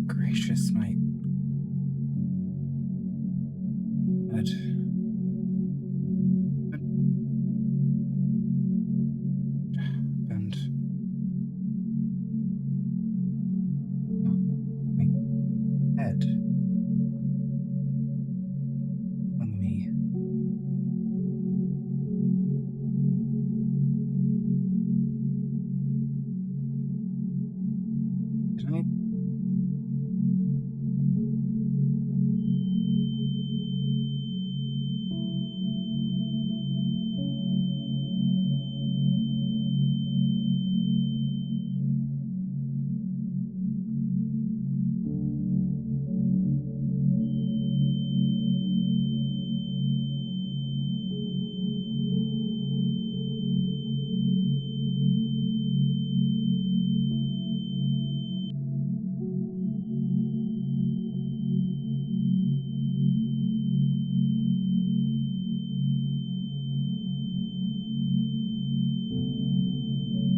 Gracious, my head. And my head on me. Did I?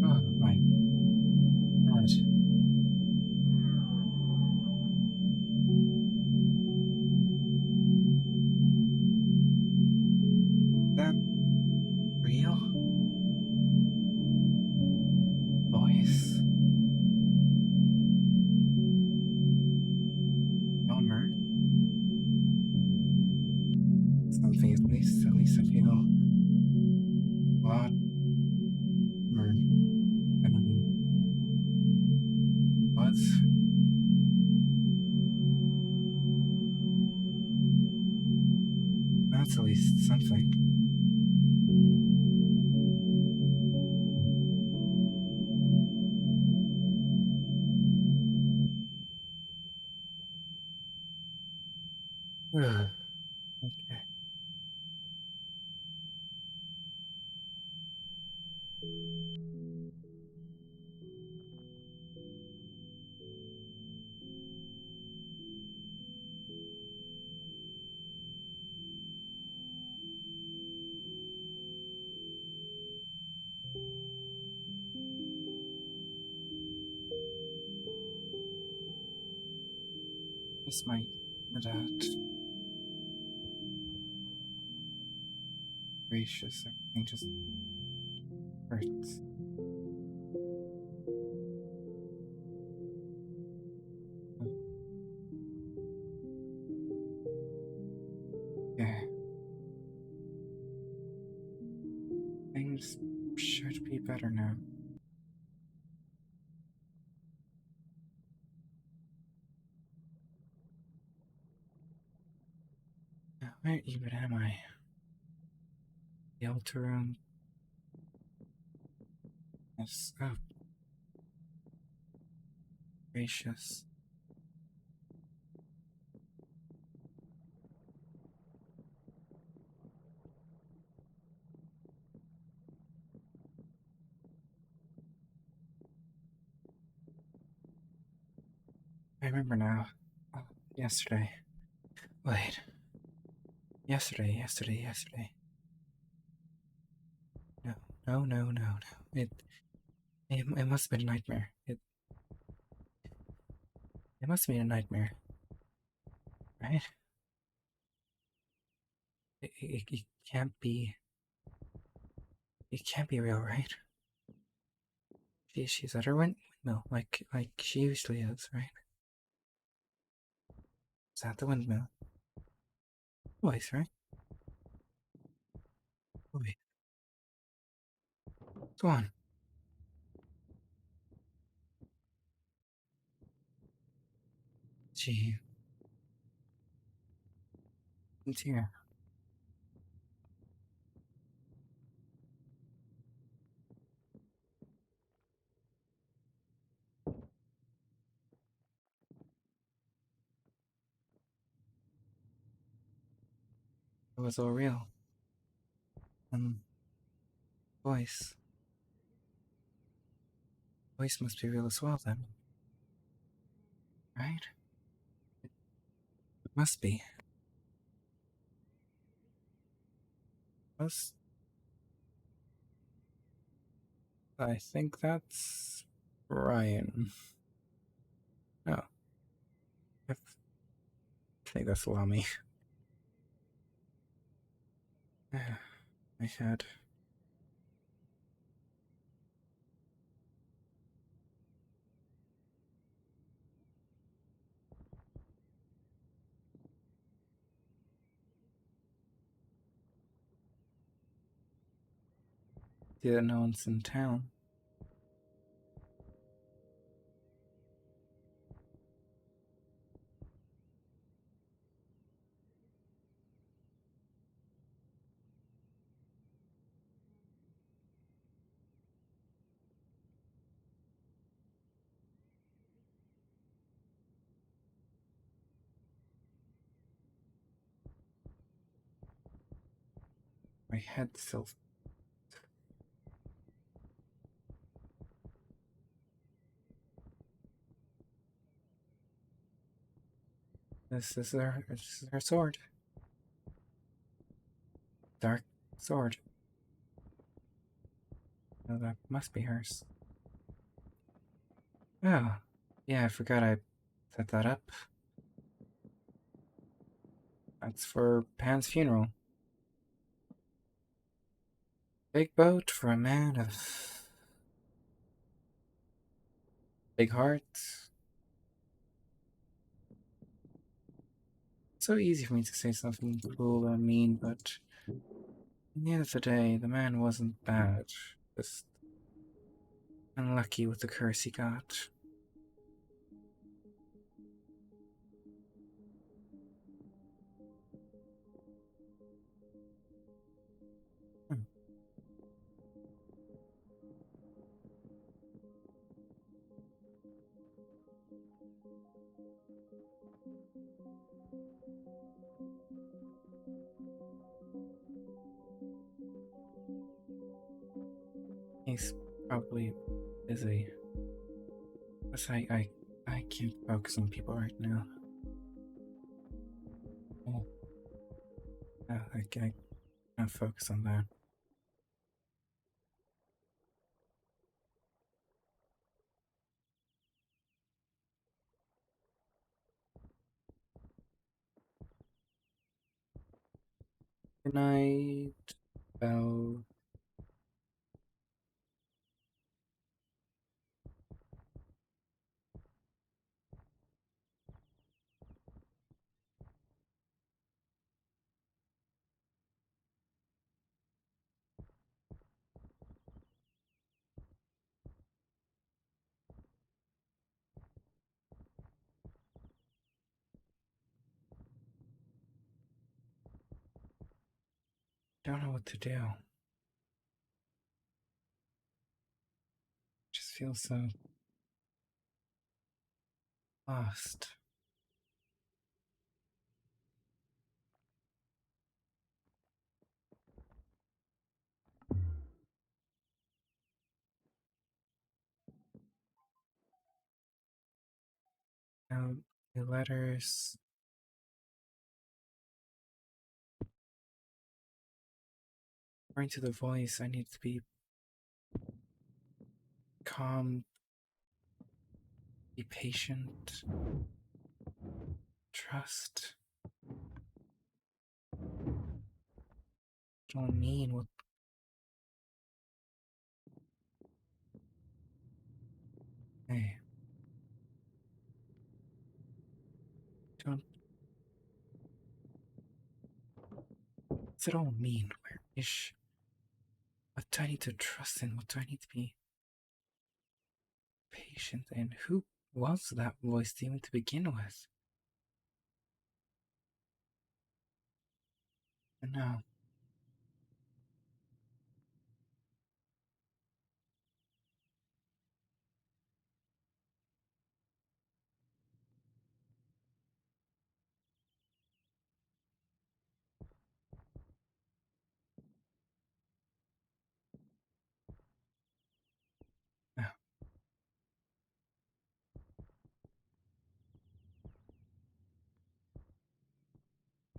Oh, my head. That real voice? Elmer? Something at least I feel a lot more than I was. That's at least something. Ugh. Okay. This might that gracious, everything just hurts. Things should be better now. Now, where even am I? The altar room. Yes. Oh, gracious. I remember now. Oh, yesterday. Wait. Yesterday. No, no. It must have been a nightmare. It must have been a nightmare, right? It can't be. It can't be real, right? She's at her windmill, like she usually is, right? It's at the windmill. Always, right? Wait, go on. She, it's here. It was all real. Um, voice. Voice must be real as well, then, right? It must be. Must. I think that's Ryan. No, I think that's Lamy. I had didn't know one's in town. My head still. This is her sword. Dark sword. Oh, that must be hers. Oh, yeah, I forgot I set that up. That's for Pan's funeral. Big boat for a man of big heart. So easy for me to say something cruel or mean, but at the end of the day, the man wasn't bad. Just unlucky with the curse he got. Hmm. He's probably busy. But I can't focus on people right now. Oh, I can't focus on that. Good night, Belle. Don't know what to do. Just feel so lost. Now, the letters. According to the voice, I need to be calm, be patient, trust. Don't mean what. Hey, don't. What's it all mean? Where is she? What do I need to trust in? What do I need to be patient in? Who was that voice even to begin with? And now, now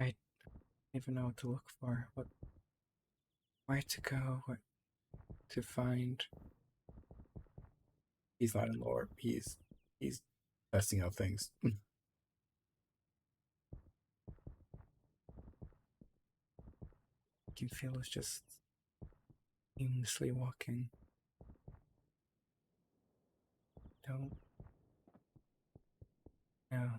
I don't even know what to look for. What, where to go? What to find? He's not in lore. He's testing out things. I can feel it's just aimlessly walking. Don't know.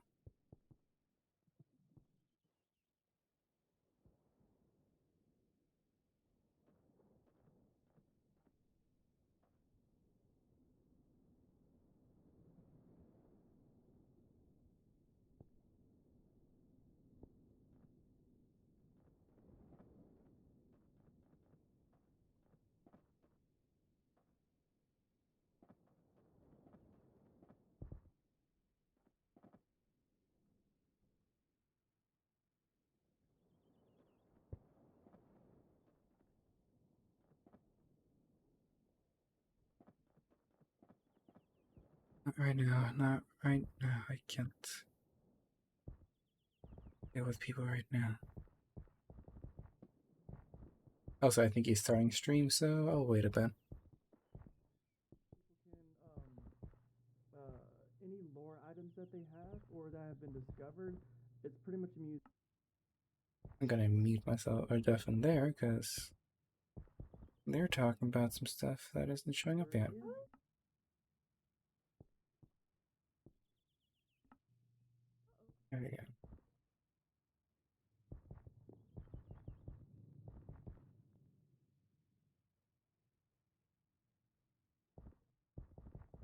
Not right now. Not right now. I can't deal with people right now. Also, I think he's starting stream, so I'll wait a bit. Any lore items that they have or that have been discovered, it's pretty much immune. I'm gonna mute myself or deafen there because they're talking about some stuff that isn't showing up yet. There we go.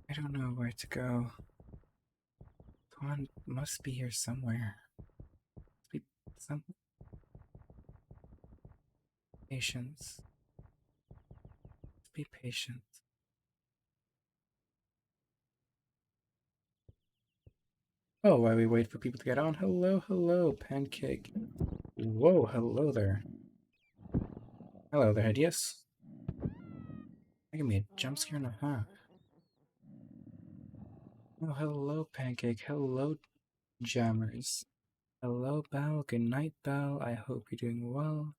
I don't know where to go. Tuan must be here somewhere. Be some patience. Be patient. Oh, while we wait for people to get on, hello, hello, Pancake. Whoa, hello there. Hello there, Hideous. Give me a jump scare and a half. Oh, hello, Pancake. Hello, Jammers. Hello, Belle. Good night, Belle. I hope you're doing well.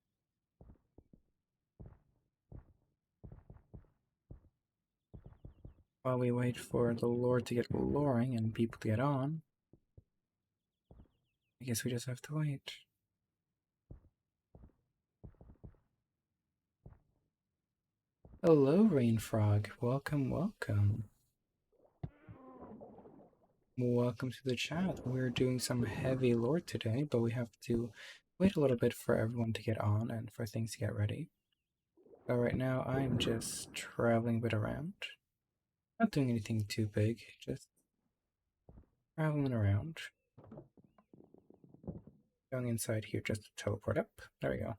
While we wait for the lore to get loring and people to get on, I guess we just have to wait. Hello, Rainfrog. Welcome, welcome. Welcome to the chat. We're doing some heavy lore today, but we have to wait a little bit for everyone to get on and for things to get ready. So right now, I'm just traveling a bit around. Not doing anything too big, just traveling around. Going inside here just to teleport up. There we go.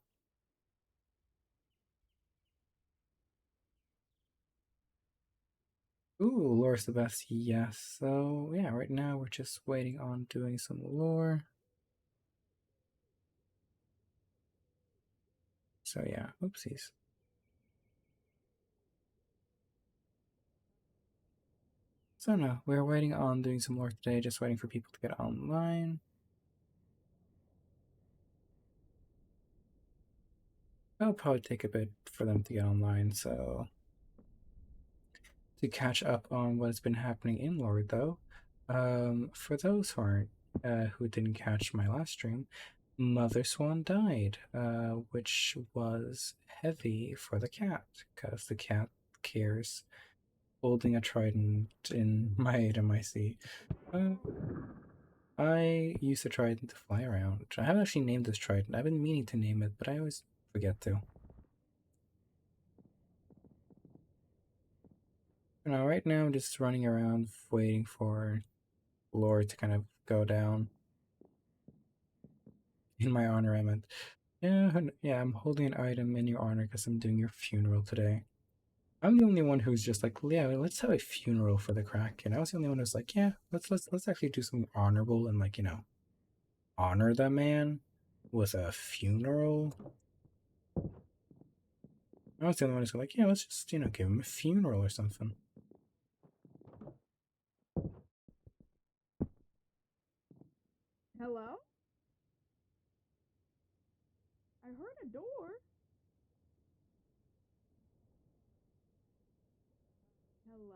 Ooh, lore's the best. Yes. So yeah, right now we're just waiting on doing some lore. So yeah, oopsies. So no, we're waiting on doing some lore today, just waiting for people to get online. It'll probably take a bit for them to get online, so to catch up on what's been happening in lore though. For those who didn't catch my last stream, Mother Swan died, which was heavy for the cat, because the cat cares holding a trident in my HMIC. Uh, I used a trident to fly around. I haven't actually named this trident. I've been meaning to name it, but I always forget to. Right now I'm just running around waiting for lore to kind of go down. In my honor, I meant. Yeah, yeah, I'm holding an item in your honor because I'm doing your funeral today. I'm the only one who's just like, yeah, let's have a funeral for the Kraken. I was the only one who's like, yeah, let's actually do something honorable and like, honor the man with a funeral. I was the only one who's like, yeah, let's just, give him a funeral or something. Hello? I heard a door. Hello?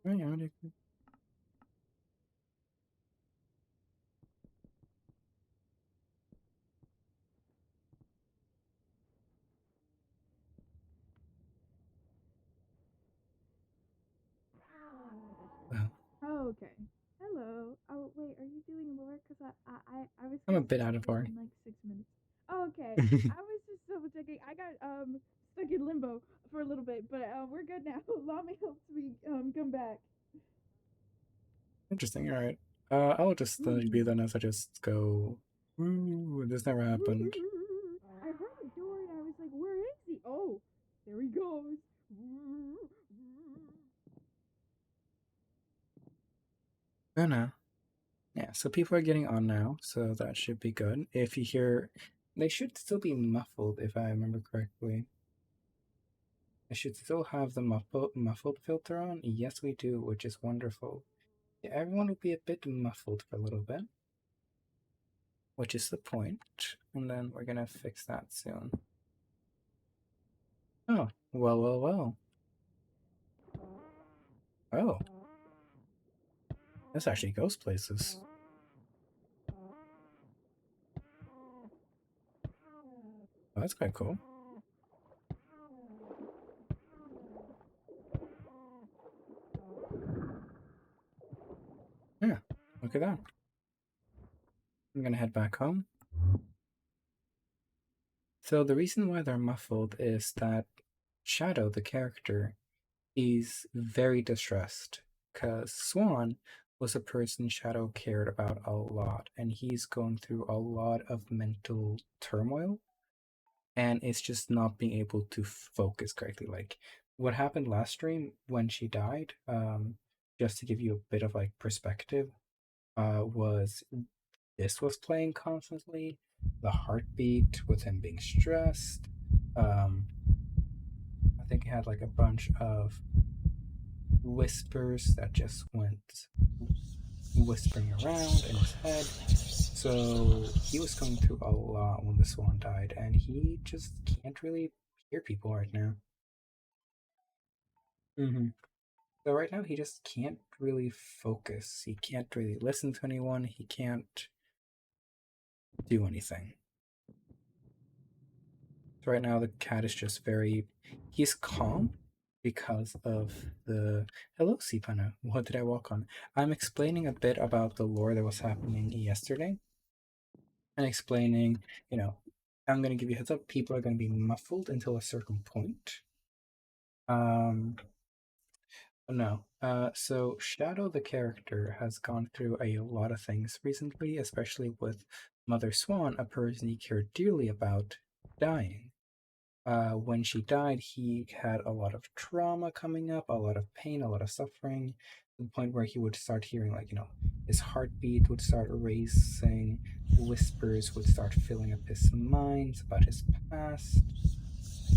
Oh, yeah, well, Oh, okay. Hello. Oh, wait, are you doing lore? Cause I was I'm a gonna bit out start of it order. in like 6 minutes. Oh, okay. I was just double checking. I got stuck in limbo for a little bit, but we're good now. Lami helped me come back. Interesting, alright. I'll just be Mm-hmm. then as I just go, ooh, this never happened. I heard a door and I was like, where is he? Oh, there he goes. Oh no. Yeah, so people are getting on now, so that should be good. If you hear, they should still be muffled, if I remember correctly. I should still have the muffled filter on. Yes, we do, which is wonderful. Yeah, everyone will be a bit muffled for a little bit, which is the point. And then we're gonna fix that soon. Oh, well, well, well. Oh, this actually goes places. Oh, that's quite cool. Yeah, look at that. I'm gonna head back home. So the reason why they're muffled is that Shadow, the character, is very distressed because Swan was a person Shadow cared about a lot, and he's going through a lot of mental turmoil, and it's just not being able to focus correctly. Like what happened last stream when she died, just to give you a bit of like perspective, was this was playing constantly, the heartbeat with him being stressed. I think he had like a bunch of whispers that just went whispering around in his head. So he was going through a lot when the swan died, and he just can't really hear people right now. Mm-hmm. So right now he just can't really focus. He can't really listen to anyone. He can't do anything. So right now the cat is just very. He's calm because of the. Hello, Sipana. What did I walk on? I'm explaining a bit about the lore that was happening yesterday and explaining, I'm going to give you a heads up. People are going to be muffled until a certain point. Um, no. So Shadow, the character, has gone through a lot of things recently, especially with Mother Swan, a person he cared dearly about, dying. When she died, he had a lot of trauma coming up, a lot of pain, a lot of suffering, to the point where he would start hearing, like, his heartbeat would start racing, whispers would start filling up his mind about his past,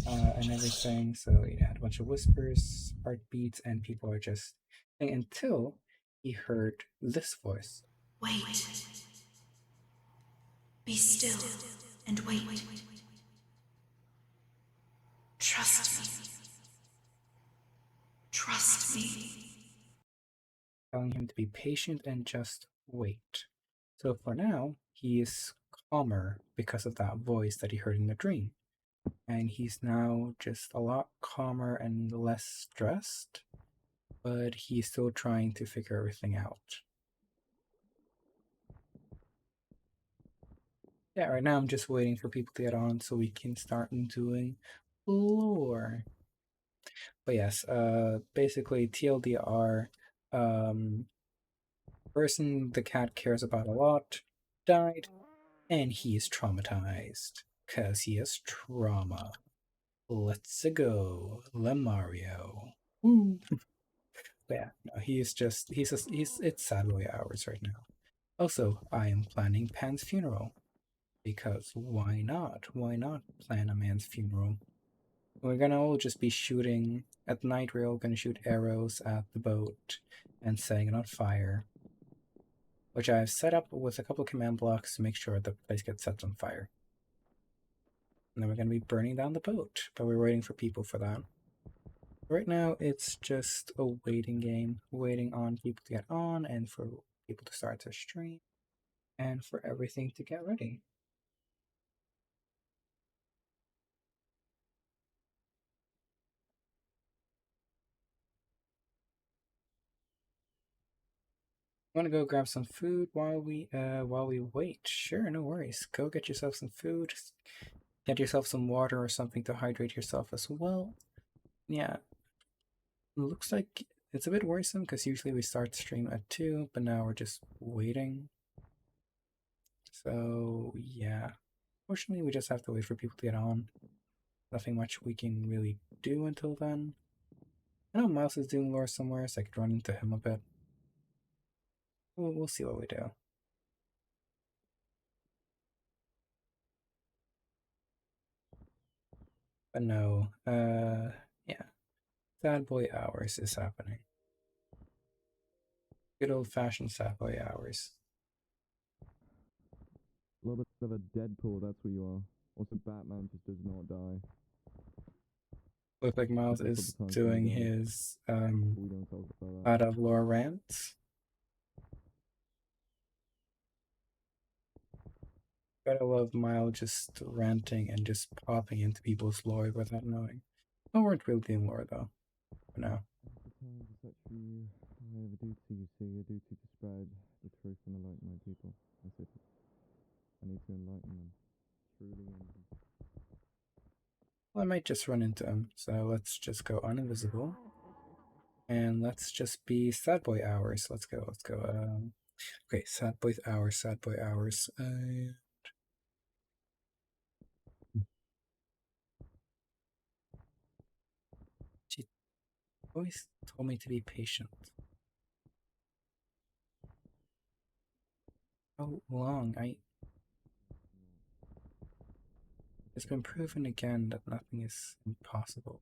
and everything. So he had a bunch of whispers, heartbeats, and people are just until he heard this voice. Wait. Be still and wait. Trust me. Trust me. Telling him to be patient and just wait. So for now, he is calmer because of that voice that he heard in the dream. And he's now just a lot calmer and less stressed, but he's still trying to figure everything out. Yeah, right now I'm just waiting for people to get on so we can start doing lore. But yes, basically TLDR, person the cat cares about a lot died, and he is traumatized because he has trauma. Let's go, Lemario. Woo. Yeah, no, he's it's sad boy hours right now. Also, I am planning Pan's funeral because why not? Why not plan a man's funeral? We're gonna all just be shooting at night. We're all gonna shoot arrows at the boat and setting it on fire, which I've set up with a couple of command blocks to make sure the place gets set on fire. And then we're gonna be burning down the boat, but we're waiting for people for that. Right now, it's just a waiting game, waiting on people to get on and for people to start to stream and for everything to get ready. Want to go grab some food while we wait? Sure, no worries. Go get yourself some food. Get yourself some water or something to hydrate yourself as well. Yeah, looks like it's a bit worrisome because usually we start stream at 2, but now we're just waiting. So yeah, fortunately we just have to wait for people to get on. Nothing much we can really do until then. I know Miles is doing lore somewhere, so I could run into him a bit. We'll see what we do. But no, yeah. Sad boy hours is happening. Good old fashioned sad boy hours. A little bit of a Deadpool, that's what you are. Also, Batman just does not die. Looks like Miles That's what is the time's gonna doing go. his We don't talk about that. out of lore rants. Gotta love Miles just ranting and just popping into people's lore without knowing. We weren't really doing lore though, for now. It's the time to set free. I have a duty, you see, a duty to spread the truth and enlighten my people. That's it. I need to enlighten them. Truly and Well, I might just run into him, so let's just go uninvisible. And let's just be sad boy hours. Let's go. Okay, sad boy hours, sad boy hours. She always told me to be patient. How long? It's been proven again that nothing is impossible.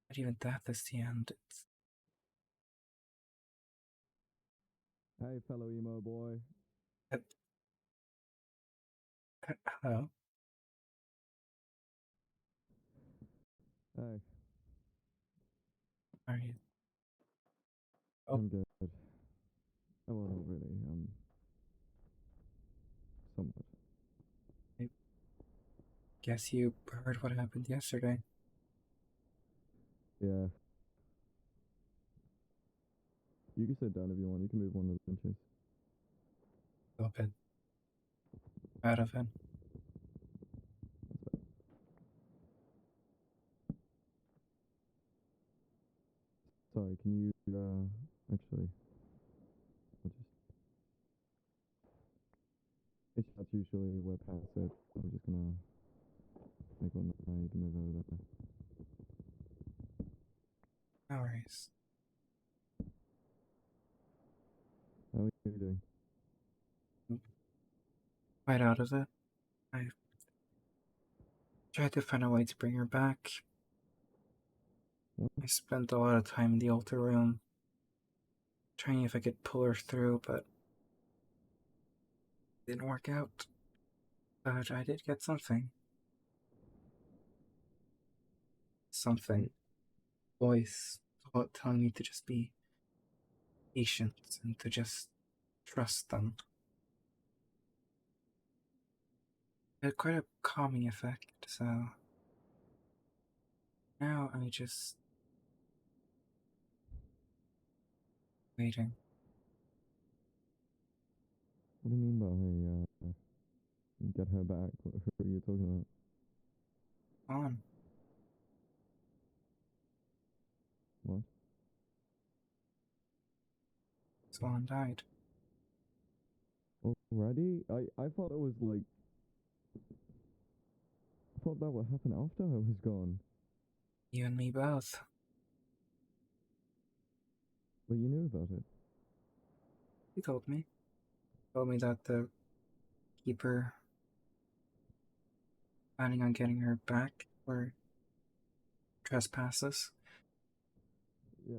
But even that is the end. Hey, fellow emo boy. Uh, Hello? Hey. Are you? Oh. I'm good. Oh, well, not really. Somewhat. I guess you heard what happened yesterday. Yeah. You can sit down if you want. You can move one of the benches. A little bit out of it. Sorry, can you, actually, it's not usually where past it. I'm just gonna take one that I need to move over there. No worries. How are you doing? Quite out of it. I tried to find a way to bring her back. What? I spent a lot of time in the altar room, trying if I could pull her through, but it didn't work out. But I did get something. Something. Voice telling me to just be patient and to just trust them. It had quite a calming effect, so now I just waiting. What do you mean by get her back? Who are you talking On. about? What? Swan died. Already? I thought it was like... I thought that would happen after I was gone. You and me both. But you knew about it. He told me. Told me that the keeper planning on getting her back for trespasses. Yeah.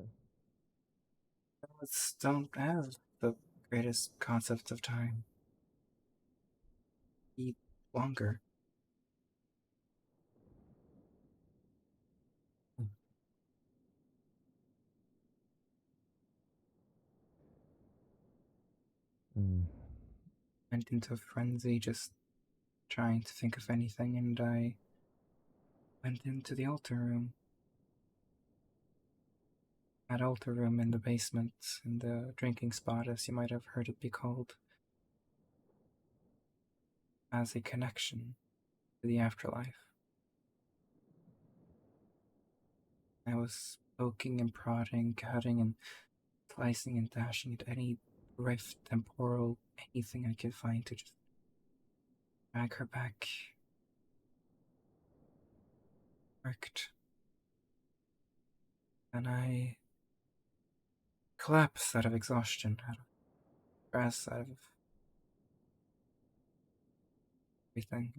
Gods don't have the greatest concept of time. Eat longer. Uh, Went into a frenzy just trying to think of anything, and I went into the altar room. That altar room in the basement, in the drinking spot, as you might have heard it be called, has a connection to the afterlife. I was poking and prodding, cutting and slicing and dashing at any rift, temporal, anything I could find to just drag her back. Worked. And I collapsed out of exhaustion, out of stress, out of everything.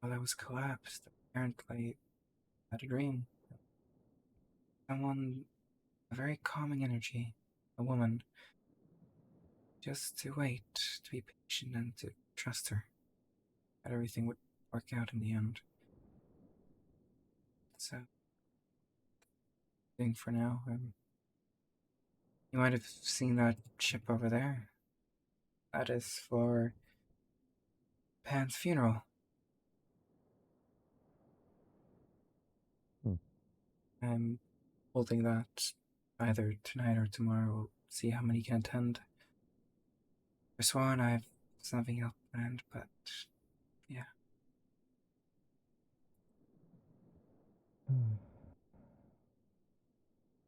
While I was collapsed, apparently I had a dream. Someone, a very calming energy, a woman, just to wait, to be patient, and to trust her that everything would work out in the end. So, I think for now, you might have seen that ship over there. That is for Pan's funeral. huh. I'm holding that either tonight or tomorrow. We'll see how many can attend. For Swan, I have something else planned, but yeah.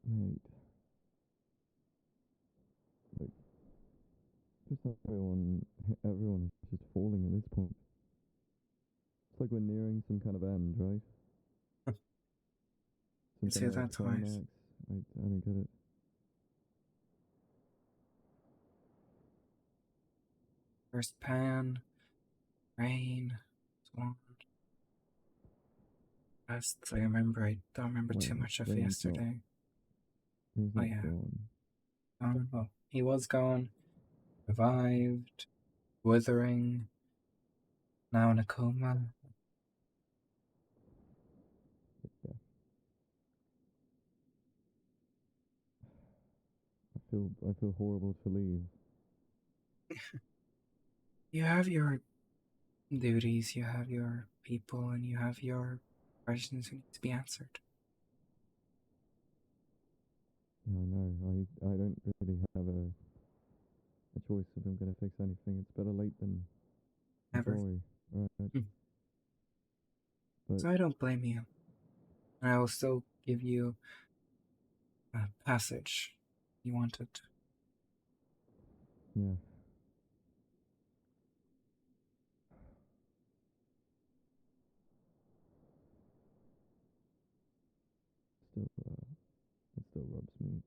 Mate. Like, just everyone is just falling at this point. It's like we're nearing some kind of end, right? Some You say kind of like that twice. climax. I don't get it. First Pan, Rain, Swan. As I remember, I don't remember Wait, too much of Rain's not yesterday. Rain's Oh not yeah. gone. Well, he was gone, revived, withering, now in a coma. Yeah. I feel horrible to leave. You have your duties, you have your people, and you have your questions who need to be answered. Yeah, I know. I don't really have a choice if I'm gonna fix anything. It's better late than Never. sorry. Right. Hmm. But So I don't blame you. And I will still give you a passage you wanted. yeah.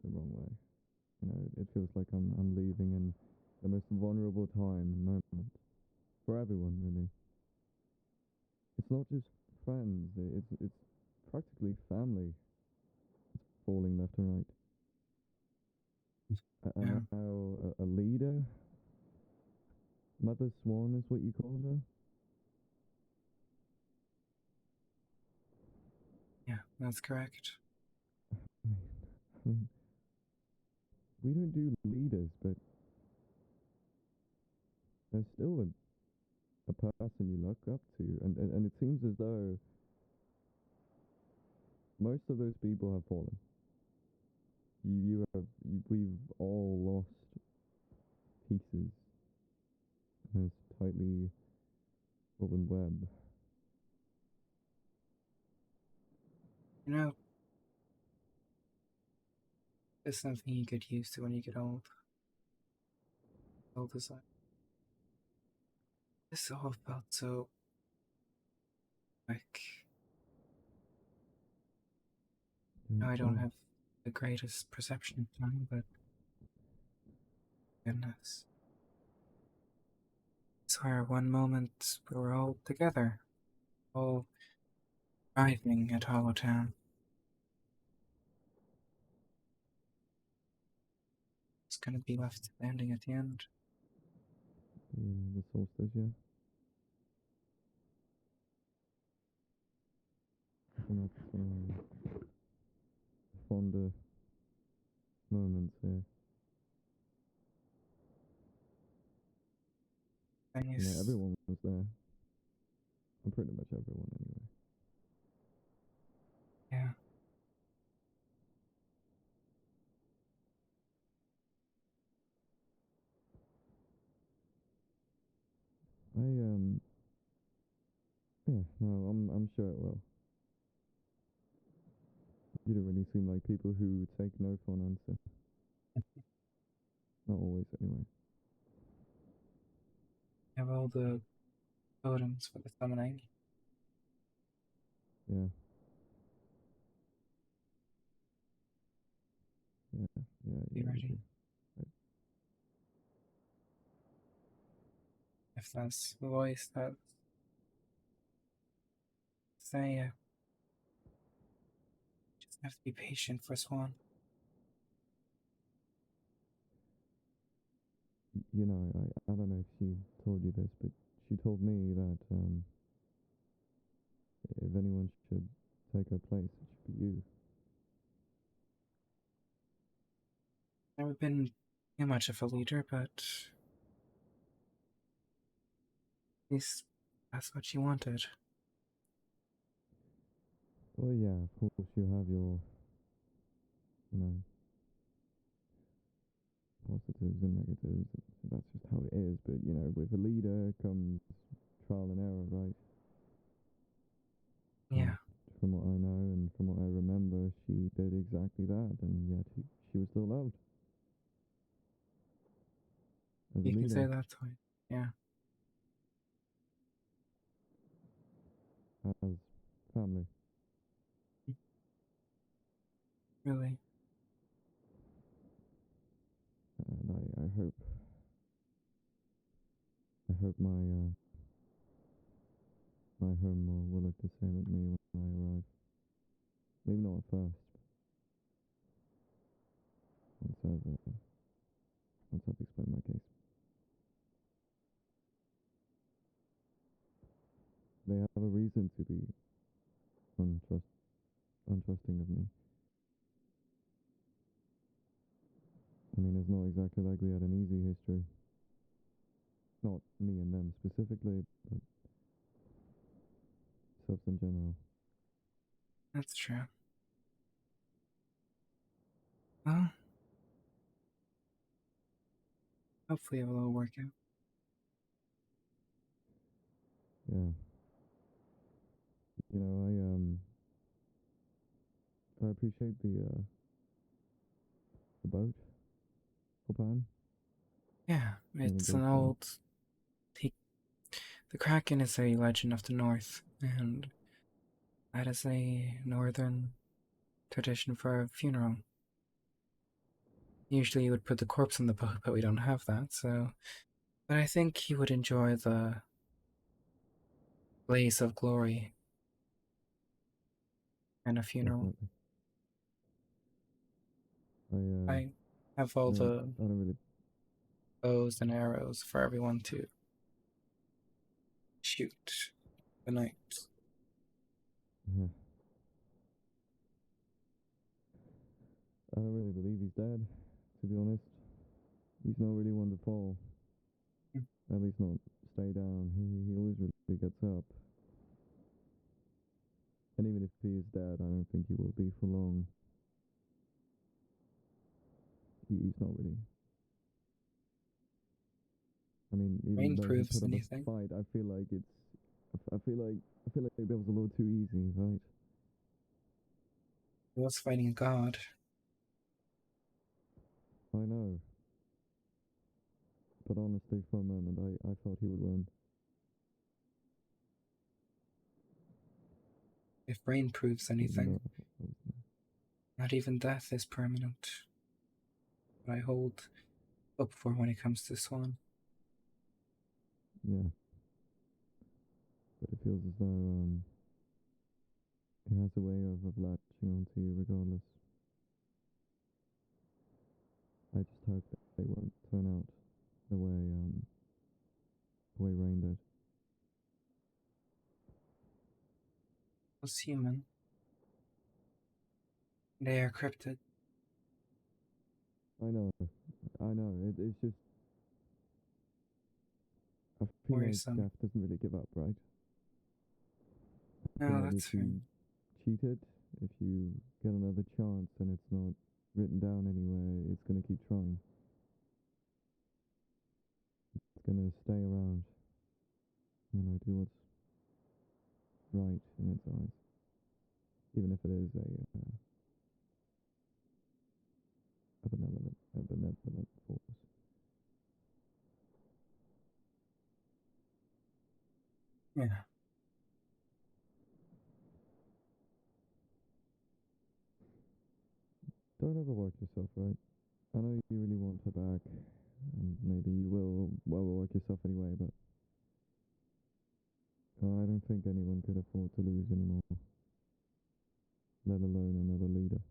the wrong way. It feels like I'm leaving in the most vulnerable time and moment for everyone, really. It's not just friends; it's practically family falling left and right. And Yeah, now a leader, Mother Swan is what you called her. yeah, that's correct. I mean, I mean, we don't do leaders, but there's still a person you look up to, and it seems as though most of those people have fallen. We've all lost pieces in this tightly woven web. You know, it's something you get used to when you get old. Old as I. This all felt so quick. I don't Well, have the greatest perception of time, but goodness. I swear, one moment we were all together, all thriving at Hollowtown. It's gonna be left standing at the end. the solstice, yeah. I think that's one of my fonder moments here. Thing is, Everyone was there. And pretty much everyone, anyway. yeah, Yeah, no, I'm sure it will. You don't really seem like people who take no for an answer. Not always, anyway. have all the totems for the summoning. Yeah, yeah, Be you ready. do. Right. If that's the voice that say, just have to be patient for Swan. I don't know if she told you this, but she told me that if anyone should take her place, it should be you. Never been too much of a leader, but at least that's what she wanted. Well, yeah, of course you have your, you know, positives and negatives. And that's just how it is. But with a leader comes trial and error, right? And Yeah, from what I know and from what I remember, she did exactly that, and yet she was still loved as a you can say leader, that way. Yeah, as family. really. And I hope my home will look the same at me when I arrive. Maybe not at first, once I've explained my case. They have a reason to be untrusting of me. I mean, it's not exactly like we had an easy history. Not me and them specifically, but stuff in general. That's true. Well, hopefully it will all work out. Yeah. I appreciate the boat plan. Yeah, Really it's great an plan. old. The Kraken is a legend of the North, and that is a northern tradition for a funeral. Usually you would put the corpse on the boat, but we don't have that, so. But I think he would enjoy the blaze of glory and a funeral. Definitely. I have all the I don't really. bows and arrows for everyone to shoot the night. Yeah. I don't really believe he's dead, to be honest. He's not really one to fall. At least not stay down. He always really gets up. And even if he is dead, I don't think he will be for long. He's not really. I mean, even Rain though he proves put up anything. a fight, I feel like it's. I feel like that was a little too easy, right? He was fighting a god. I know. But honestly, for a moment, I thought he would win. If rain proves Even anything, though I was, not even death is permanent. But I hold hope for when it comes to Swan. yeah. But it feels as though he has a way of latching onto you regardless. I just hope that they won't turn out the way Rain did. Was human. They are cryptid. I know. It's just I feel like Worrisome. Jeff doesn't really give up, right? I feel No, like that's if fair. you cheated, if you get another chance and it's not written down anywhere, it's gonna keep trying. It's gonna stay around. Do what's right in its eyes, even if it is a benevolent force. Yeah. Don't overwork yourself, right? I know you really want her back, and maybe you will overwork yourself anyway, but I don't think anyone could afford to lose anymore, let alone another leader.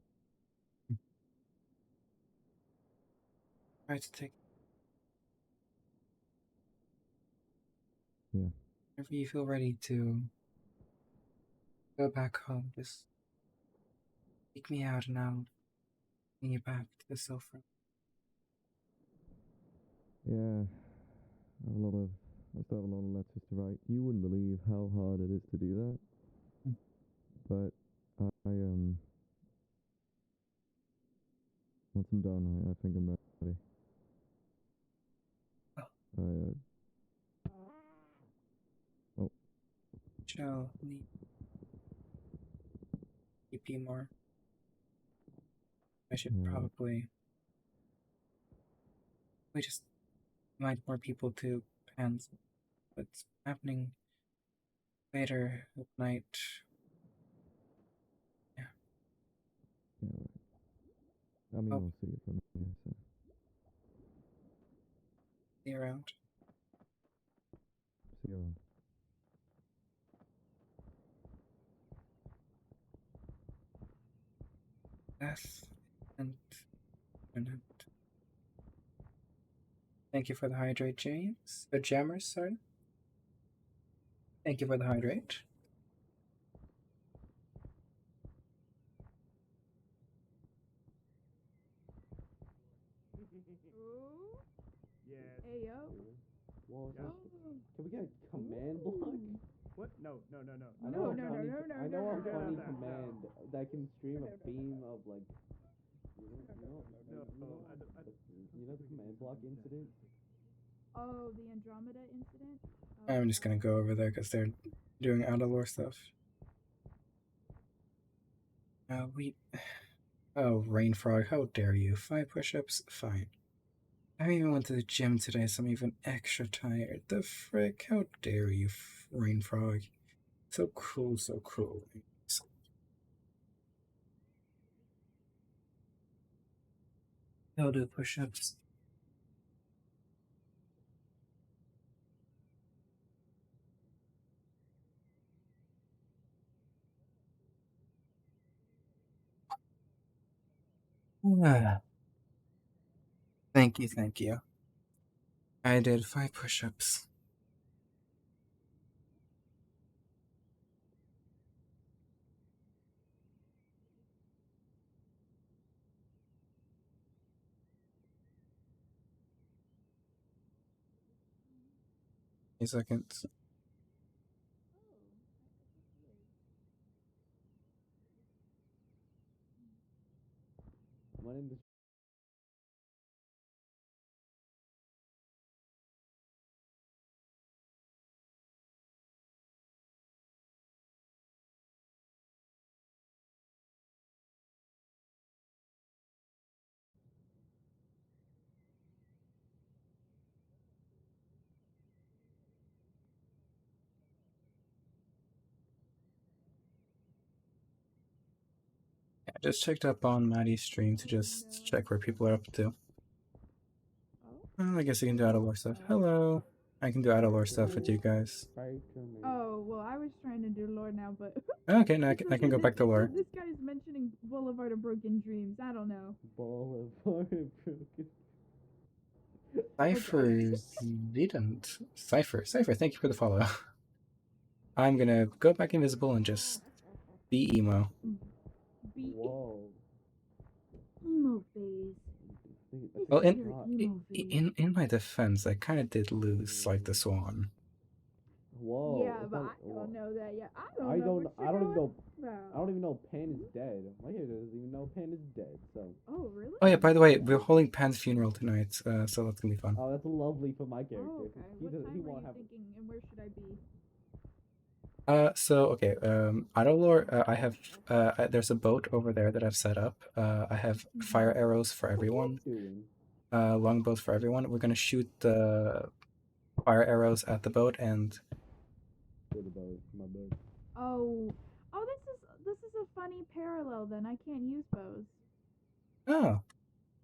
Try to take Yeah. whenever you feel ready to go back home, just take me out and I'll bring you back to the sofa. Yeah, I still have a lot of letters to write. You wouldn't believe how hard it is to do that, Mm. but once I'm done, I think I'm ready. Oh, Oh, shall need EP more. I should yeah, probably we just invite more people to pans. What's happening later at night? Yeah. yeah, right. I mean, Hope I'll see it from here, so see you around. see you around. Death and imminent. Thank you for the hydrate, James. The jammers, sorry. Thank you for the hydrate. Ooh. Yes. Hey yo. Well, Yeah. can we get a command block? What? No. I No, know no, a no, funny, no, no, I know no, a no, funny no. command that can stream a beam of like, No. the command block incident. Oh, the Andromeda incident? I'm just gonna go over there because they're doing out of lore stuff. We. Oh, Rain Frog, how dare you? 5 push ups? Fine. I even went to the gym today, so I'm even extra tired. The frick? How dare you, Rain Frog? So cruel, so cruel. I'll do push-ups. Ah, thank you, thank you. I did 5 push-ups. A second. My name is I just checked up on Maddie's stream to just check where people are up to. Well, I guess I can do out-of-lore stuff. Hello. I can do out-of-lore stuff with you guys. Oh, well, I was trying to do lore now, but. Okay, now I can go back to lore. This guy's mentioning Boulevard of Broken Dreams. I don't know. Boulevard of Broken. Cypher didn't. Cypher, thank you for the follow. I'm gonna go back invisible and just be emo. Whoa. Emo phase. Well, This is your emo phase. in my defense, I kind of did lose like the swan. Whoa. Yeah, it's but not- I don't know that yet. I don't even know. about. I don't even know Pan is dead. My character doesn't even know Pan is dead. So. Oh, really? Oh yeah, by the way, we're holding Pan's funeral tonight, so that's gonna be fun. Oh, that's lovely for my character. Oh, okay. He What doesn't. time He were won't you have. thinking, and where should I be? So okay, Autolore, I have there's a boat over there that I've set up. I have fire arrows for everyone. Doing. Longbows for everyone. We're gonna shoot the fire arrows at the boat and For the boat. My boat. Oh, this is a funny parallel. Then I can't use bows. oh,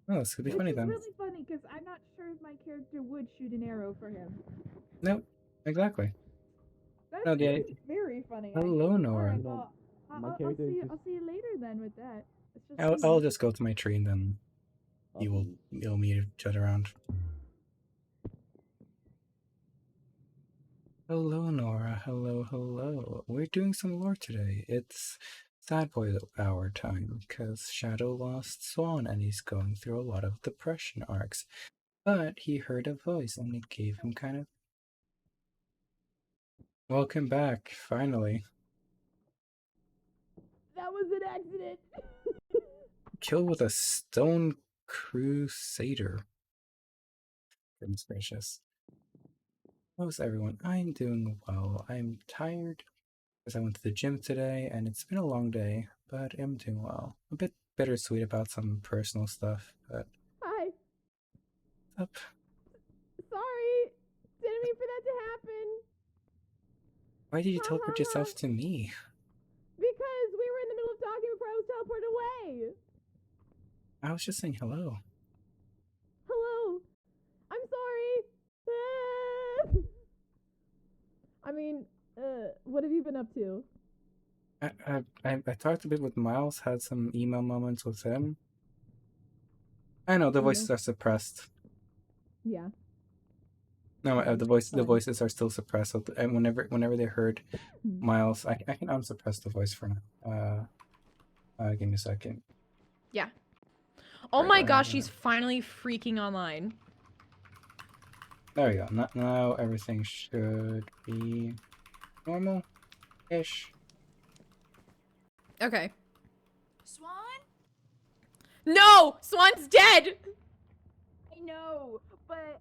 this could be funny It's then. really funny because I'm not sure if my character would shoot an arrow for him. Nope, exactly. That's No, the really very funny. hello, actually. Nora. Alright, You know, well, my I'll character see. just- I'll see you later then with that. It's just I'll just go to my tree and then Awesome. you'll meet each other around. Hello, Nora. Hello. We're doing some lore today. It's Sad Boy Hour time because Shadow lost Swan and he's going through a lot of depression arcs. But he heard a voice and it gave him kind of. Welcome back, finally. That was an accident. Kill with a stone crusader. Goodness gracious. How's everyone? I'm doing well. I'm tired because I went to the gym today and it's been a long day, but I'm doing well. A bit bittersweet about some personal stuff, but Hi. what's up? Sorry. Didn't mean for that to happen. Why did you teleport yourself to me? Because we were in the middle of talking before I was teleported away. I was just saying hello. Hello. I'm sorry. I mean, what have you been up to? I talked a bit with Miles, had some email moments with him. I know the voices are suppressed. Yeah. No, the voices are still suppressed. So and whenever they heard Miles, I can unsuppress the voice for now. Give me a second. Yeah. Oh Right, my right, gosh, right. she's finally freaking online. There we go. Now everything should be normal-ish. Okay. Swan? No! Swan's dead! I know, but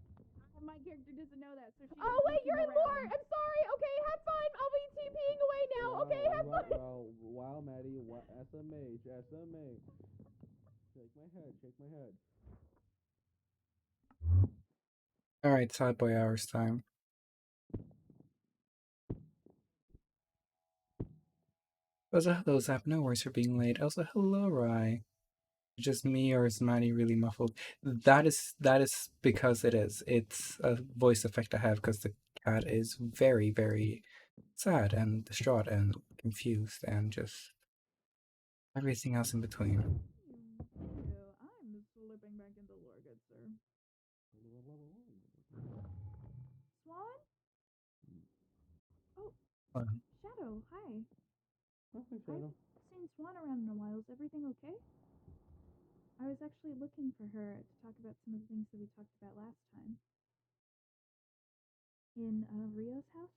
my character doesn't know that. So oh wait, you're in lore. I'm sorry. Okay, have fun. I'll be TPing away now. Okay, have fun. Wow, Maddie. SMH. Shake my head. Alright, Sad Boy Hours time. Also, hello Zap, no worries for being late. Also, hello Rye. Just me, or is Manny really muffled? That is because it is. It's a voice effect I have because the cat is very, very sad and distraught and confused and just everything else in between. I'm slipping back into lore, good sir. Swan? Oh, Um, Shadow, hi. Okay, Shadow. I've seen Swan around in a while. Is everything okay? I was actually looking for her to talk about some of the things that we talked about last time. In Rio's house?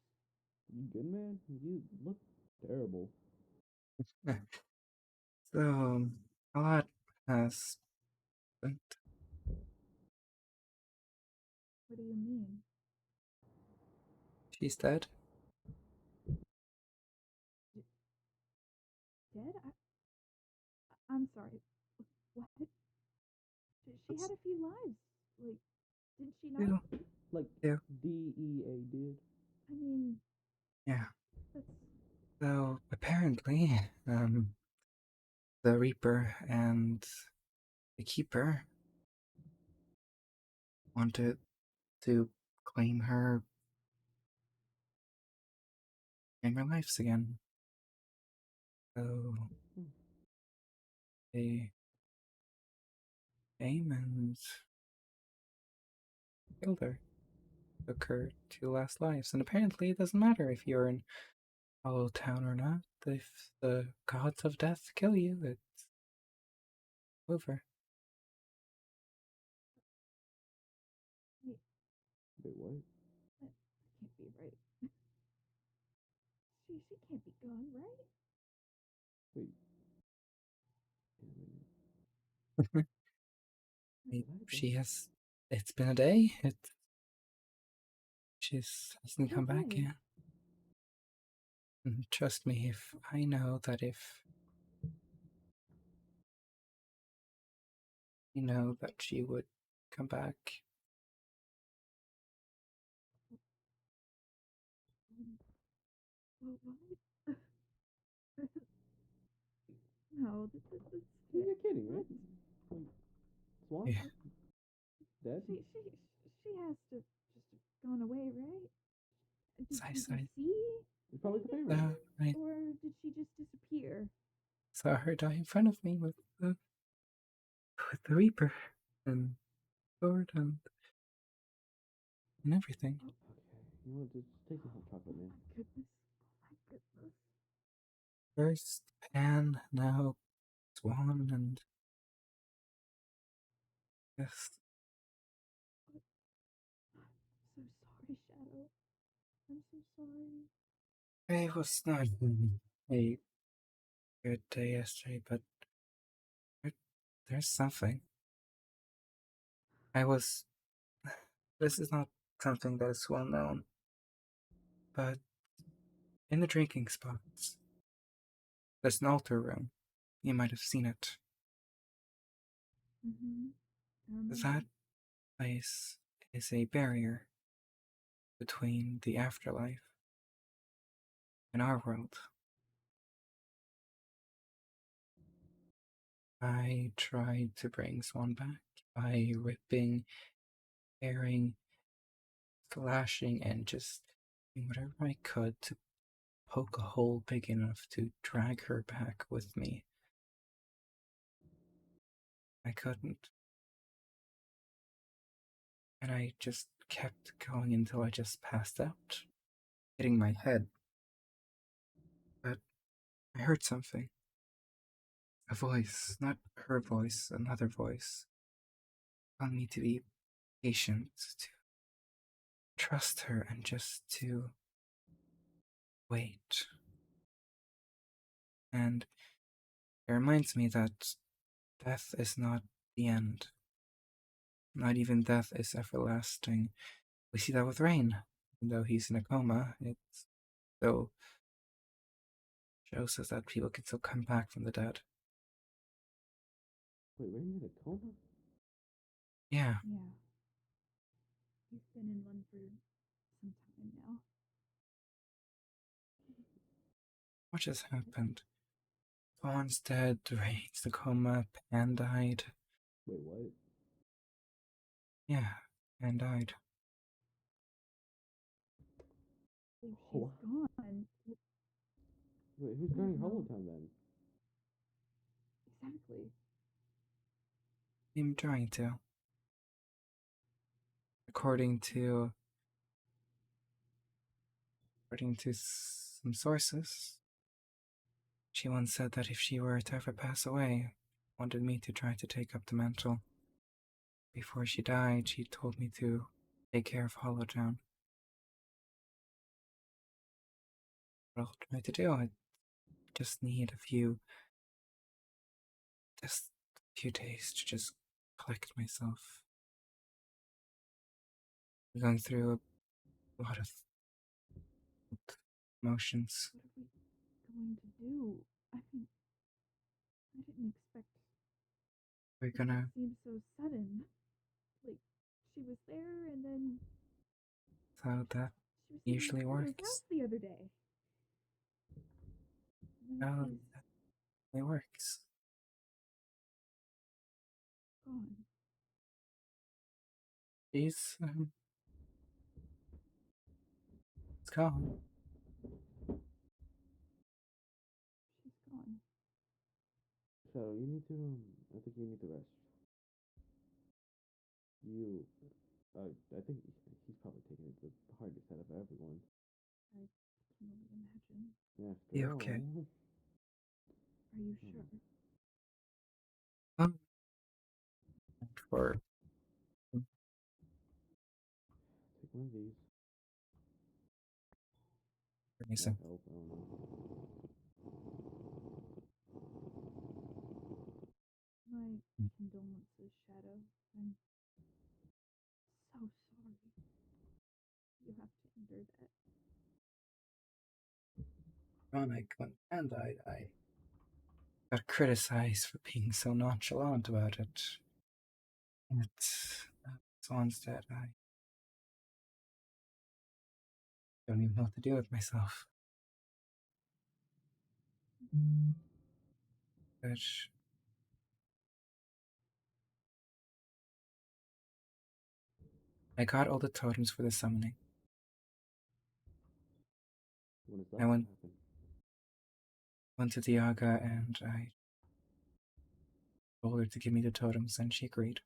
You good, man? You look terrible. so a lot has happened. What do you mean? She's dead. Dead? I'm sorry. What? She had a few lives. Like, did she not? Ew. Like Ew. DEA did. I mean, Yeah. that's So apparently, the Reaper and the Keeper wanted to claim her lives again. So they came and killed her, took her two last lives. And apparently, it doesn't matter if you're in Hollow Town or not. If the gods of death kill you, it's over. Wait, what? that can't be right. She can't be gone, right? Wait. What happened? She has. It's been a day. She hasn't come What back day? yet. And trust me, if I know that if you know that she would come back. What? No, this You're kidding, what? right? Like, Swan? Yeah, Dead? She has to just have gone away, right? Did I, you I, see It's probably the favorite. I or did she just disappear? saw her die in front of me with the Reaper and sword and everything. Oh, Okay. You know what? Just take some hot chocolate, man. my goodness. Oh my goodness. First Pan, now Swan, and yes, I'm so sorry, Shadow. I'm so sorry. it was not really a good day yesterday, but there, there's something. I was. This is not something that is well known, but in the drinking spots, there's an altar room. You might have seen it. I remember. That place is a barrier between the afterlife and our world. I tried to bring Swan back by ripping, tearing, slashing, and just doing whatever I could to poke a hole big enough to drag her back with me. I couldn't. And I just kept going until I just passed out, hitting my head. But I heard something. A voice, not her voice, another voice, telling me to be patient, to trust her, and just to wait. And it reminds me that death is not the end. Not even death is everlasting. We see that with Rain. Even though he's in a coma, it still shows us that people can still come back from the dead. Wait, Rain in a coma? Yeah, Yeah. He's been in one for some time now. what just happened? Fawn's dead, Rain's the coma, Pan died. Wait, what? Yeah, Pan died. She's What? gone. Wait, who's guarding Holotown then? Exactly. I'm trying to. According to some sources, she once said that if she were to ever pass away, wanted me to try to take up the mantle. Before she died, she told me to take care of Hollowtown. What I'll try to do, I just need just a few days to just collect myself. I'm going through a lot of emotions. What are we going to do? I mean, I didn't expect. We're It gonna. seemed so sudden. Like, she was there and then How that she was sitting usually at Claire's works. house the other day. And then How she's that usually works. gone. She's it's gone. She's gone. Shadow, you need to, I think you need to rest. You, I think he's probably taking it the hardest out of everyone. I can only imagine. Be After okay. all. Are you sure? Um, for Take one of these. reason. Might help, I don't know. My condolences, Shadow. I'm so sorry. You have to endure that. And I got criticized for being so nonchalant about it. So instead, I don't even know what to do with myself. But I got all the totems for the summoning. When is that I gonna went happen? went to Diaga and I told her to give me the totems, and she agreed.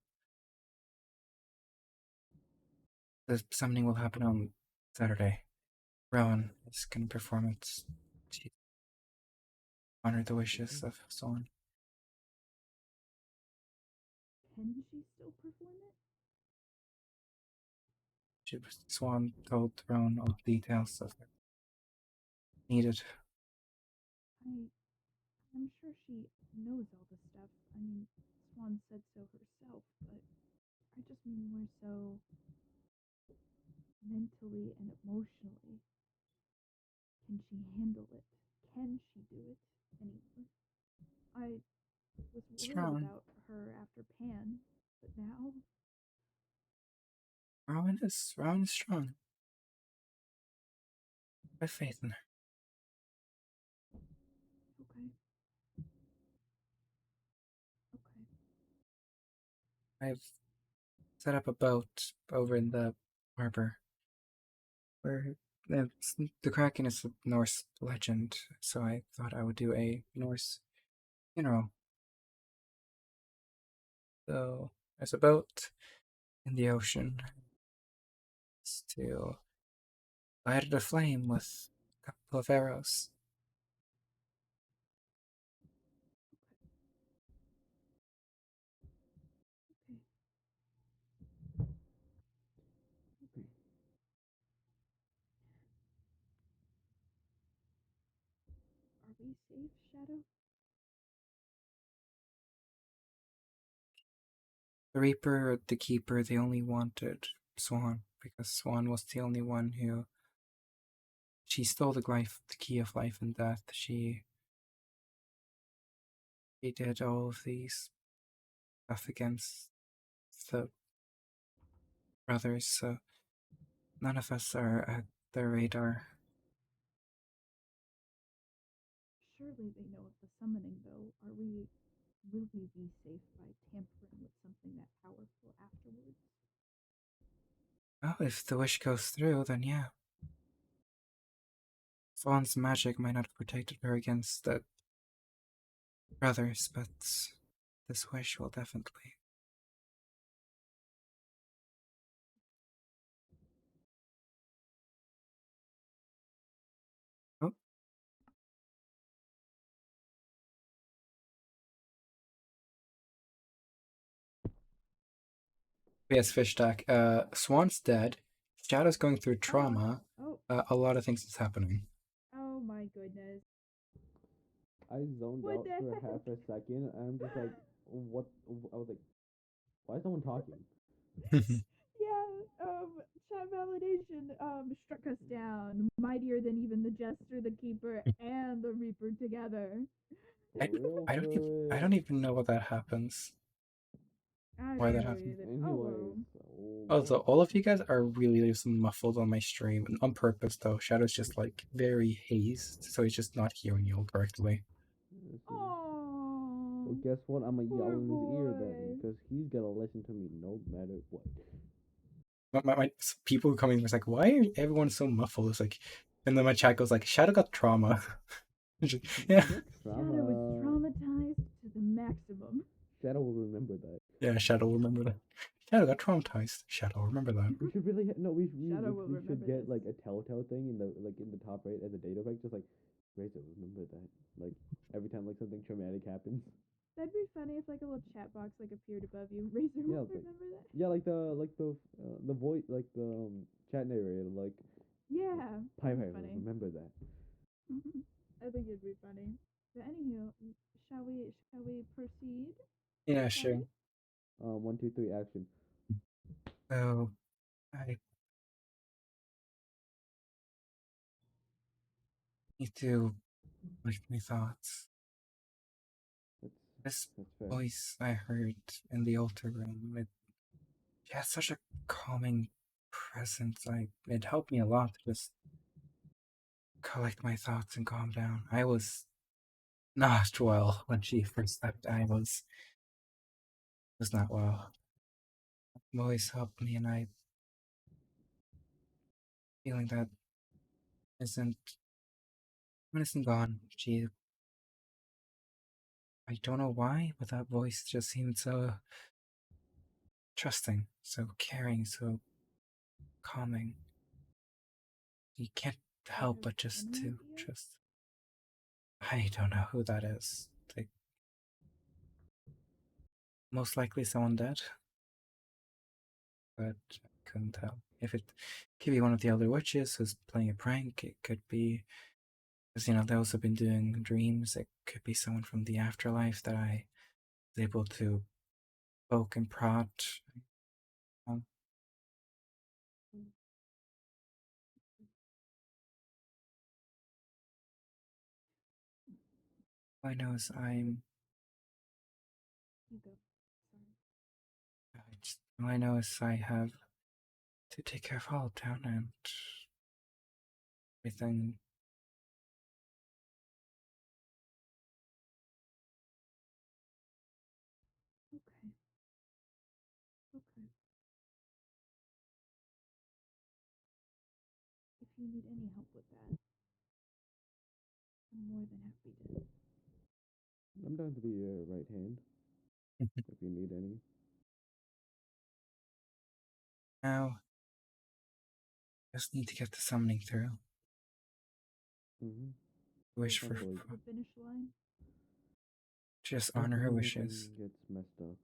The summoning will happen on Saturday. Rowan is going to perform it to honor the wishes of Swan. Can she still perform it? Swan told Rowan all the details of it needed. I'm sure she knows all this stuff. I mean, Swan said so herself, but I just mean more so mentally and emotionally. Can she handle it? Can she do it anymore? I was worried Strong. about her after Pan, but now Rowan is strong. I have faith in her. okay. Okay. I've set up a boat over in the harbor where the Kraken is a Norse legend, so I thought I would do a Norse funeral. So there's a boat in the ocean to light it aflame with a couple of arrows. Okay. Okay. Are we safe, Shadow? The Reaper, the Keeper, they only wanted Swan because Swan was the only one who. She stole the key of life and death. She did all of these stuff against the brothers, so none of us are at their radar. Surely they know of the summoning, though, will we be safe by tampering with something that powerful afterwards? Well, if the wish goes through, then yeah. Fawn's magic might not have protected her against the brothers, but this wish will definitely. Oh, yes, fish stack. Swan's dead. Shadow's going through trauma. Oh, A lot of things is happening. oh my goodness. I zoned What out the for heck? half a second, and I'm just like, what? I was like, why is no one talking? Yeah, chat validation, struck us down, mightier than even the Jester, the Keeper, and the Reaper together. For real, I don't even know what that happens. I Why don't that know happens. either. Oh anyways, well. oh Also, all of you guys are really just muffled on my stream on purpose, though. Shadow's just like very hazed, so he's just not hearing you all correctly. this is- Oh, well, guess what? I'm gonna poor yell in his ear then, boy. because he's gonna listen to me no matter what. People coming was like, why are everyone so muffled? It's like, and then my chat goes like, Shadow got trauma. Yeah, Shadow was traumatized to the maximum. Shadow will remember that. yeah. Shadow will remember that. Shadow got traumatized. Shadow will remember that. We should really no. Shadow will We should remember get this. like a telltale thing in the top right as a data effect, just like Razor, remember that. Like every time like something traumatic happens. That'd be funny if like a little chat box like appeared above you. Razor Yeah, will like, remember that. yeah, the voice like the chat narrator like Yeah, Pie that'd be Pie will funny. remember that. I think it'd be funny. But anywho, shall we proceed? Yeah, Shall sure. we? 1, 2, 3, action. So I need to collect my thoughts. That's This that's fair. voice I heard in the altar room, it has such a calming presence. It helped me a lot to just collect my thoughts and calm down. I was not well when she first left. I was not well. Voice helped me, and I feeling that isn't when isn't gone. I don't know why, but that voice just seemed so trusting, so caring, so calming. You can't Do you help have but just any to idea? just. I don't know who that is. Like, most likely someone dead, but I couldn't tell. If it could be one of the other witches who's playing a prank, it could be, because those have been doing dreams. It could be someone from the afterlife that I was able to poke and prod. Um, all I know is You go. Sorry. all I know is I have to take care of Town and everything. Okay. Okay. If you need any help with that, I'm more than happy to. I'm down to be your right hand if you need any. Now, just need to get the summoning through. Mm-hmm. Wish for Hopefully. To the finish line. just honor her Hopefully wishes. nothing gets messed up.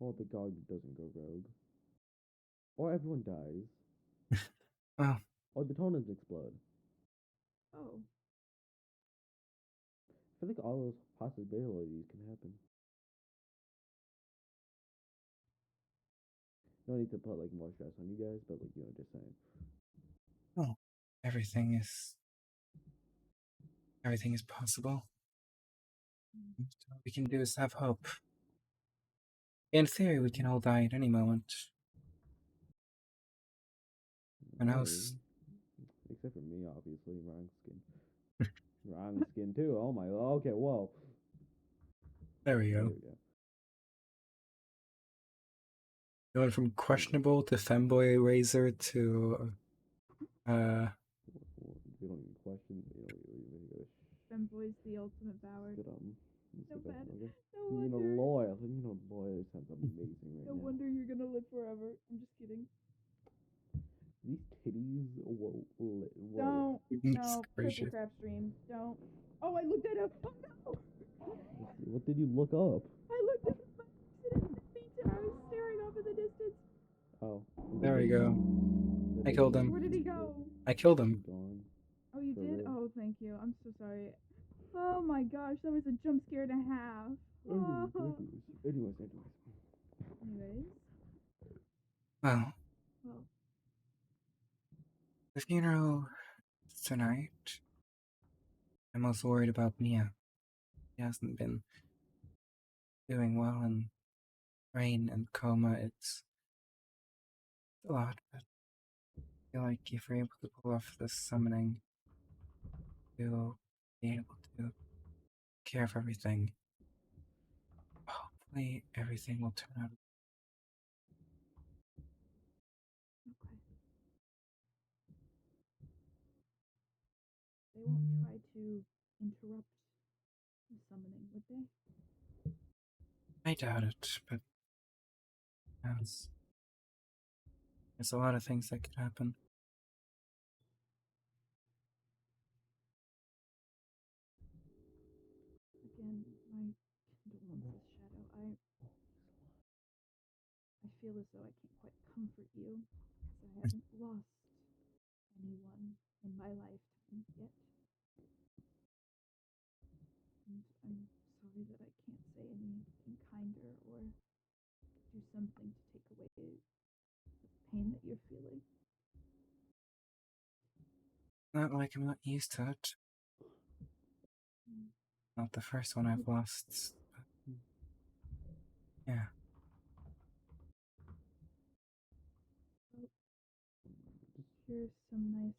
Or the dog doesn't go rogue. Or everyone dies. Well, Or the totems explode. Oh. I feel like all those possibilities can happen. No need to put like more stress on you guys, but like just saying. well, everything is possible. All we can do is have hope. In theory, we can all die at any moment. Who Hey, knows? except for me, obviously, wrong skin. Wrong skin too. Oh my. Okay. Whoa. There we There go. we go. You went from questionable to femboy razor to We don't even question. Femboy's the ultimate power. Good So bad. Okay. No You know, wonder. loyal. You know, loyal sounds amazing right No now. wonder you're gonna live forever. I'm just kidding. These titties will. Don't. goodness No. gracious. Paper crap stream. Don't. Oh, I looked at him. Oh no. What did you look up? I looked at him by accident and I was staring off in the distance. Oh. There we go. I killed him. Where did he go? I killed him. Gone. Oh, you For did? real. Oh, thank you. I'm so sorry. Oh my gosh, that was a jump scare and a half. Oh. Anyways. Anyways. Well, Well, the funeral is tonight. I'm most worried about Mia. She hasn't been doing well in brain and coma. It's a lot, but I feel like if we're able to pull off this summoning, we'll be able to care for everything. Hopefully, everything will turn out. okay. They won't try to interrupt the summoning, would they? I doubt it, but there's a lot of things that could happen. Again, my condolences, Shadow. I feel as though I can't quite comfort you because I haven't lost anyone in my lifetime yet. And I'm sorry that I can't say anything kinder or do something to take away the pain that you're feeling. Not like I'm not used to it. Not the first one I've lost. But yeah. Well, here's some nice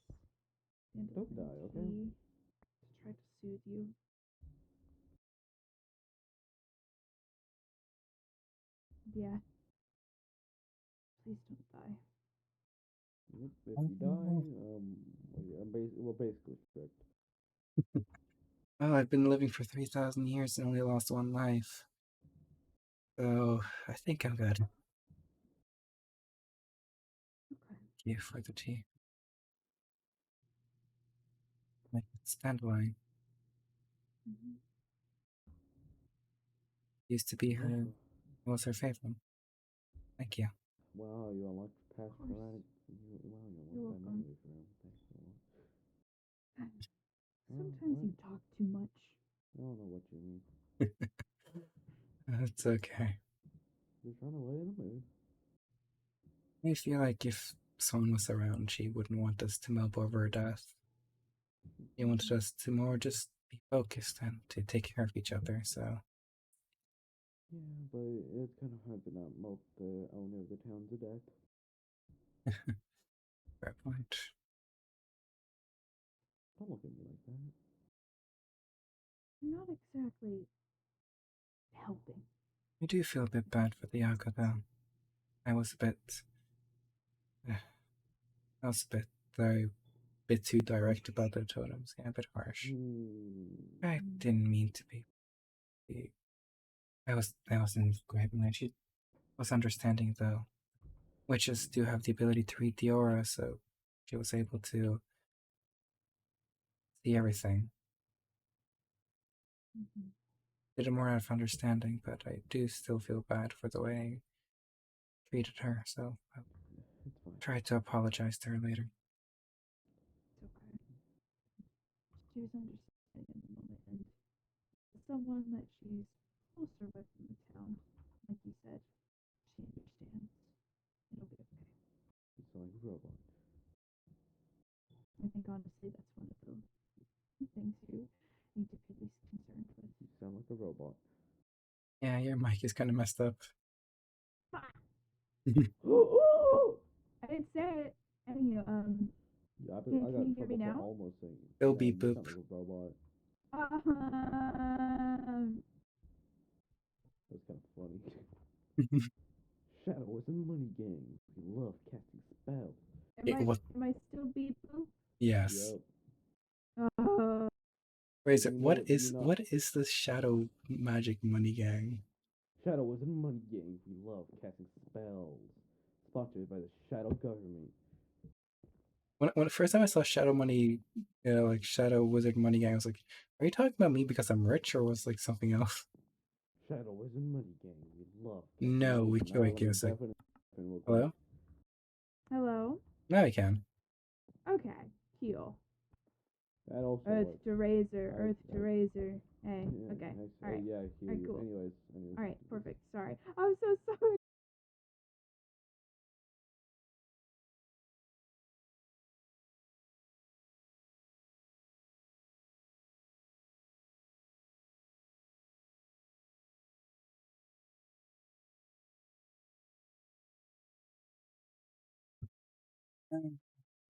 Don't dandelion die, okay? tea to try to soothe you. Yeah. Please don't die. If you die, we're basically strict. Well, I've been living for 3,000 years and only lost one life. So, I think I'm good. Okay. Thank you for the tea. Make it stand line. Mm-hmm. Used to be her. Was her favorite. Thank you. Wow, you unlocked past Of course. Wow, you You're unlocked welcome. memory for him. Thanks so much. Sometimes you talk too much. I don't know what you mean. That's okay. You're trying to lay in the mood. I feel like if someone was around, she wouldn't want us to mope over her death. She wanted us to more just be focused and to take care of each other, so. Yeah, but it's kind of hard to not mope the owner of the town to death. Fair point. Don't look at me like that. You're not exactly helping. I do feel a bit bad for the Yaga, though. I was a bit too direct about their totems. Yeah, a bit harsh. I didn't mean to be. I wasn't grabbing it. She was understanding, though. Witches do have the ability to read the aura, so she was able to see everything. Mm-hmm. Did it more out of understanding, but I do still feel bad for the way I treated her, so I'll try to apologize to her later. It's okay. She was understanding in the moment, and someone that she's closer with in the town, like you said, she understands. It'll be okay. It's like a robot. I think honestly that's one of the things you need to be least concerned with. You sound like a robot. Yeah, your mic is kind of messed up. I didn't say it. Anywho, Yeah, I can got you hear me trouble for now? almost saying. Still Yeah, beep you boop. sound like a robot. That's kind of funny. Shadow is a money gang. We love casting spells. What? Am I still Beeple? Yes. Yup. Uh, Wait, is it You what know, you is know, what is this shadow magic money gang? Shadow is a money gang. We love casting spells. Sponsored by the Shadow government. When the first time I saw Shadow Money, like Shadow Wizard Money Gang, I was like, "Are you talking about me because I'm rich, or was like something else?" Shadow is a money gang. We love casting No, magic. we Now wait, let give me us like, definitely real quick. hello? hello. Now I can. Okay, cool. That also Earth works. to razor, I- Earth to I- razor. Hey, Yeah, okay, I, all right, yeah, I hear all right, you. cool. Anyways. All right, perfect. Sorry, I'm so sorry.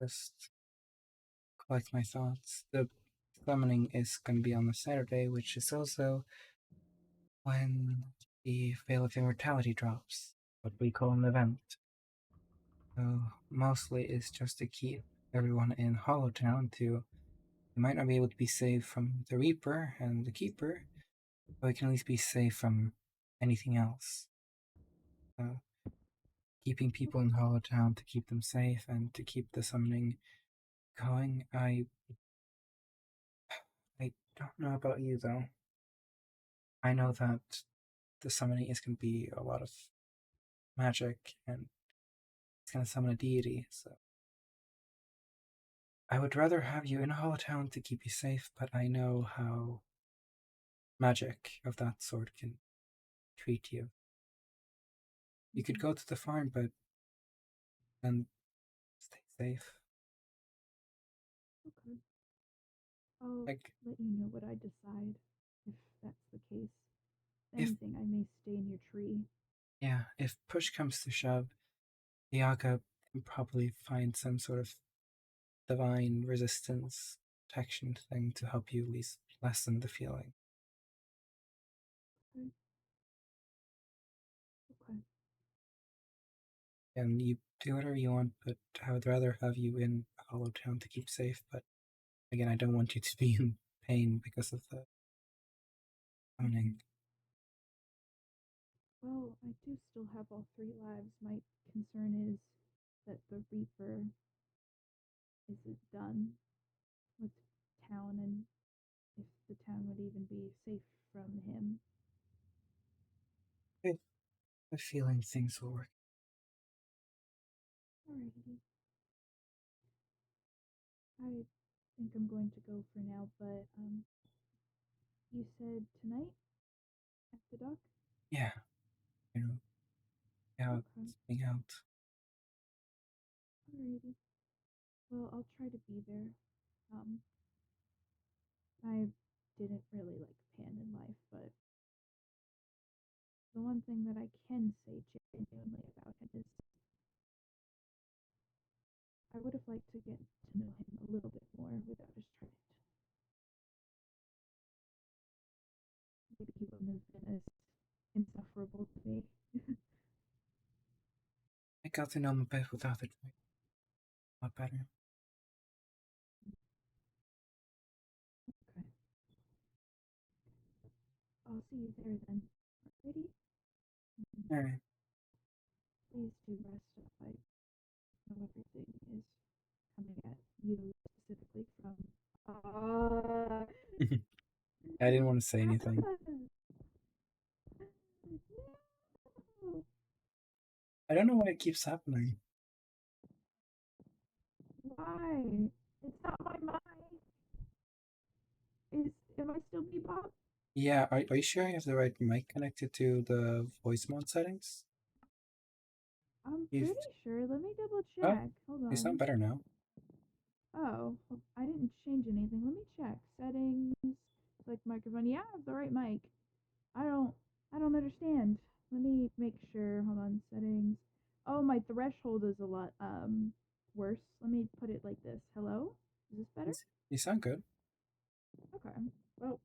Just collect my thoughts. The summoning is going to be on the Saturday, which is also when the Veil of Immortality drops, what we call an event. So mostly it's just to keep everyone in Hollowtown to we might not be able to be saved from the Reaper and the Keeper, but we can at least be safe from anything else. Keeping people in Hollowtown to keep them safe and to keep the summoning going. I don't know about you though. I know that the summoning is going to be a lot of magic and it's going to summon a deity. So I would rather have you in Hollowtown to keep you safe, but I know how magic of that sort can treat you. You could go to the farm, but then stay safe. Okay, I'll Like, let you know what I decide if that's the case. if, Anything, I may stay in your tree. yeah, if push comes to shove, Yaga can probably find some sort of divine resistance protection thing to help you at least lessen the feeling. Okay. Okay. And you do whatever you want, but I would rather have you in Hollowtown to keep safe. But again, I don't want you to be in pain because of the summoning. Well, I do still have all 3 lives. My concern is that the Reaper isn't done with town and if the town would even be safe from him. I have a feeling things will work. Alrighty. I think I'm going to go for now, but you said tonight after dark? Yeah, you know, yeah, Okay. something out. Alrighty. Well, I'll try to be there. Um, I didn't really like Pan in life, but the one thing that I can say genuinely about him is I would have liked to get to know him a little bit more without his trident. Maybe he wouldn't have been as insufferable to me. I got to know him a bit without it. A lot better. Okay. I'll see you there then. Alrighty? Alright. Please do rest. I know everything is coming at you specifically from. I didn't want to say anything. No! I don't know why it keeps happening. Why? It's not my mind. Am I still Bebop? Yeah, are you sure I have the right mic connected to the voice mod settings? I'm You pretty sure. Let me double oh, check. Hold you sound on. better now. Oh, well, I didn't change anything. Let me check. Settings, select microphone. Yeah, I have the right mic. I don't I don't understand. Let me make sure. Hold on. Settings. Oh, my threshold is a lot worse. Let me put it like this. Hello? Is this better? You sound good. Okay. Well,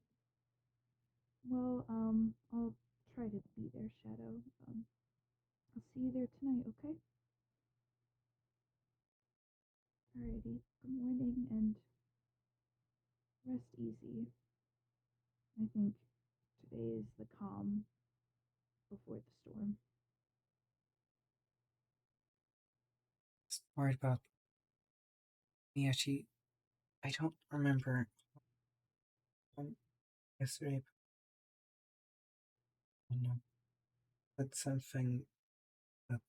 I'll try to be there, Shadow. I'll see you there tonight, okay? Alrighty. Good morning and rest easy. I think today is the calm before the storm. Worried about Mia. I don't remember yesterday. I know that something that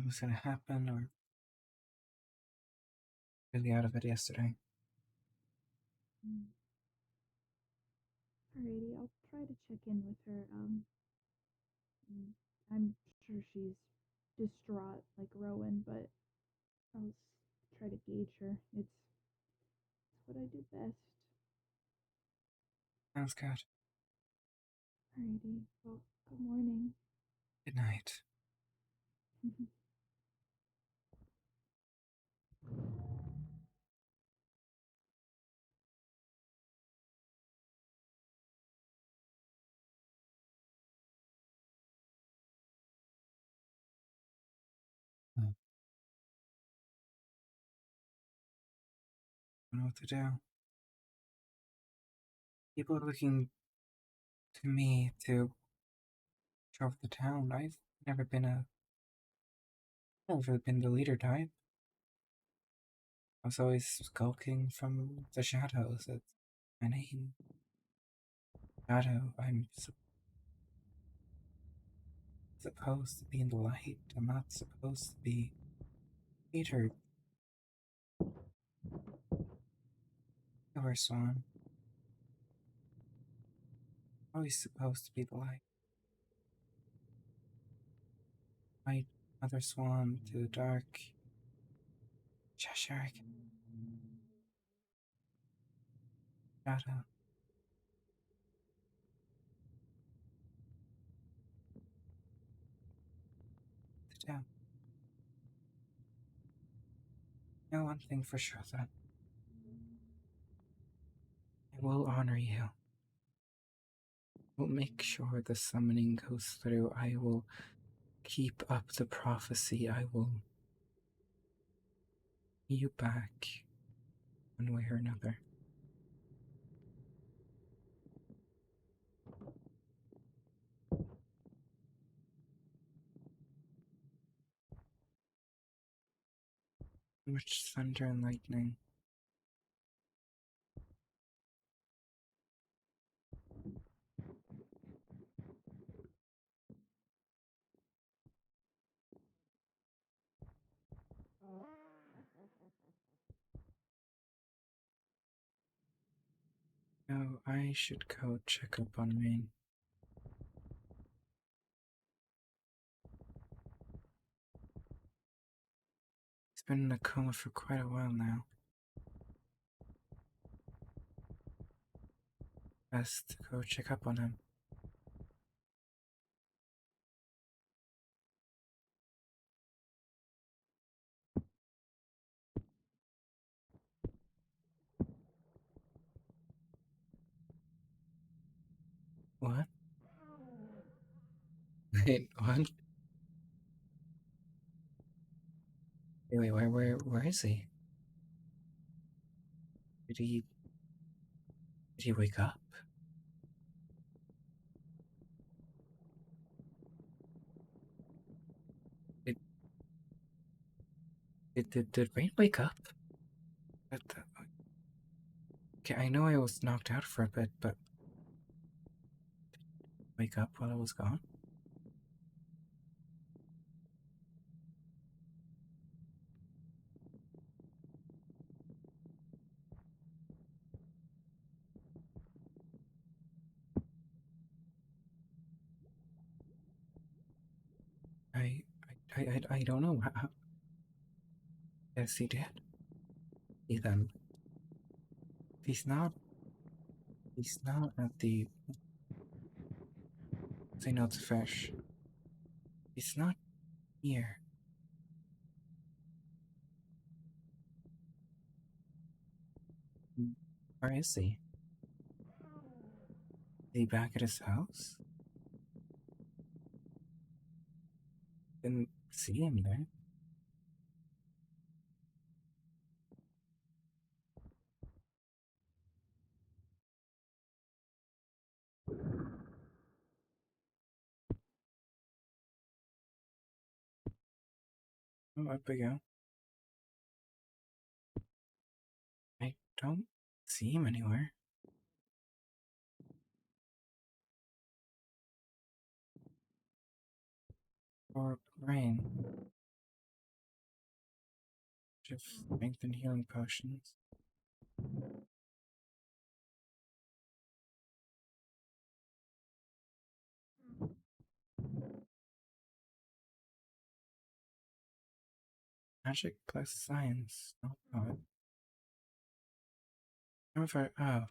was gonna happen, or really out of it yesterday. Mm. Alrighty, I'll try to check in with her. I'm sure she's distraught like Rowan, but I'll try to gauge her. It's what I do best. Sounds good. Alrighty, well, good morning. Good night. I don't know what to do. People are looking to me to control the town. I've never been the leader type. I was always skulking from the shadows. It's my name. Shadow. I'm supposed to be in the light. I'm not supposed to be Peter. Or Swan. Always supposed to be the light. Light, Mother Swan to the dark. Cheshire. Shadow. The town. Know one thing for sure, then. I will honor you. I will make sure the summoning goes through. I will keep up the prophecy. I will pay you back one way or another. Much thunder and lightning. No, I should go check up on Maine. He's been in a coma for quite a while now. Best to go check up on him. What? Wait, what? Wait, where is he? Did he, did he wake up? Did, did Rain wake up? Okay, I know I was knocked out for a bit, but wake up while I was gone? I, I don't know. Yes, he did. Then, he's not at the, say no to fish. He's not here. Where is he? Is he back at his house? Didn't see him there. Oh, up we go. I don't see him anywhere. Or rain. Just strength and healing potions. Magic plus science. Oh god. However, oh,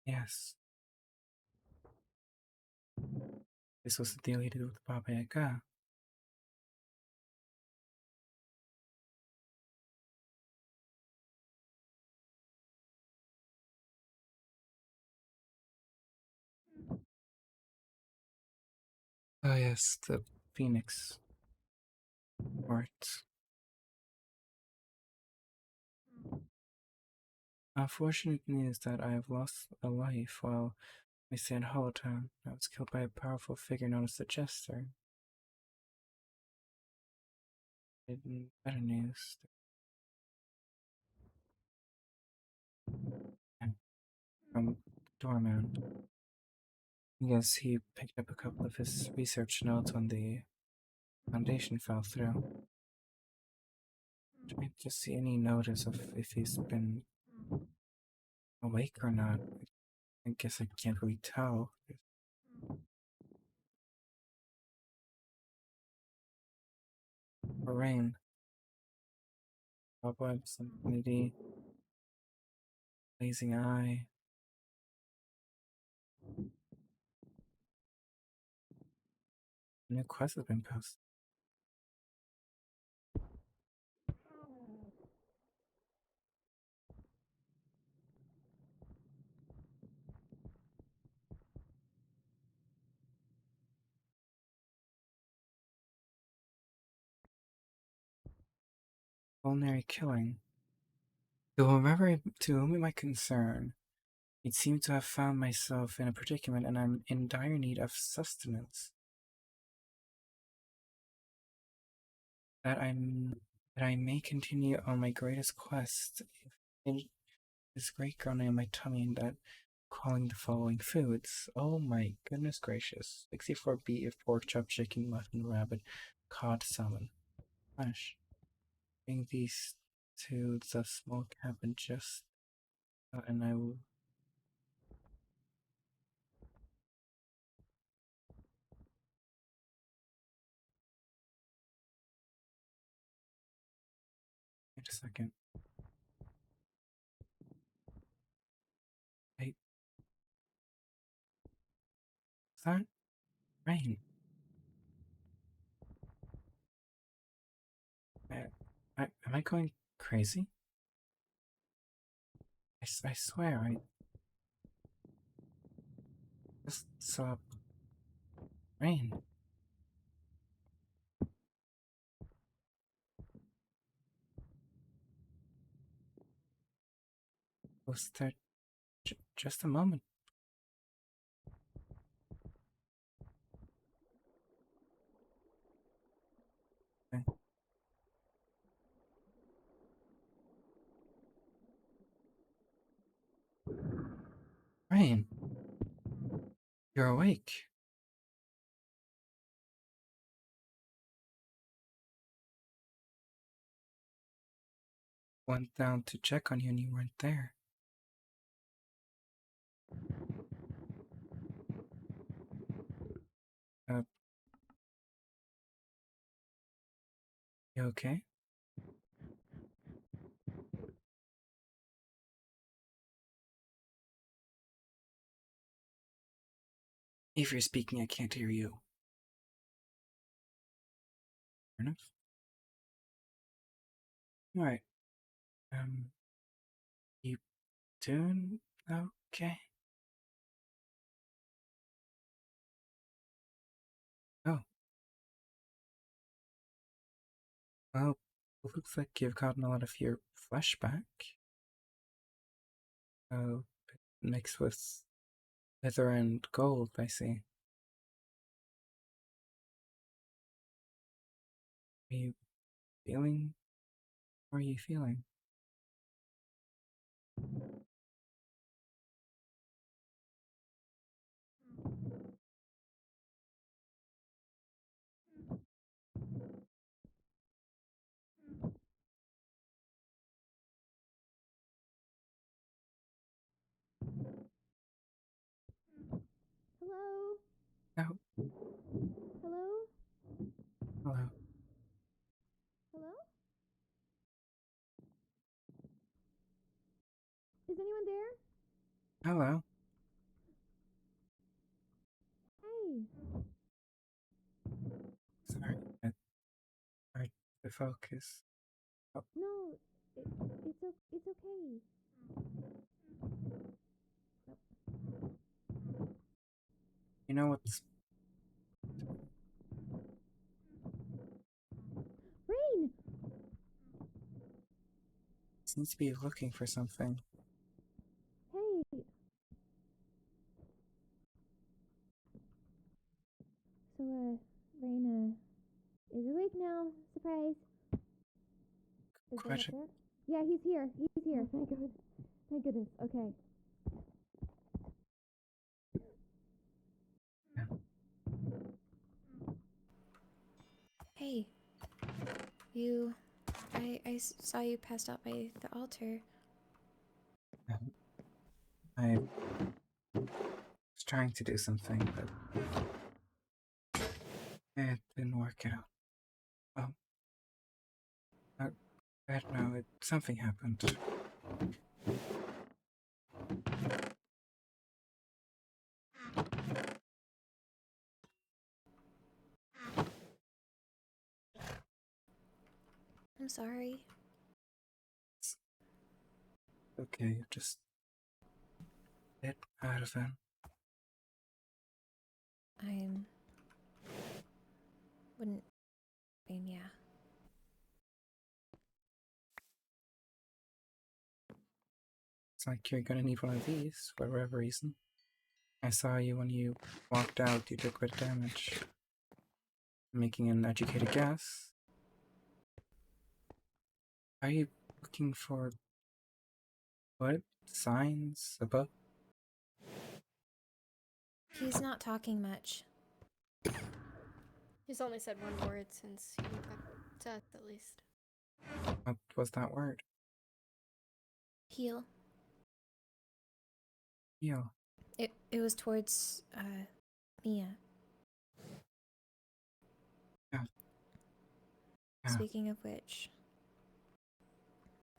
yes. This was the deal he did with Baba Yaga. Oh yes, the Phoenix Art. Unfortunate news that I have lost a life while I stay in Hollowtown. I was killed by a powerful figure known as the Jester. In better news, from the doorman. Yes, he picked up a couple of his research notes when the foundation fell through. Trying to see any notice of if he's been awake or not. I guess I can't really tell. Rain, cobwebs, infinity, blazing eye. A new quest has been posted. Culinary killing. To whom it might concern, it seemed to have found myself in a predicament and I'm in dire need of sustenance. That I'm that I may continue on my greatest quest. It is great groaning in my tummy and that calling the following foods. Oh my goodness gracious. 64 beef, pork chop, chicken, mutton, rabbit, cod, salmon. Gosh. Bring these to the small cabin just and I will wait a second. Wait, is that rain? Am I going crazy? I swear, I just saw rain. Was there just a moment? Uh, Rain, you're awake. Went down to check on you and you weren't there. Uh, you okay? If you're speaking, I can't hear you. Fair enough. Alright. You doing okay? Well, it looks like you've gotten a lot of your flesh back. Oh, mixed with leather and gold, I see. Are you feeling? How are you feeling? Hello? Oh, Hello? hello. Hello? Is anyone there? Hello. Hey. Sorry, hard to focus. Oh, No, it's okay. you know what's Rain! seems to be looking for something. Hey. So, Rain, is awake now. Surprise. Is Rain up Question. there? Yeah, he's here. He's here. Thank goodness. Thank goodness. Okay. Hey, I saw you passed out by the altar. I was trying to do something, but it didn't work out. Oh, I don't know. Something happened. I'm sorry. It's okay, just get out of it. I'm... Wouldn't... I mean, yeah. It's like you're gonna need one of these for whatever reason. I saw you when you walked out. You took a bit of damage. Making an educated guess. Are you looking for what? Signs? A book? He's not talking much. He's only said one word since he woke up to us, at least. What was that word? Heal. Heal. It was towards, Mia. Yeah. Yeah. Speaking of which...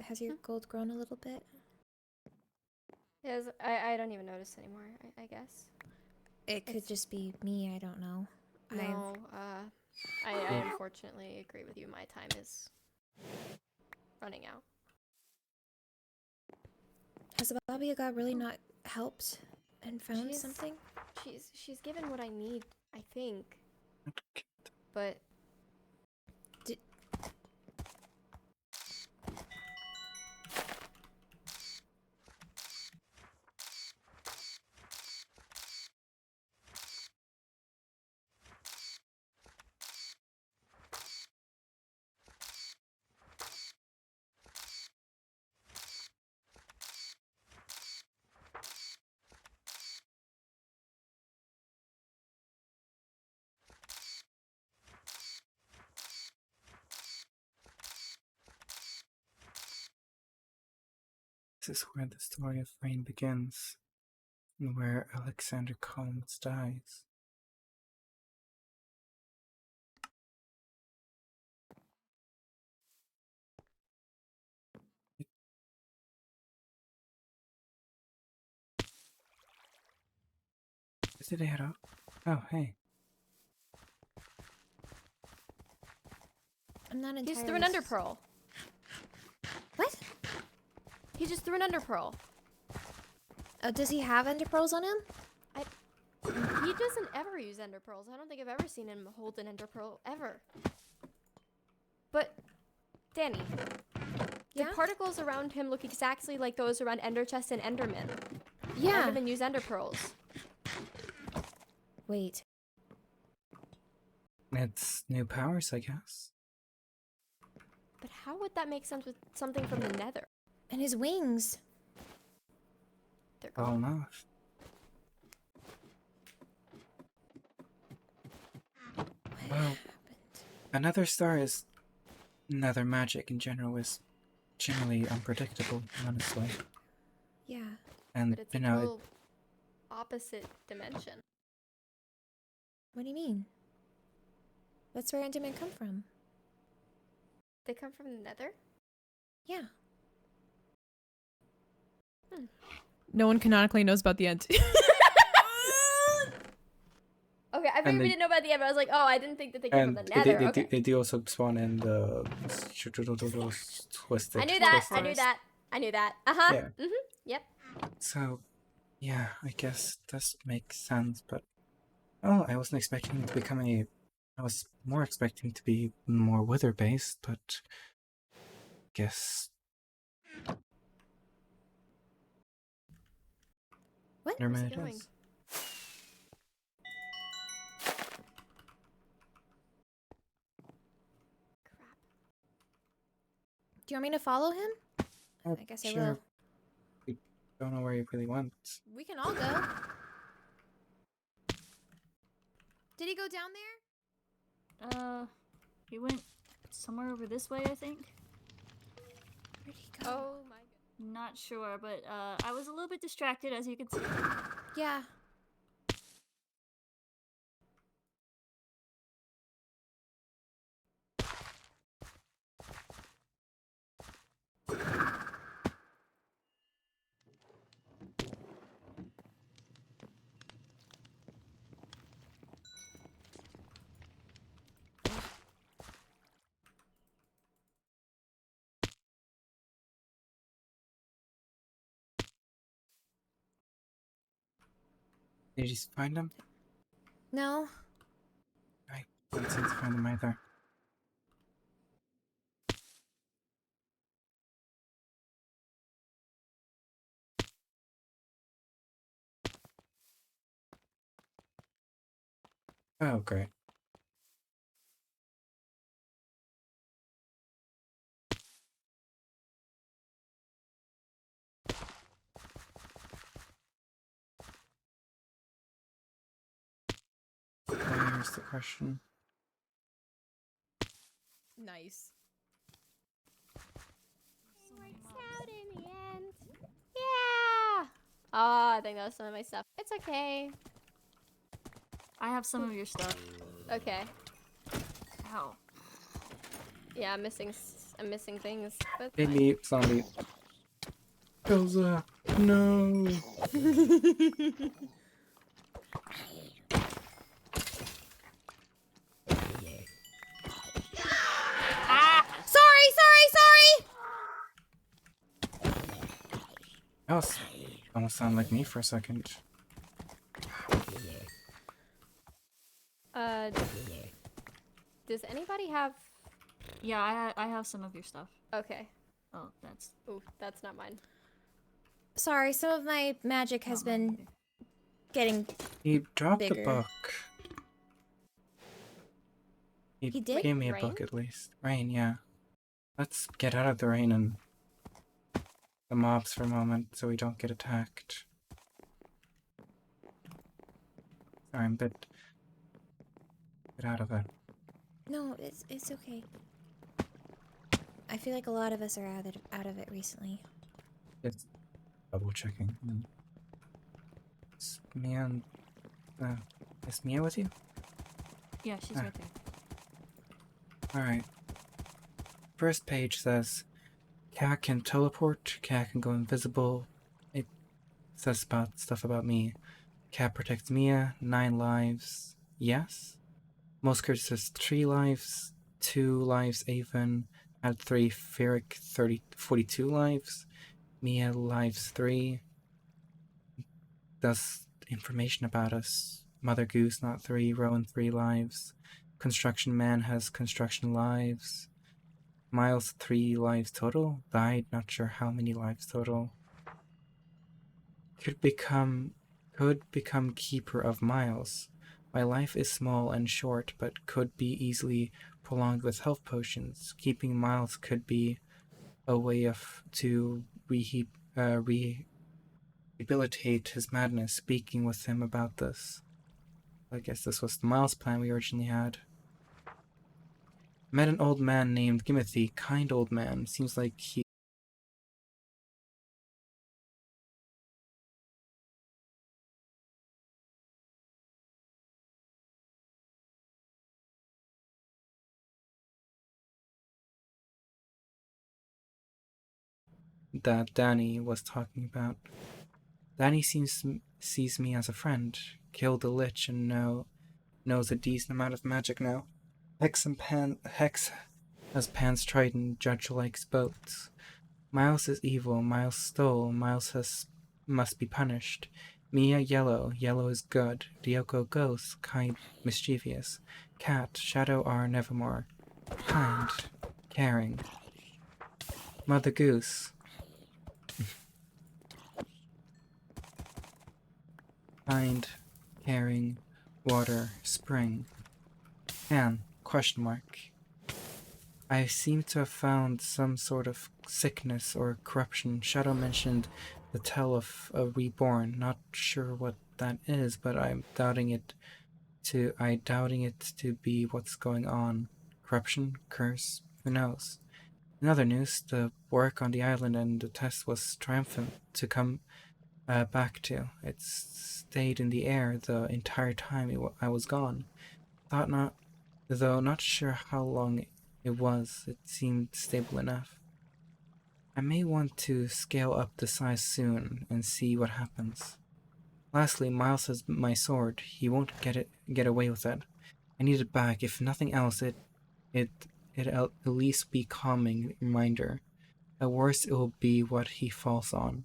Has your gold grown a little bit? Yes, I don't even notice anymore, I guess. It could just be me, I don't know. No, I unfortunately agree with you. My time is running out. Has the Baba Yaga really not helped and found She's- something? She's given what I need, I think. But This is where the story of Rain begins, and where Alexander Collins dies. Did they head up? Oh, hey. I'm not entirely... he just threw an ender pearl. What? He just threw an ender pearl. Oh, does he have ender pearls on him? He doesn't ever use ender pearls. I don't think I've ever seen him hold an ender pearl, ever. But Danny, Yeah? the particles around him look exactly like those around Ender Chest and Enderman. Yeah. Enderman use Ender Pearls. Wait. It's new powers, I guess. But how would that make sense with something from the Nether? And his wings. They're Well gone. enough. What Well, happened? another star is... Nether magic in general is generally unpredictable, honestly. Yeah. And, But it's you a know, total opposite dimension. What do you mean? That's where Endermen come from. They come from the Nether? Yeah. No one canonically knows about the end. Okay, I figured we they- didn't know about the end, but I was like, oh, I didn't think that they came from and the Nether. Okay. they do also spawn in the twisted I knew that. twisted. I knew that. I knew that. Uh-huh. Yeah. Mm-hmm. Yep. So, yeah, I guess this makes sense, but oh, I wasn't expecting it to become a. I was more expecting to be more weather based, but guess What? never Where's mind it it going? is. Crap. Do you want me to follow him? Oh, I guess I sure. will. We don't know where you really went. We can all go. Did he go down there? He went somewhere over this way, I think. Where'd he go? Oh my god. Not sure, but I was a little bit distracted, as you can see. Yeah. Did you just find him? No. I didn't seem to find him either. Oh, great. Here's the question. Nice. Works out in the end. Yeah. Oh, I think that was some of my stuff. It's okay. I have some of your stuff. Okay. Ow. Yeah, I'm missing things. But Hey, fine. meat, zombie. Elsa, no. Sorry! Else, almost sounded like me for a second. Does anybody have? Yeah, I have some of your stuff. Okay. Oh, that's Ooh, that's not mine. Sorry, some of my magic has not mine been either. getting... He dropped Bigger. a book. He did? gave me a Rain? book at least. Rain, yeah. Let's get out of the rain and the mobs for a moment so we don't get attacked. Sorry, I'm a bit... Get out of it. No, it's okay. I feel like a lot of us are out of it recently. It's double checking. Is Mia and... is Mia with you? Yeah, she's Ah. right there. Alright. First page says, Cat can teleport, Cat can go invisible. It says stuff about me. Cat protects Mia, 9 lives. Yes. Musker says 3 lives, 2 lives Avon, had 3 Ferric, 42 lives. Mia lives 3. Does information about us. Mother Goose not 3, Rowan 3 lives. Construction Man has construction lives. Miles 3 lives total. Died, not sure how many lives total. Could become keeper of Miles. My life is small and short, but could be easily prolonged with health potions. Keeping Miles could be a way to rehabilitate his madness. Speaking with him about this. I guess this was the Miles plan we originally had. Met an old man named Gimothy. Kind old man. Seems like he that Danny was talking about. Danny sees me as a friend. Killed a lich and knows a decent amount of magic now. Hex has Pan's trident. Judge likes boats. Miles is evil. Miles stole. Must be punished. Mia yellow. Yellow is good. Ryoko ghost. Kind, mischievous. Cat. Shadow are nevermore. Kind. Caring. Mother Goose. Kind, caring, water, spring. Can, question mark. I seem to have found some sort of sickness or corruption. Shadow mentioned the tale of a reborn. Not sure what that is, but I'm doubting it to be what's going on. Corruption, curse, who knows? In other news, the work on the island and the test was triumphant to come back to. It stayed in the air the entire time I was gone. Though not sure how long it was, it seemed stable enough. I may want to scale up the size soon and see what happens. Lastly, Miles has my sword. He won't get away with it. I need it back. If nothing else, it at least be calming reminder. At worst, it will be what he falls on.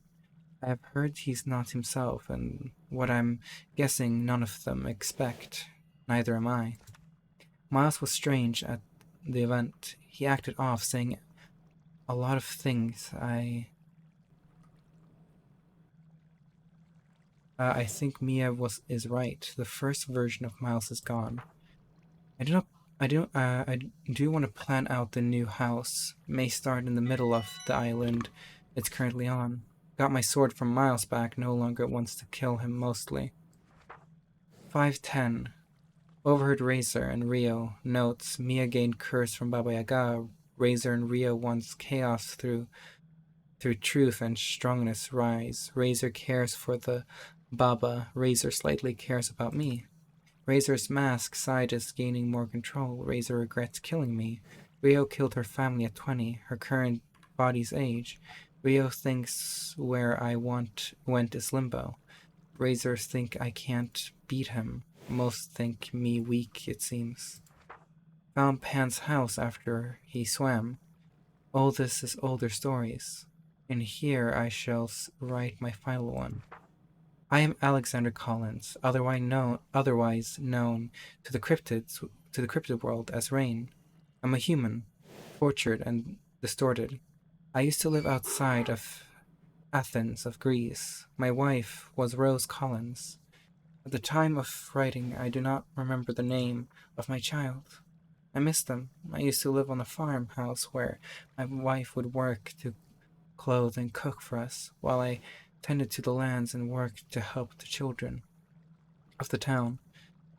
I have heard he's not himself, and what I'm guessing none of them expect. Neither am I. Miles was strange at the event. He acted off, saying a lot of things. I think Mia is right. The first version of Miles is gone. I do want to plan out the new house. May start in the middle of the island it's currently on. Got my sword from Miles back, no longer wants to kill him mostly. 510. Overheard Razor and Rio. Notes, Mia gained curse from Baba Yaga. Razor and Rio wants chaos through truth and strongness rise. Razor cares for the Baba. Razor slightly cares about me. Razor's mask side is gaining more control. Razor regrets killing me. Rio killed her family at 20, her current body's age. Rio thinks where I went is limbo. Razors think I can't beat him. Most think me weak, it seems. Found Pan's house after he swam. All this is older stories. And here I shall write my final one. I am Alexander Collins, otherwise known to the cryptid world as Rain. I'm a human, tortured and distorted. I used to live outside of Athens of Greece. My wife was Rose Collins. At the time of writing, I do not remember the name of my child. I miss them. I used to live on a farmhouse where my wife would work to clothe and cook for us, while I tended to the lands and worked to help the children of the town,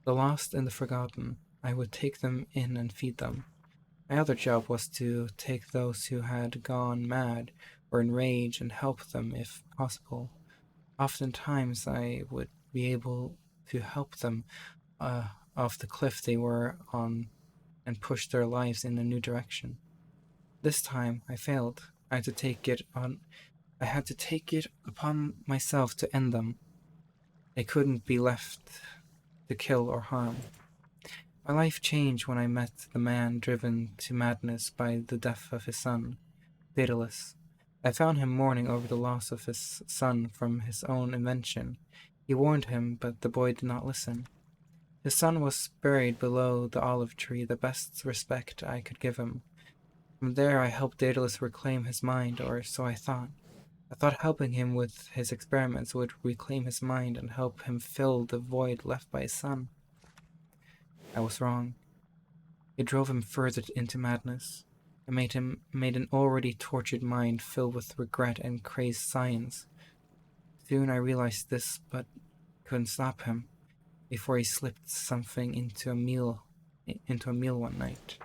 the lost and the forgotten. I would take them in and feed them. My other job was to take those who had gone mad or enraged and help them if possible. Oftentimes I would be able to help them off the cliff they were on and push their lives in a new direction. This time I failed. I had to take it upon myself to end them. They couldn't be left to kill or harm. My life changed when I met the man driven to madness by the death of his son, Daedalus. I found him mourning over the loss of his son from his own invention. He warned him, but the boy did not listen. His son was buried below the olive tree, the best respect I could give him. From there, I helped Daedalus reclaim his mind, or so I thought. I thought helping him with his experiments would reclaim his mind and help him fill the void left by his son. I was wrong. It drove him further into madness. It made an already tortured mind filled with regret and crazed science. Soon I realized this, but couldn't stop him before he slipped something into a meal one night.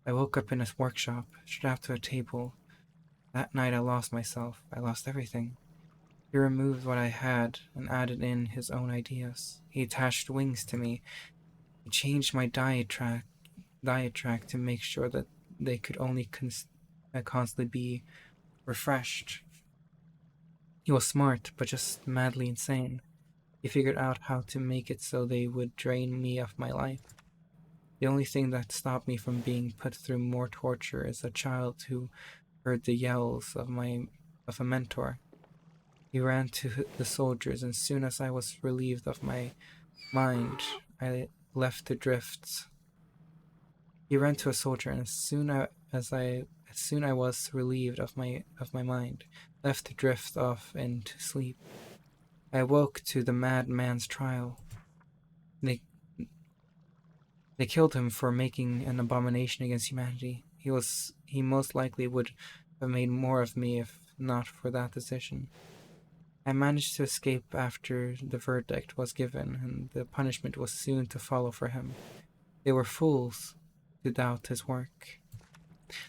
I woke up in his workshop, strapped to a table. That night I lost myself. I lost everything. He removed what I had and added in his own ideas. He attached wings to me. He changed my diet track to make sure that they could only constantly be refreshed. He was smart, but just madly insane. He figured out how to make it so they would drain me of my life. The only thing that stopped me from being put through more torture is a child who heard the yells of a mentor. He ran to the soldiers, and soon as I was relieved of my mind, I left to drift. He ran to a soldier, and as soon I was relieved of my mind, left to drift off into sleep. I awoke to the madman's trial. They they killed him for making an abomination against humanity. He most likely would have made more of me if not for that decision. I managed to escape after the verdict was given, and the punishment was soon to follow for him. They were fools to doubt his work.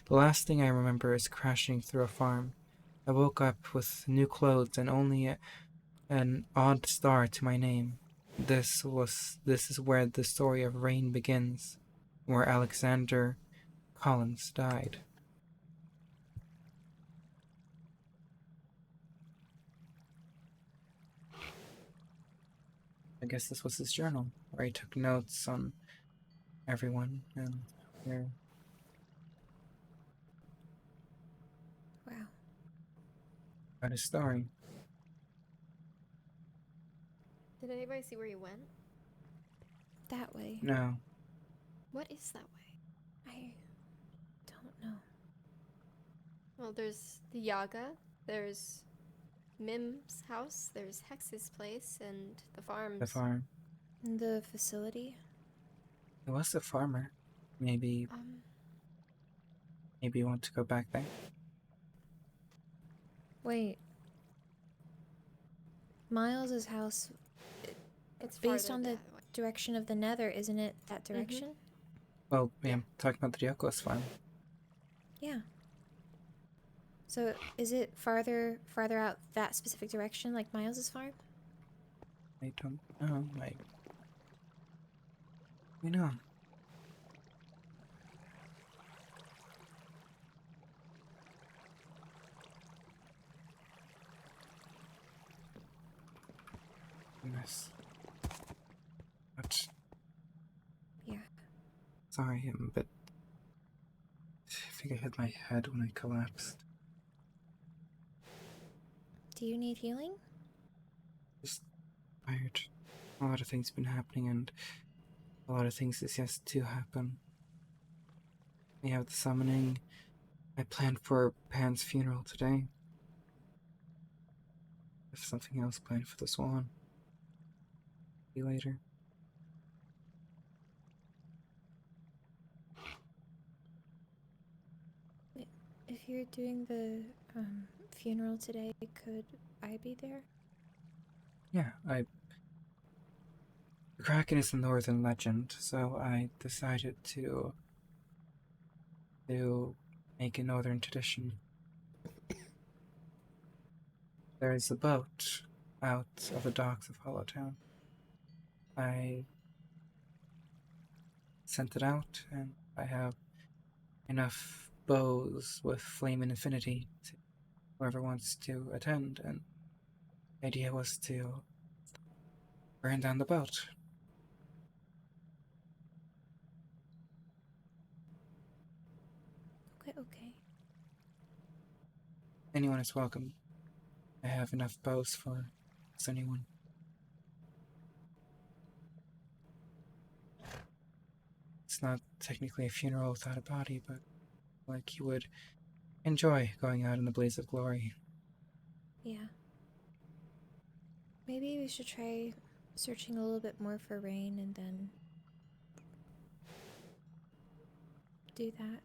The last thing I remember is crashing through a farm. I woke up with new clothes and only an odd star to my name. This is where the story of Rain begins, where Alexander Collins died. I guess this was his journal, where he took notes on everyone and where. Wow. About his story. Did anybody see where you went? That way. No. What is that way? I don't know. Well, there's the Yaga, there's Mim's house, there's Hex's place, and the farms. The farm. The facility? He was a farmer. Maybe you want to go back there? Wait. Miles's house, It's based farther on the that way. direction of the nether, isn't it that direction? Well, yeah, I'm talking about the Diokos farm. Yeah. So is it farther out that specific direction, like Miles's farm? I don't know. You know. Goodness. What? Yeah. Sorry, I'm a bit. I think I hit my head when I collapsed. Do you need healing? Just tired. A lot of things been happening, and a lot of things is yet to happen. We have the summoning. I planned for Pan's funeral today. If something else planned for the swan. See you later. If you're doing the funeral today, could I be there? Yeah, The Kraken is a northern legend, so I decided to make a northern tradition. There is a boat out of the docks of Hollowtown. I sent it out, and I have enough bows with flame and infinity to whoever wants to attend, and the idea was to burn down the boat. Okay. Anyone is welcome. I have enough bows for anyone. It's not technically a funeral without a body, but like he would enjoy going out in the blaze of glory. Yeah. Maybe we should try searching a little bit more for Rain and then do that.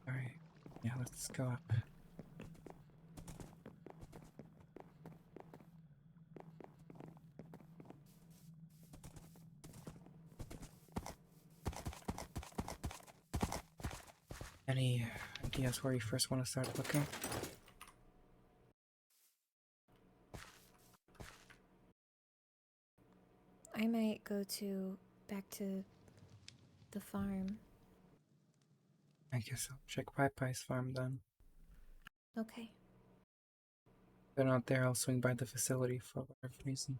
Alright, yeah, let's go up. Any ideas where you first want to start looking? I might go back to the farm. I guess I'll check Pie's farm then. Okay. If they're not there, I'll swing by the facility for whatever reason.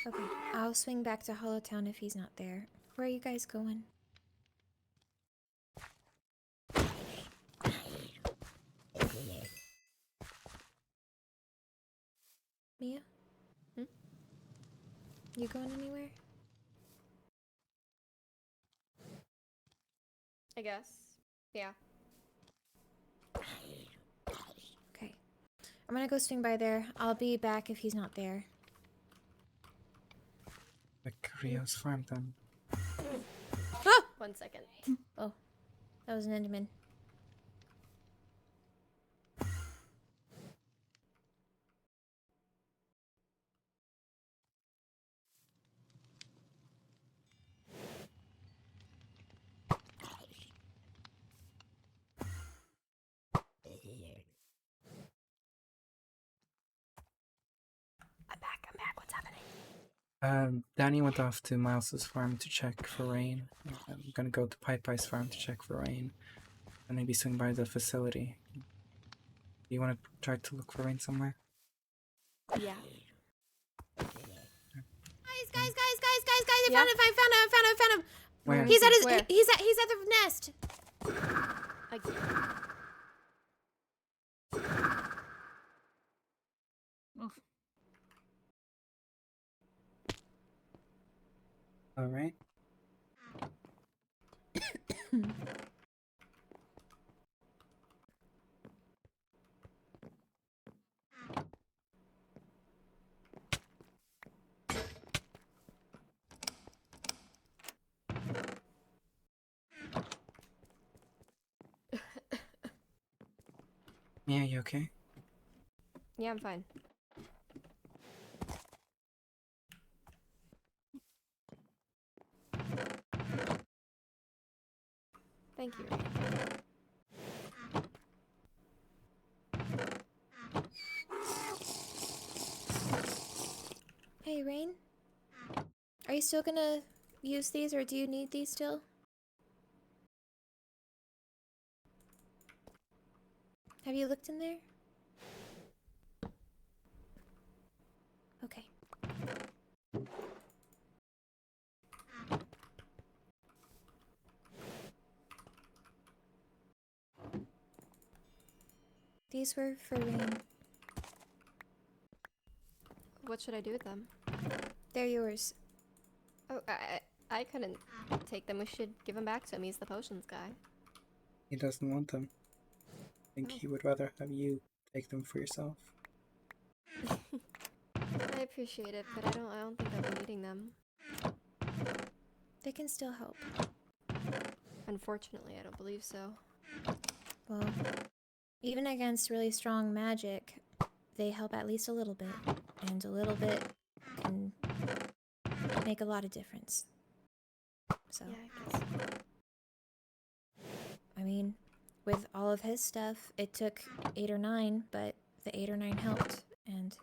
Okay. I'll swing back to Hollowtown if he's not there. Where are you guys going? Mia? Hmm? You going anywhere? I guess. Yeah. Okay. I'm gonna go swing by there. I'll be back if he's not there. The Carrillo's farm then. Ah! 1 second. Oh. That was an Enderman. I'm back. What's happening? Danny went off to Miles's farm to check for rain. I'm gonna go to Pie's farm to check for rain. And maybe swing by the facility. Do you want to try to look for rain somewhere? Yeah. Guys! I Yeah? found him! Where? He's at Where? he's at the nest! I, Oof. Alright. Yeah, you okay? yeah, I'm fine. Thank you. Hey, Rain? Are you still gonna use these or do you need these still? Have you looked in there? Okay. These were for Rain. What should I do with them? They're yours. Oh, I couldn't take them. We should give them back to him. He's the potions guy. He doesn't want them. I think he would rather have you take them for yourself. I appreciate it, but I don't think I'll be needing them. They can still help. Unfortunately, I don't believe so. Well, even against really strong magic, they help at least a little bit. And a little bit can make a lot of difference. So, Yeah, I guess. I mean, with all of his stuff, it took 8 or 9, but the 8 or 9 helped. And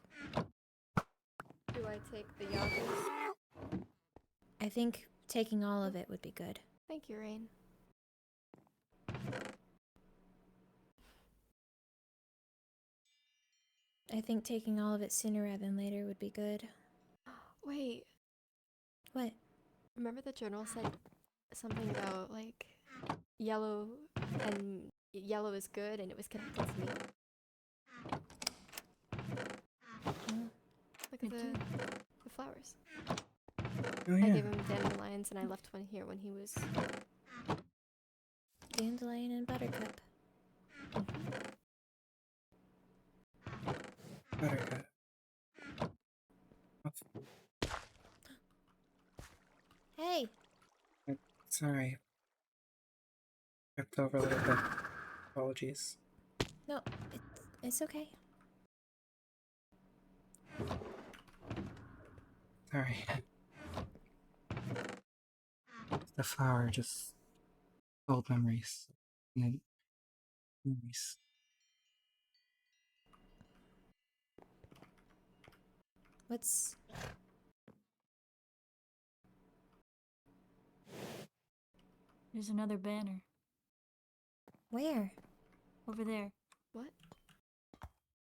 Do I take the Yagas? I think taking all of it would be good. Thank you, Rain. I think taking all of it sooner rather than later would be good. Wait, What? remember the journal said something about, like, yellow and yellow is good and it was connected to me? Oh, Look at the flowers. Oh I yeah. gave him dandelions and I left one here when he was. Dandelion and buttercup. Buttercup. Hey, Sorry. Tripped over a little bit. Apologies. no, it's okay. Sorry. The flower just old memories. Memories. What's... There's another banner Where? over there. What?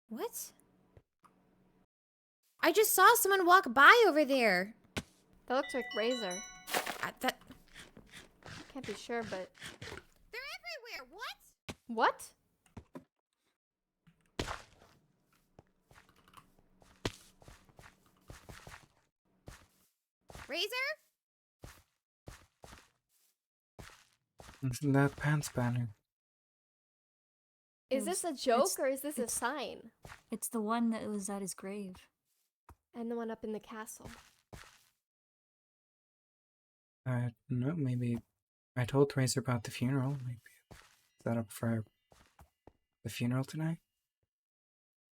What? I just saw someone walk by over there. That looks like Razor. That... Can't be sure, but. They're everywhere, what? What? Razor? Isn't that pants banner? Is this a joke or is this a sign? It's the one that was at his grave. And the one up in the castle. No, maybe I told Razor about the funeral. Maybe set up for the funeral tonight.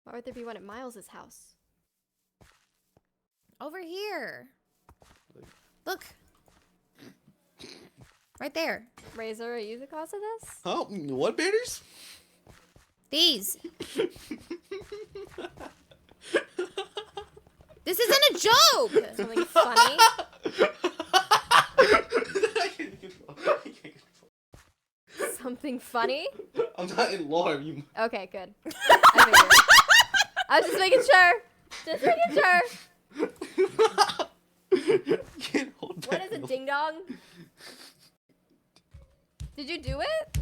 Why would there be one at Miles's house? Over here. Look. Right there. Razor, are you the cause of this? Oh, what banners? These. This isn't a joke! Something funny? Something funny? I'm not in lore. You. Okay, good. I figured. I was just making sure. Just making sure. Can't hold What back is a no- ding dong? Did you do it?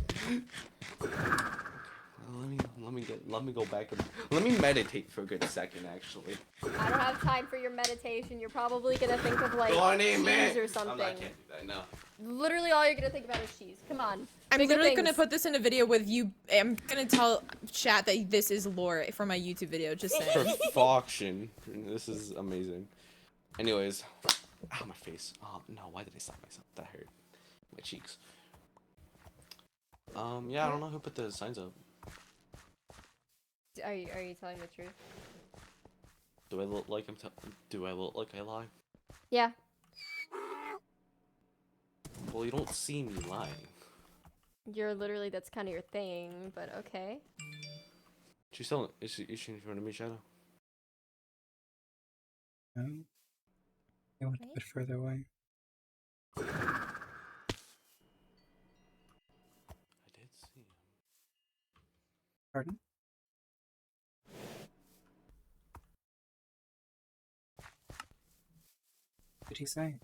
Let me go back and let me meditate for a good second. Actually, I don't have time for your meditation. You're probably gonna think of like go on cheese in, man. or something. I can't do that. No. Literally, all you're gonna think about is cheese. Come on. I'm Bigger literally gonna things. put this in a video with you. I'm gonna tell chat that this is lore for my YouTube video. Just saying. Perfection. This is amazing. Anyways, ow, my face. Oh no, why did I slap myself? That hurt. My cheeks. Yeah, I don't know who put the signs up. Are you telling the truth? Do I look like do I look like I lie? Yeah. Well, you don't see me lying. You're literally, that's kind of your thing, but okay. She's still is she in front of me, Shadow? No. They went a bit further away. I did see him. Pardon? What did he say?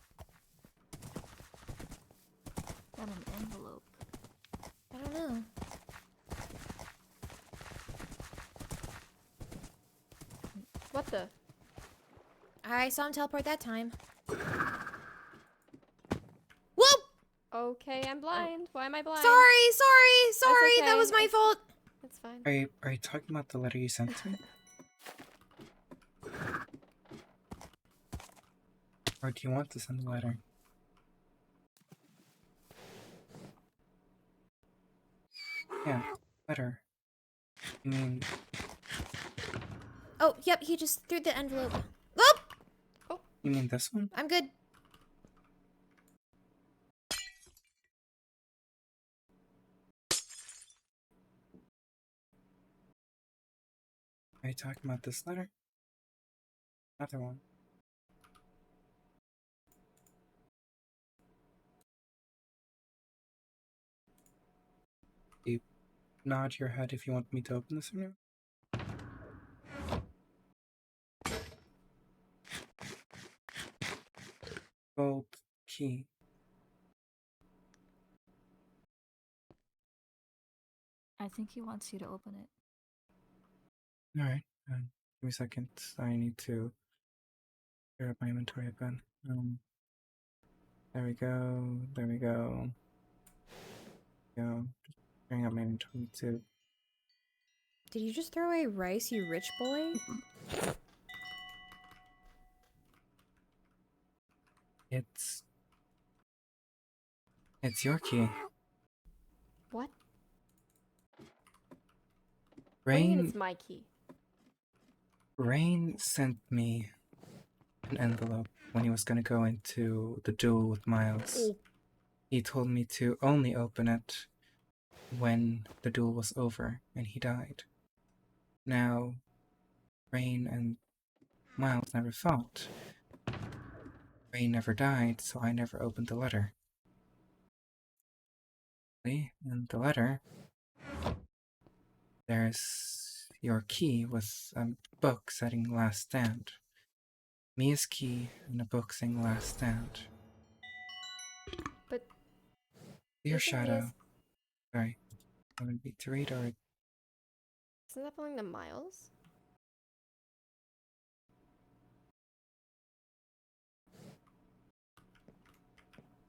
Got an envelope. I don't know. What the? I saw him teleport that time. Whoop! Okay, I'm blind. Why am I blind? Sorry, that okay. was my fault. It's fine. Are you talking about the letter you sent to me? Or do you want to send a letter? Yeah, letter. I mean, Oh, yep, he just threw the envelope. Whoop! you mean this one? I'm good. Are you talking about this letter? Another one. You nod your head if you want me to open this or no? Gold key. I think he wants you to open it. Alright, give me a second. I need to clear up my inventory again. There we go. There we go. Go. Just bring up my inventory too. Did you just throw away rice, you rich boy? It's your key. What? What do you mean it's Rain my key? Rain sent me an envelope when he was gonna go into the duel with Miles. He told me to only open it when the duel was over and he died. Now, Rain and Miles never fought. Rain never died, so I never opened the letter. In the letter, there's your key with a book saying Last Stand. Mia's key and a book saying Last Stand. But Dear isn't Shadow. Mia's- Sorry. I would be to read or Isn't that belonging to Miles?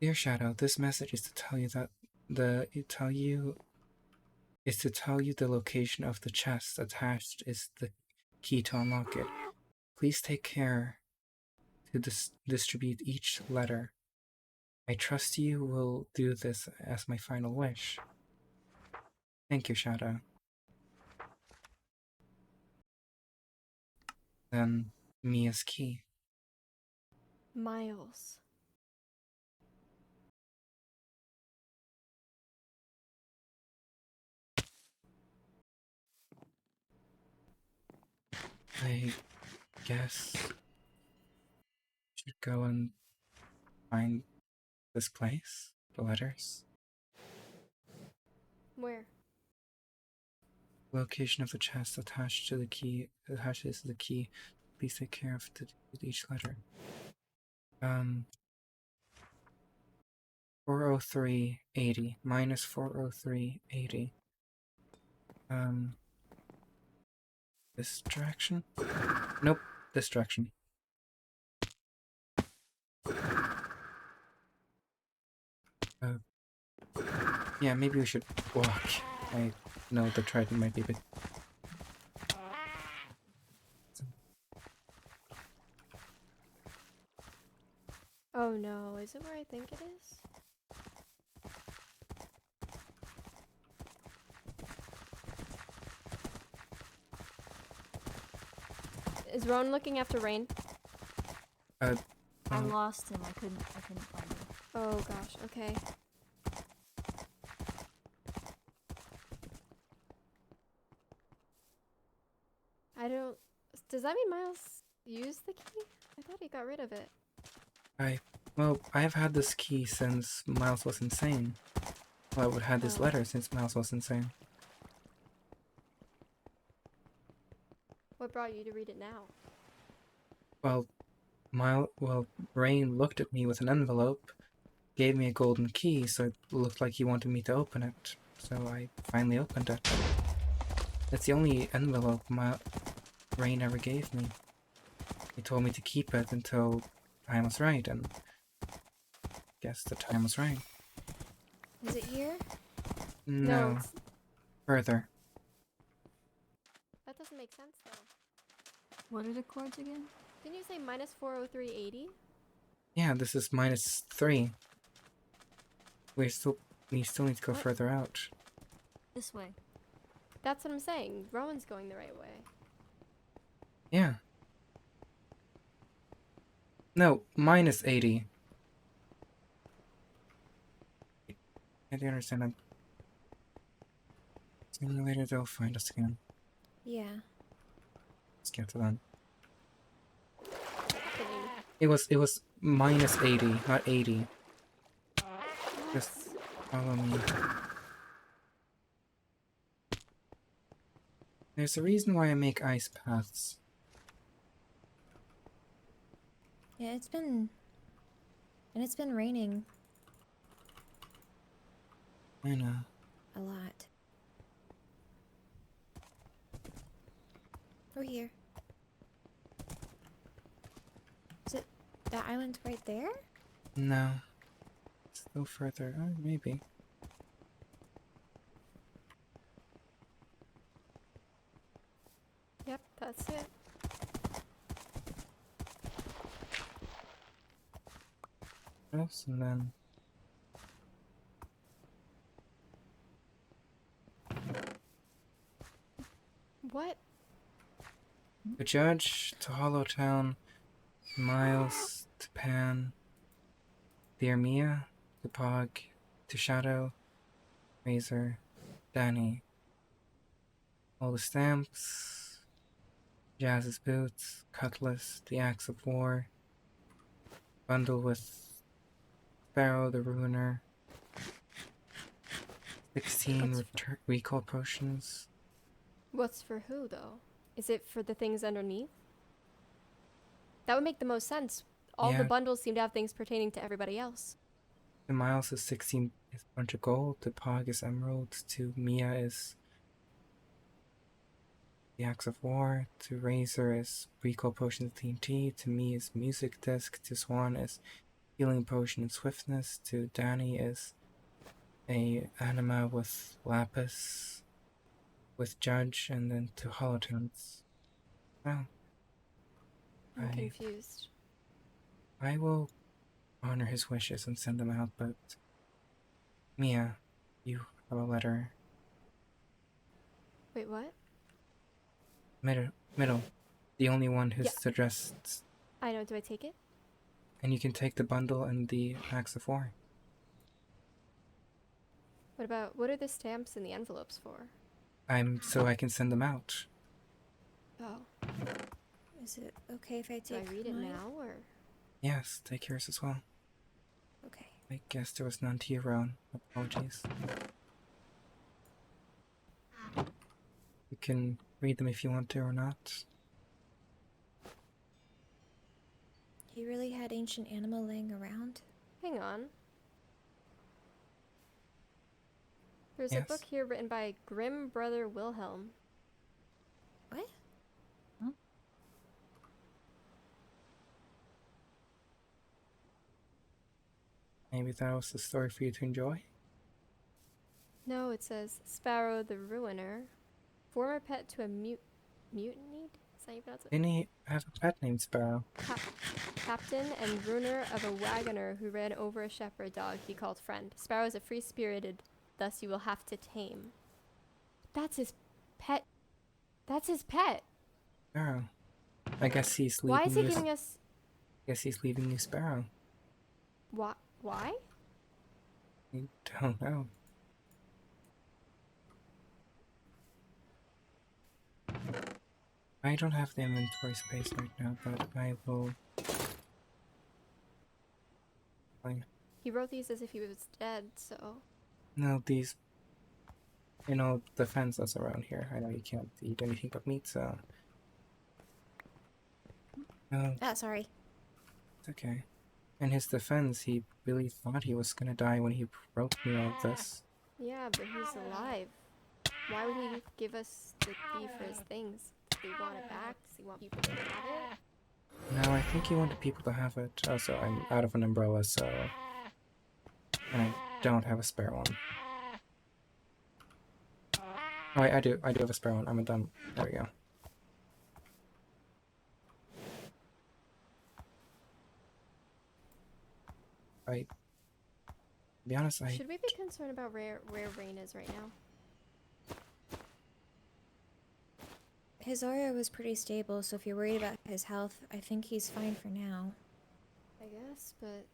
Dear Shadow, this message is to tell you that the location of the chest attached is the key to unlock it. Please take care to distribute each letter. I trust you will do this as my final wish. Thank you, Shadow. Then Mia's key. Miles. I guess I should go and find this place, the letters. Where? Location of the chest attached to the key. Attaches to the key. Please take care of each letter. 40380 minus 40380. This direction? Nope, this direction. Yeah, maybe we should walk. I know the trident might be a bit. Oh no, is it where I think it is? Is Rowan looking after Rain? I lost him. I couldn't find him. Oh gosh, okay. I don't... Does that mean Miles used the key? I thought he got rid of it. Well, I've had this key since Miles was insane. Well, I would have had this letter since Miles was insane. What brought you to read it now? Well, Rain looked at me with an envelope, gave me a golden key, so it looked like he wanted me to open it. So I finally opened it. It's the only envelope Rain ever gave me. He told me to keep it until time was right, and I guess the time was right. Is it here? No. It's... Further. That doesn't make sense though. What are the chords again? Didn't you say minus 40380? Yeah, this is -3. We still need to go further out. This way. That's what I'm saying. Rowan's going the right way. Yeah. No, -80. I do understand that. Sooner or later they'll find us again. Yeah. Let's get to them. Kidding. It was -80, not 80. Just follow me. There's a reason why I make ice paths. Yeah, it's been raining I know. a lot. We're here. Is it that island right there? No. go further. Maybe. Yep, that's it. Yes, and then What? the judge to Hollowtown, Miles to Pan, the Ermia to Pog, to Shadow, Razor, Danny. All the stamps, Jazz's boots, Cutlass, the Axe of War, bundle with Sparrow the Ruiner, 16 recall potions. What's for who, though? Is it for the things underneath? That would make the most sense. All the Yeah. bundles seem to have things pertaining to everybody else. To Miles is 16 is a bunch of gold, to Pog is emeralds, to Mia is the Axe of War, to Razor is recall potions TNT, to me is music disc, to Swan is healing potion and swiftness, to Danny is a anima with lapis, with Judge, and then to Hollowtown's. Well, I'm confused. I will honor his wishes and send them out, but Mia, you have a letter. Wait, what? Middle. The only one who's addressed. I know, do I take it? And you can take the bundle and the Axe of War. What are the stamps and the envelopes for? So I can send them out. Oh. Is it okay if I Do I take read it mine? now, or? Yes, take yours as well. Okay. I guess there was none to your own. Apologies. You can read them if you want to or not. He really had ancient animal laying around? Hang on. There's a Yes. book here written by Grimm brother Wilhelm. What? Maybe that was the story for you to enjoy? No, it says Sparrow the Ruiner, former pet to a mutinied? Is that how you pronounce it? Didn't he have a pet named Sparrow? Captain and ruiner of a wagoner who ran over a shepherd dog he called friend. Sparrow is a free-spirited, thus you will have to tame. That's his pet. That's his pet. Sparrow. I guess he's leaving. Why is he giving us? I guess he's leaving you Sparrow. Why? I don't know. I don't have the inventory space right now, but I will. He wrote these as if he was dead, so. No, these. You know, the fence that's around here. I know you can't eat anything but meat, so. No, Sorry. it's okay. In his defense, he really thought he was gonna die when he wrote me all this. Yeah, but he's alive. Why would he give us the thief for his things? Does he want it back? Does he want people to have it? No, I think he wanted people to have it. Also, I'm out of an umbrella, so. And I don't have a spare one. Oh, wait, I do have a spare one. I'm done. There we go. To be honest, Should we be concerned about where Rain is right now? His aura was pretty stable, so if you're worried about his health, I think he's fine for now. I guess, but.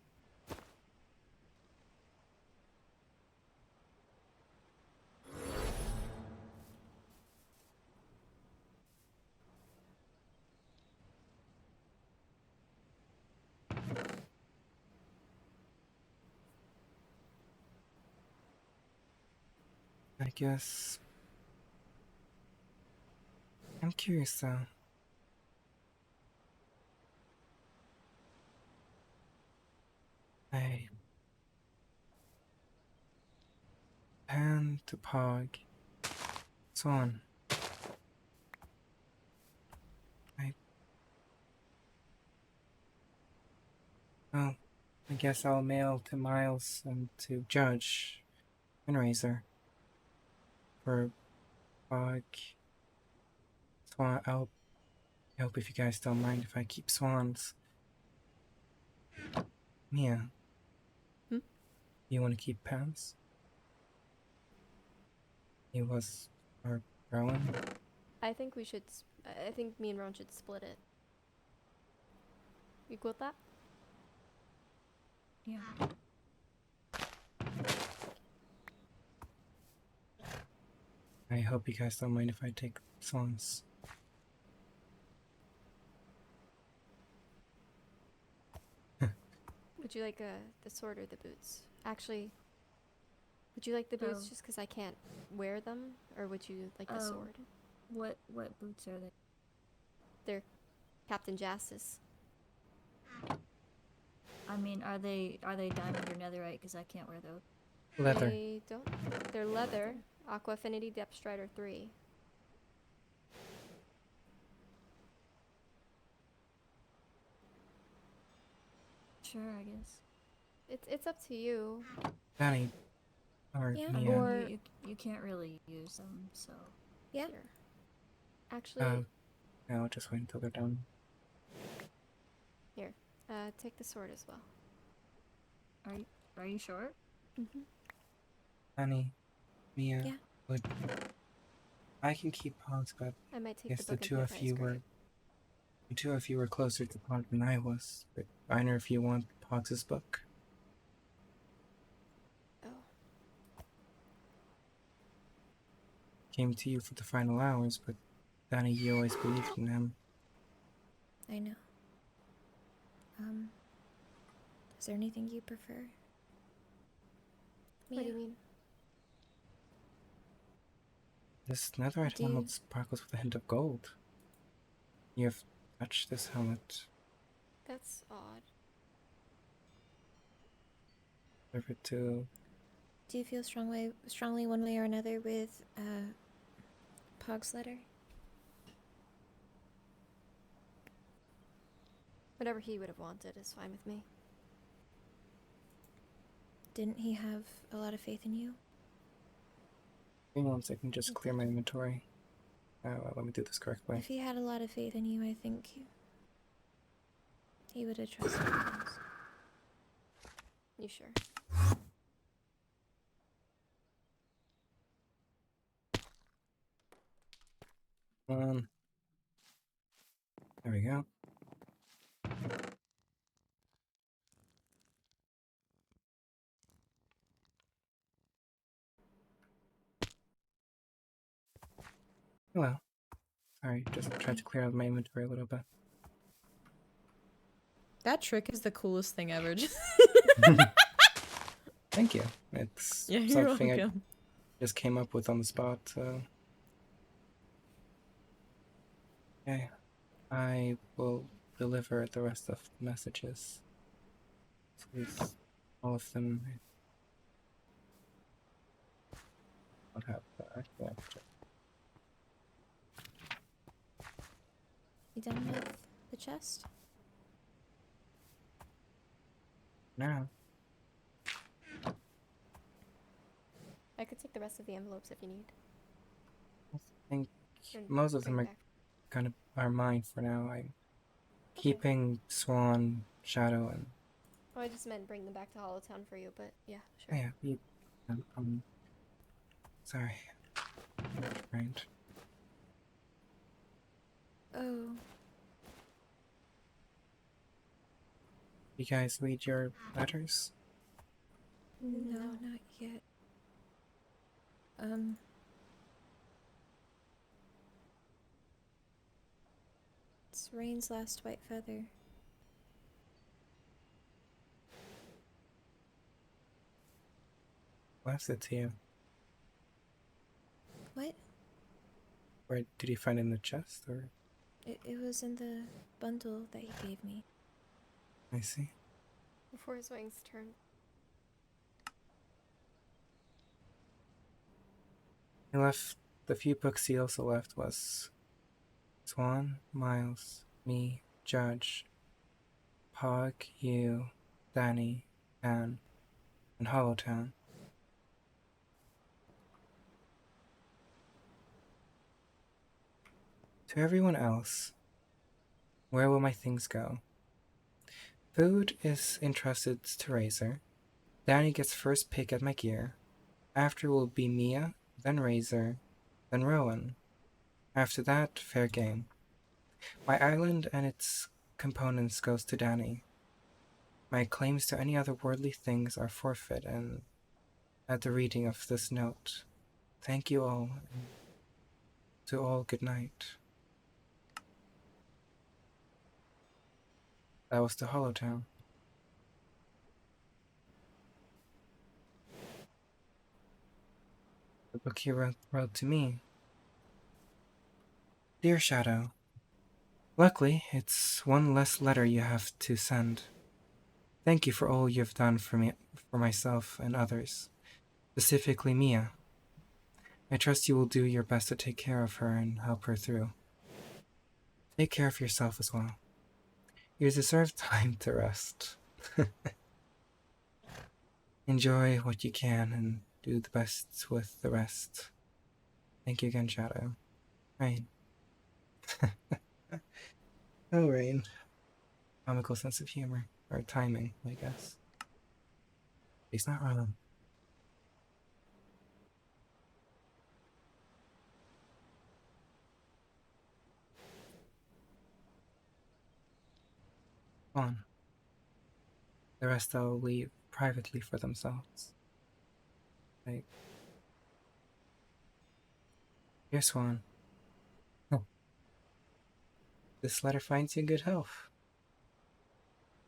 I guess. I'm curious though. Pan to Pog. Swan. Oh. I guess I'll mail to Miles and to Judge Fundraiser for Fog. Swan. I hope if you guys don't mind if I keep swans. Mia. Hmm? You want to keep Pams? He was our Rowan. I think we should. I think me and Ron should split it. You cool with that? Yeah. I hope you guys don't mind if I take swans. Would you like the sword or the boots? Actually, would you like the boots Oh. just because I can't wear them, or would you like the Oh. sword? What boots are they? They're Captain Jass's. I mean, are they diamond or netherite? Because I can't wear those. Leather. They don't. They're leather. Aqua Affinity Depth Strider 3. Sure, I guess. It's up to you. Danny. Or Yeah. I Mia. mean, Or- you can't really use them, so. Yeah. Here. Actually, No, just wait until they're done. here. Take the sword as well. Are you sure? Mm-hmm. Danny. Mia. Yeah. Would I can keep Pogs, but I might take yes, the the book two and of paper you as were grade. the two of you were closer to Pog than I was. But I know if you want Pogs's book. Oh. Came to you for the final hours, but Danny, you always believed in him. I know. Is there anything you prefer? What do you Mia? mean? This netherite Do you- helmet sparkles with a hint of gold. You have touched this helmet. That's odd. Serve it to Do you feel strongly one way or another with Pog's letter? Whatever he would have wanted is fine with me. Didn't he have a lot of faith in you? Give me 1 second, just clear my inventory. Let me do this correctly. If he had a lot of faith in you, I think he would have trusted you most. You sure? There we go. Hello. Sorry, just tried to clear out my inventory a little bit. That trick is the coolest thing ever. Just Thank you. It's yeah, you're something I welcome. just came up with on the spot. Okay. I will deliver the rest of the messages. Please, all of them. What have actually, I have to check. You done with the chest? Now, I could take the rest of the envelopes if you need. I think And most of them bring are back. kind of are mine for now. I'm keeping Swan, Shadow, and Oh, I just meant bring them back to Hollowtown for you, but yeah, oh, sure. yeah, you. Sorry. Right. Oh, You guys read your letters? no, not yet. It's Rain's last white feather. Left it to you. What? Where did you find it in the chest, or? It was in the bundle that he gave me. I see. Before his wings turn. He left. The few books he also left was Swan, Miles, me, Judge, Pog, you, Danny, Anne, and Hollowtown. To everyone else, where will my things go? Food is entrusted to Razor. Danny gets first pick at my gear. After will be Mia, then Razor, then Rowan. After that, fair game. My island and its components goes to Danny. My claims to any other worldly things are forfeit, and at the reading of this note, thank you all, and to all good night. That was to Hollowtown. The book he wrote to me. Dear Shadow, luckily, it's one less letter you have to send. Thank you for all you've done for me, for myself and others, specifically Mia. I trust you will do your best to take care of her and help her through. Take care of yourself as well. You deserve time to rest. Enjoy what you can and do the best with the rest. Thank you again, Shadow. Rain. Oh, Rain. Comical sense of humor. Or timing, I guess. He's not wrong. On. The rest I'll leave privately for themselves. Like, dear Swan. Oh. This letter finds you in good health.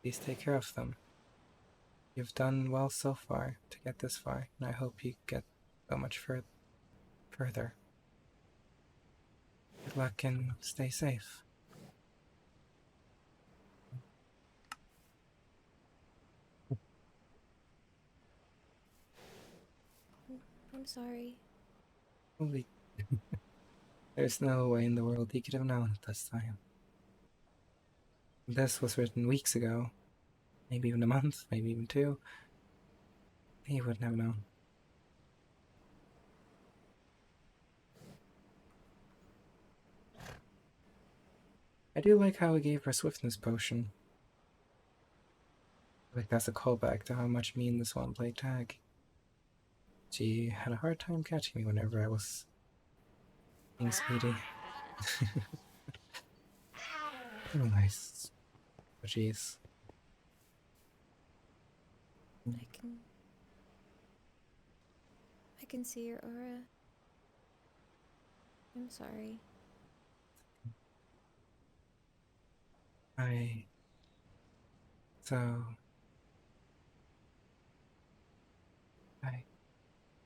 Please take care of them. You've done well so far to get this far, and I hope you get so much further. Good luck and stay safe. I'm sorry. Holy. There's no way in the world he could have known at this time. This was written weeks ago. Maybe even a month, maybe even 2. He wouldn't have known. I do like how he gave her a swiftness potion. Like that's a callback to how much me and this one played tag. She had a hard time catching me whenever I was being speedy. Oh, nice. Oh, jeez. I can see your aura. I'm sorry. So, what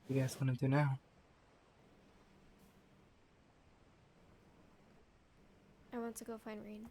do you guys want to do now? I want to go find Rain.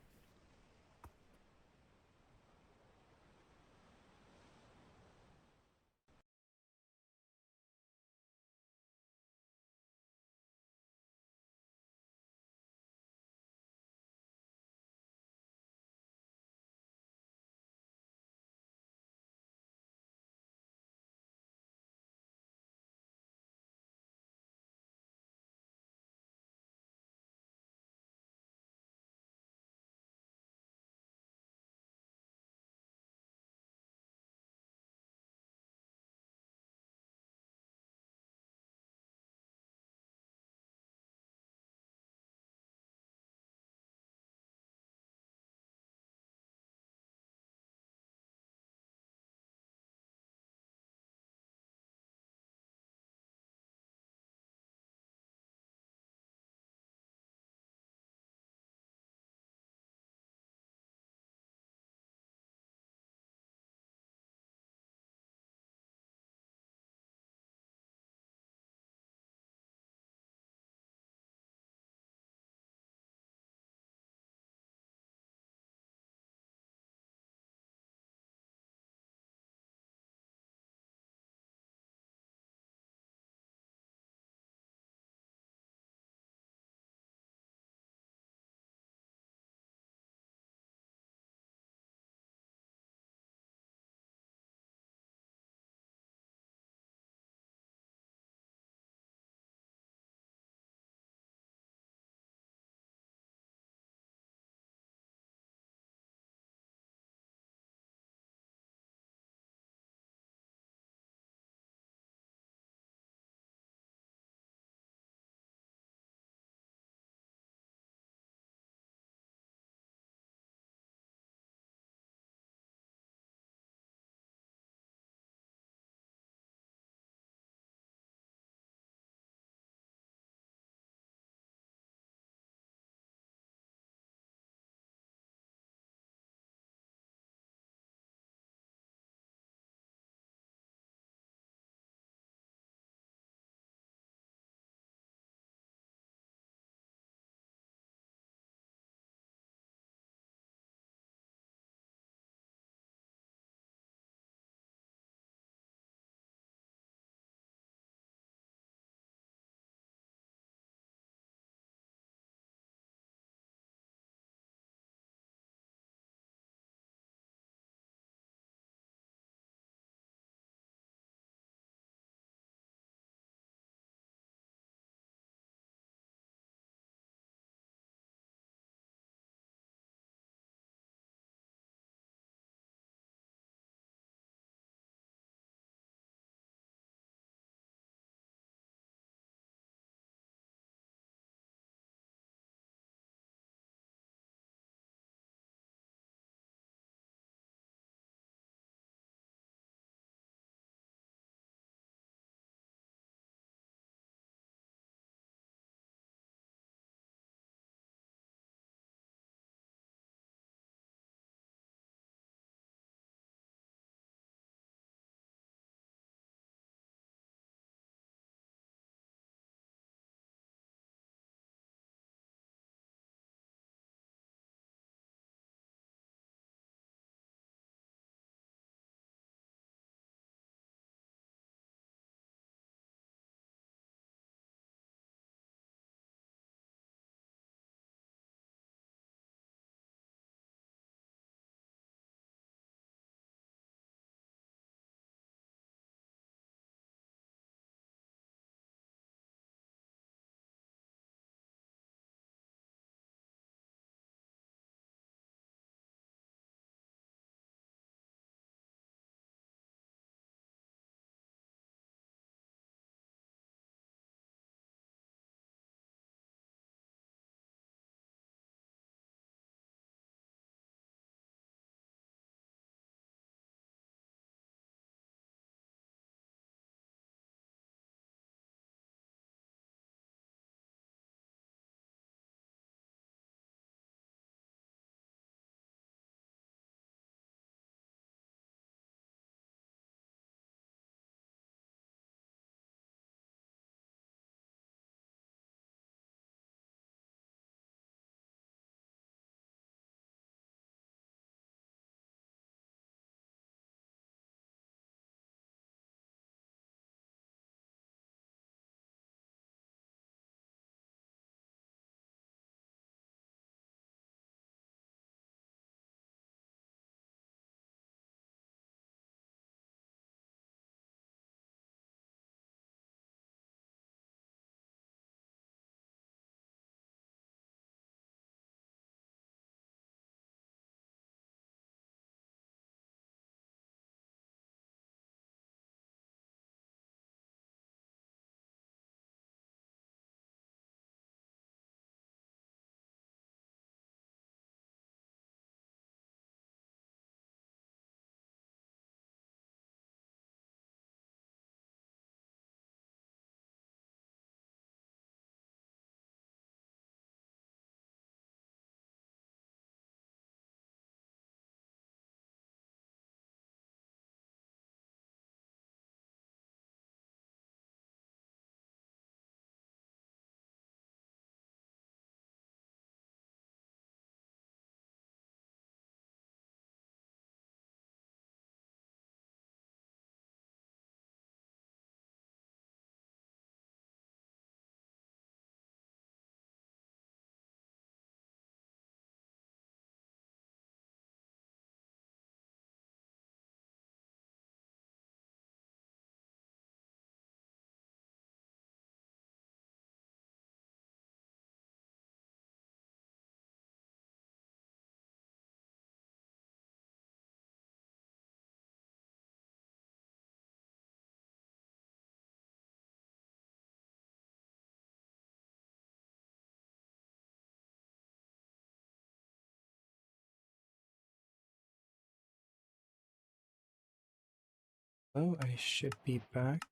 Oh, I should be back.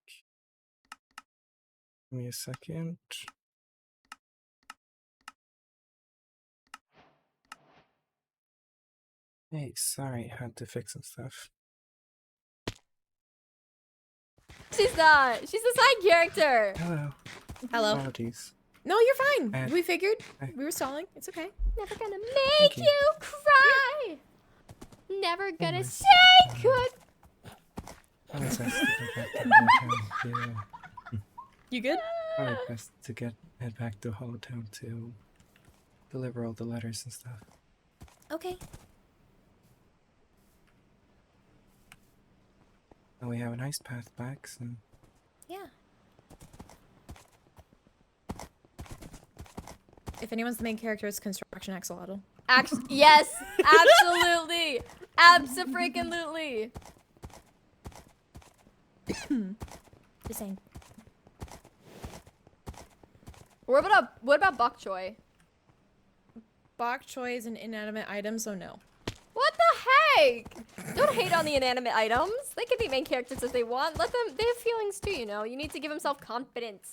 Give me a second. Hey, sorry, had to fix some stuff. She's not. She's a side character. Hello. Hello. Apologies. No, you're fine. I- We figured. I- We were stalling. It's okay. Never gonna Thank make you. you cry. Never gonna my say God. good. Always best to go back to hometown. Yeah. You good? Always best to head back to hometown to deliver all the letters and stuff. Okay. And we have a nice path back, so Yeah. If anyone's the main character, it's Construction Axolotl. Yes, absolutely, abso-freaking-lutely. Just saying. What about bok choy? Bok choy is an inanimate item, so no. What the heck? Don't hate on the inanimate items. They can be main characters if they want. Let them. They have feelings too, you know. You need to give them self-confidence.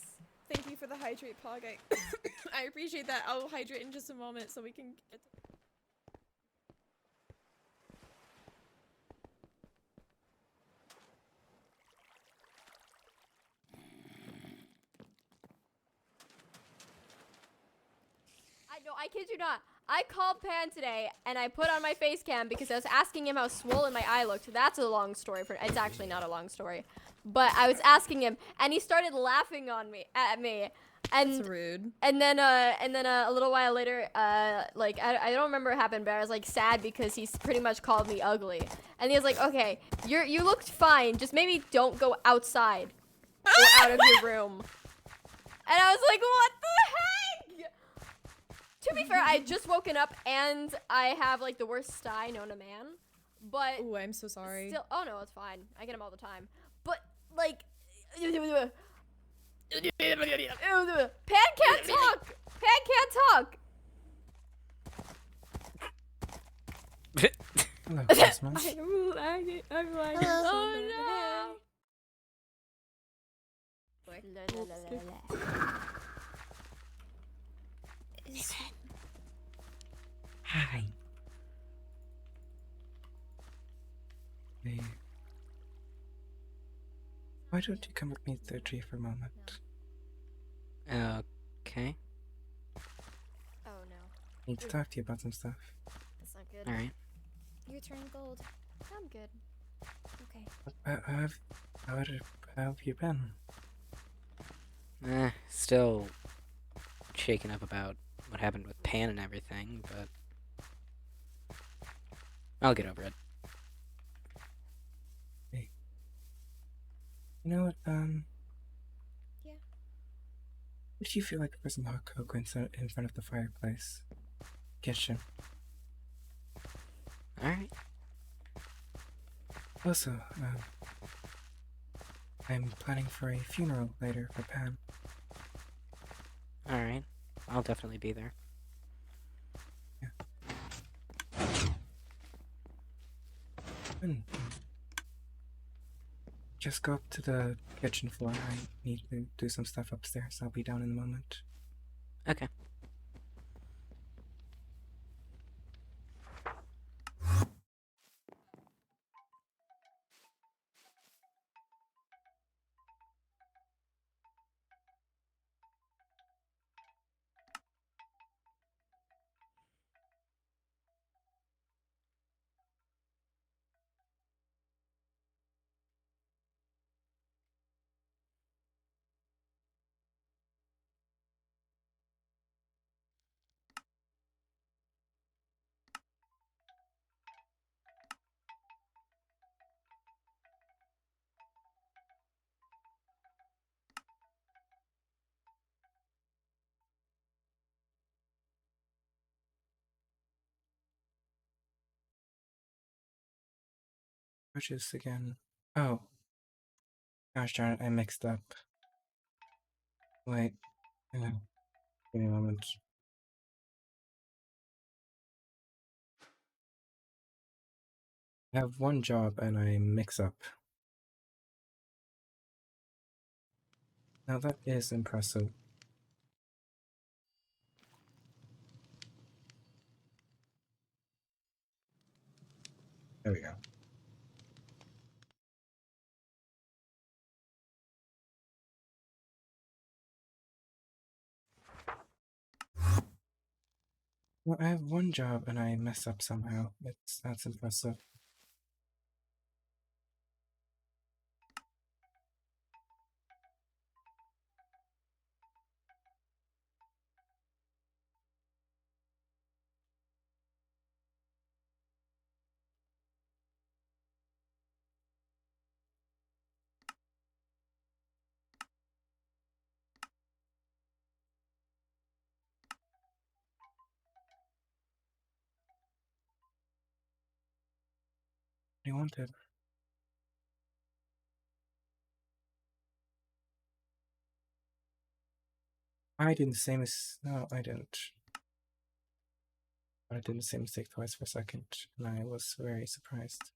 Thank you for the hydrate, Pog. I appreciate that. I'll hydrate in just a moment so we can get I kid you not. I called Pan today and I put on my face cam because I was asking him how swollen my eye looked. That's a long story. It's actually not a long story. But I was asking him and he started laughing at me. And That's rude. And then a little while later, like I don't remember what happened, but I was like sad because he's pretty much called me ugly. And he was like, "Okay, you looked fine. Just maybe don't go outside or out of your room." And I was like, "What the heck?" To be fair, I had just woken up and I have like the worst sty known to man. But Ooh, I'm so sorry. still, oh no, it's fine. I get them all the time. But like, Pan can't talk. Pan can't talk. hello, Christmas. I'm lagging. I'm lagging. Hello. Oh no. Is- Hi. Hey. Why don't you come with me to the tree for a moment? Okay. Oh no. I need to talk to you about some stuff. That's not good. Alright. You're turning gold. I'm good. Okay. How have you been? Still shaken up about what happened with Pan and everything, but I'll get over it. Hey. You know what, Yeah. What do you feel like for some hot cocoa in front of the fireplace? Kitchen. Alright. Also, I'm planning for a funeral later for Pan. Alright. I'll definitely be there. Just go up to the kitchen floor. I need to do some stuff upstairs. I'll be down in a moment. Okay. Which is again. Oh. Gosh darn it, I mixed up. Wait. Give me a moment. I have one job and I mix up. Now that is impressive. There we go. Well, I have one job and I mess up somehow. That's impressive. I wanted. I did the same as no, I didn't. I did the same mistake twice for a second, and I was very surprised.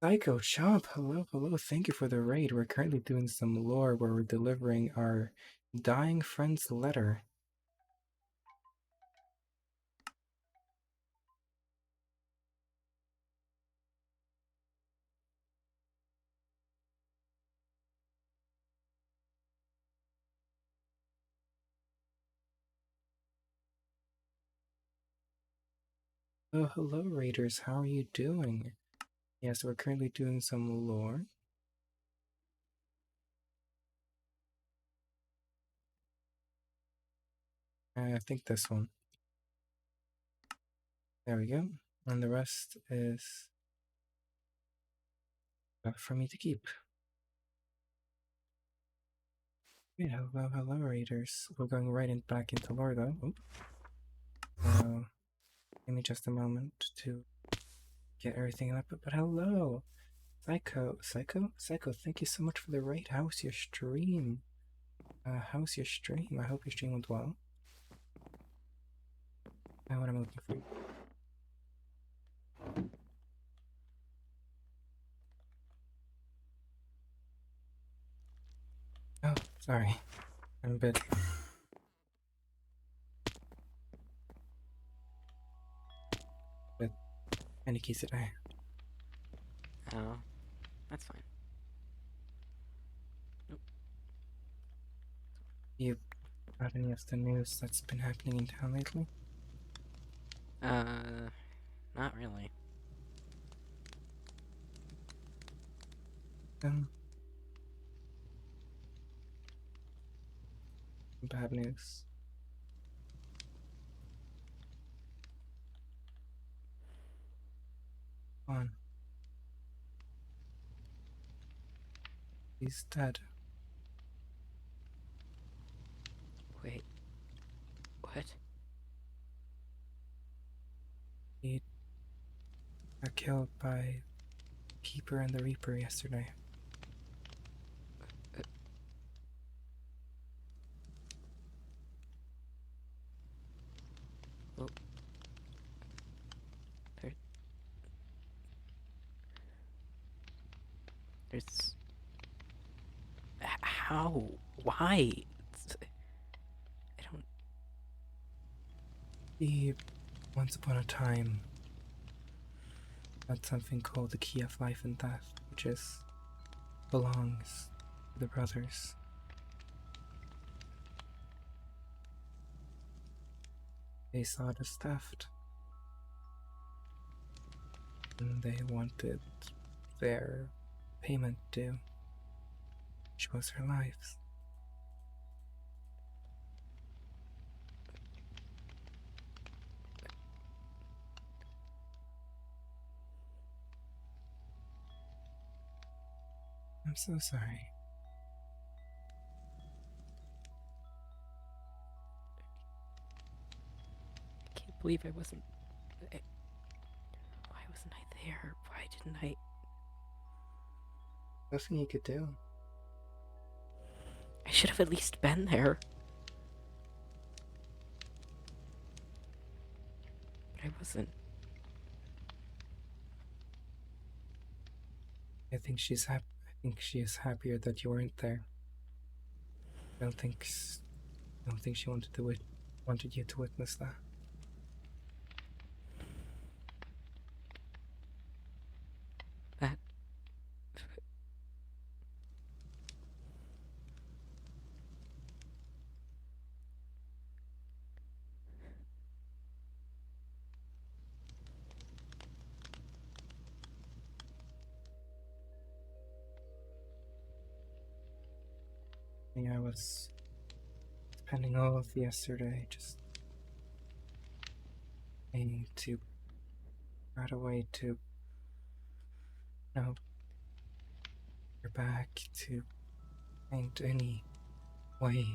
Psycho Chomp, hello, hello, thank you for the raid. We're currently doing some lore where we're delivering our dying friend's letter. Oh, hello, raiders, how are you doing? Yes, we're currently doing some lore. I think this one. There we go. And the rest is for me to keep. Yeah, hello, hello, raiders. We're going right back into lore, though. So, give me just a moment to get everything up. But hello, Psycho, thank you so much for the raid. How's your stream? How's your stream? I hope your stream went well. What am I looking for? Oh, sorry. I'm a bit panicky today. Oh, that's fine. Nope. You got any of the news that's been happening in town lately? Not really. Bad news. On. He's dead. Wait. What? He got killed by Keeper and the Reaper yesterday. Well, there's... How? Why? I don't... He, once upon a time, had something called the Key of Life and Death, which belongs to the brothers. They saw it as theft. And they wanted their payment due, which was their lives. I'm so sorry. I can't believe I wasn't... Why wasn't I there? Why didn't I... Nothing you could do. I should have at least been there. But I wasn't. I think she's happy. I think she is happier that you weren't there. I don't think she wanted you to witness that. That I was spending all of yesterday just aiming to right away to her back, to find any way to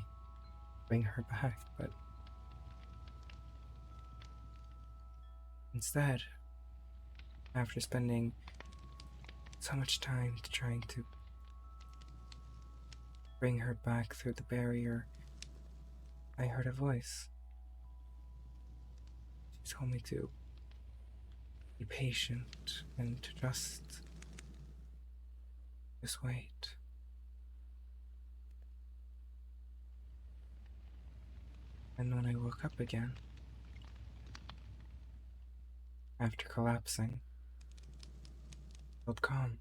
bring her back, but instead, after spending so much time trying to bring her back through the barrier, I heard a voice. She told me to be patient and to just wait. And when I woke up again, after collapsing, I felt calm.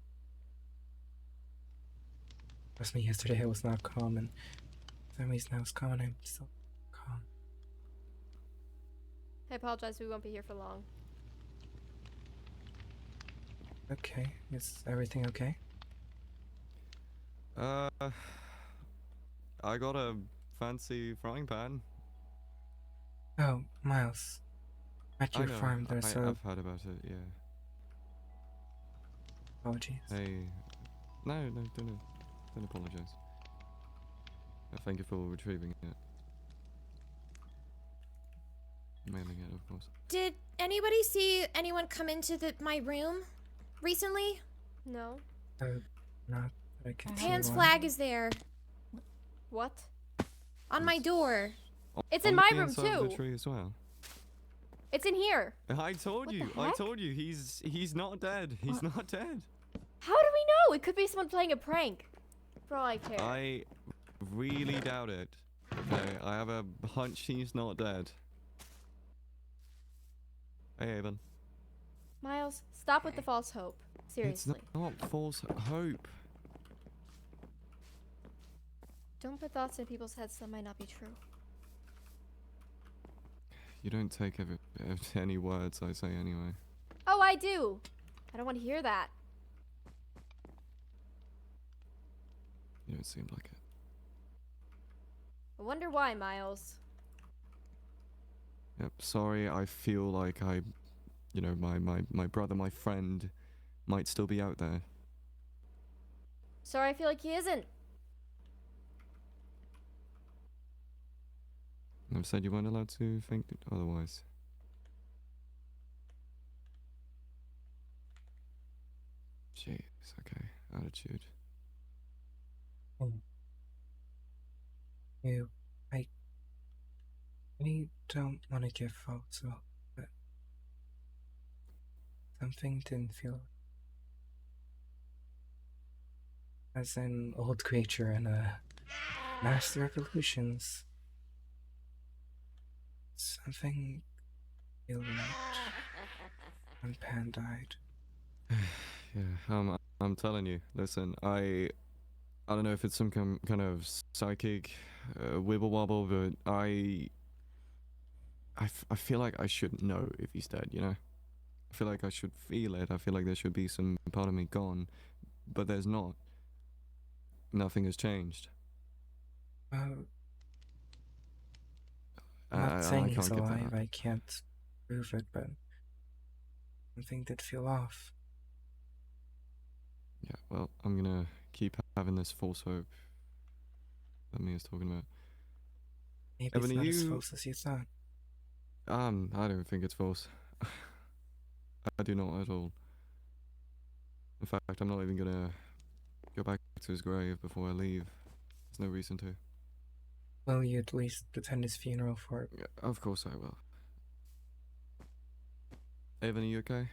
Trust me, yesterday I was not calm, and for some reason I was calm and I'm still calm. I apologize, we won't be here for long. Okay, is everything okay? I got a fancy frying pan. Oh, Miles. At I your know. farm there's a... I've heard about it, yeah. Apologies. Hey. No, don't apologize. Thank you for retrieving it. Mailing it, of course. Did anybody see anyone come into my room recently? No. Not that I can see Pan's one. flag is there What? on my door. It's On in my the room inside of too. the tree as well. It's in here. I told What you. the I heck? told you. He's not dead. He's not dead. How do we know? It could be someone playing a prank. For all I care. I really doubt it. Okay, I have a hunch he's not dead. Hey, Avon. Miles, stop with the false hope. Seriously. It's not false hope. Don't put thoughts in people's heads that might not be true. You don't take any words I say anyway. Oh, I do. I don't want to hear that. You don't seem like it. I wonder why, Miles. Yep, sorry, I feel like my brother, my friend, might still be out there. Sorry, I feel like he isn't. I've said you weren't allowed to think otherwise. Jeez, okay, attitude. I really don't want to give false hope, but something didn't feel as an old creature and a master of illusions. Something feel right when Pan died. Yeah, I'm telling you. Listen, I don't know if it's some kind of psychic wibble wobble, but I feel like I should know if he's dead. You know, I feel like I should feel it. I feel like there should be some part of me gone, but there's not. Nothing has changed. I'm I not saying he's can't give that alive, up. I can't prove it, but something did feel off. Yeah, well, I'm gonna keep having this false hope that Mia's talking about. Maybe Evan, it's are not as you- false as you thought. I don't think it's false. I do not at all. In fact, I'm not even gonna go back to his grave before I leave. There's no reason to. Will you at least attend his funeral for... Yeah, of course I will. Evan, are you okay?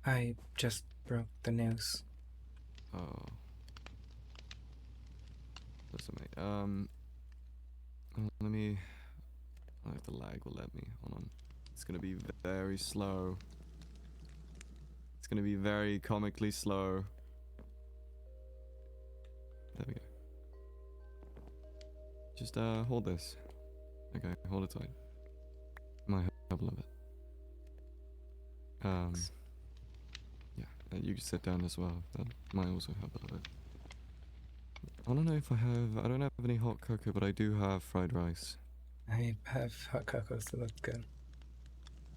I just broke the news. Oh. Listen, mate. Let me. I don't know if the lag will let me. Hold on. It's gonna be very slow. It's gonna be very comically slow. There we go. Just hold this. Okay, hold it tight. Might help a little bit. Yeah, you can sit down as well. That might also help a little bit. I don't know if I don't have any hot cocoa, but I do have fried rice. I have hot cocoa, so that's good.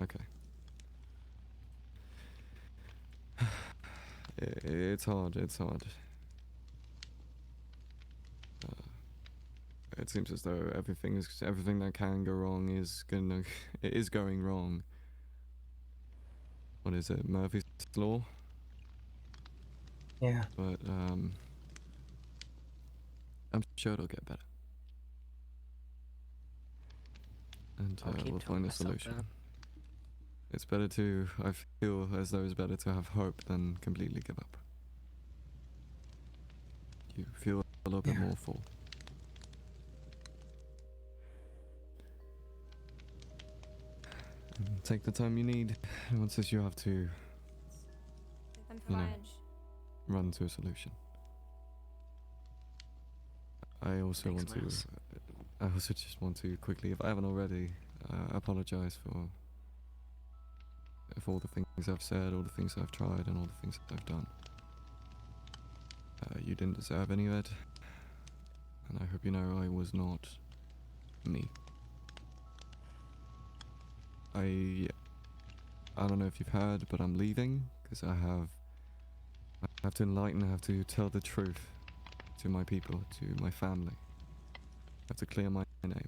Okay. It's hard. It's hard. It seems as though everything that can go wrong is it is going wrong. What is it, Murphy's Law? Yeah. But I'm sure it'll get better, and I'll keep we'll telling find a myself solution. that. It's better to. I feel as though it's better to have hope than completely give up. You feel a little bit more full. Take the time you need. Once this, you have to, I'm you know, fine. run to a solution. I also Thanks, want to. Miles. I also just want to quickly, if I haven't already, apologize for all the things I've said, all the things I've tried, and all the things I've done. You didn't deserve any of it, and I hope you know I was not me. I don't know if you've heard, but I'm leaving because I have to enlighten, I have to tell the truth to my people, to my family. I have to clear my name.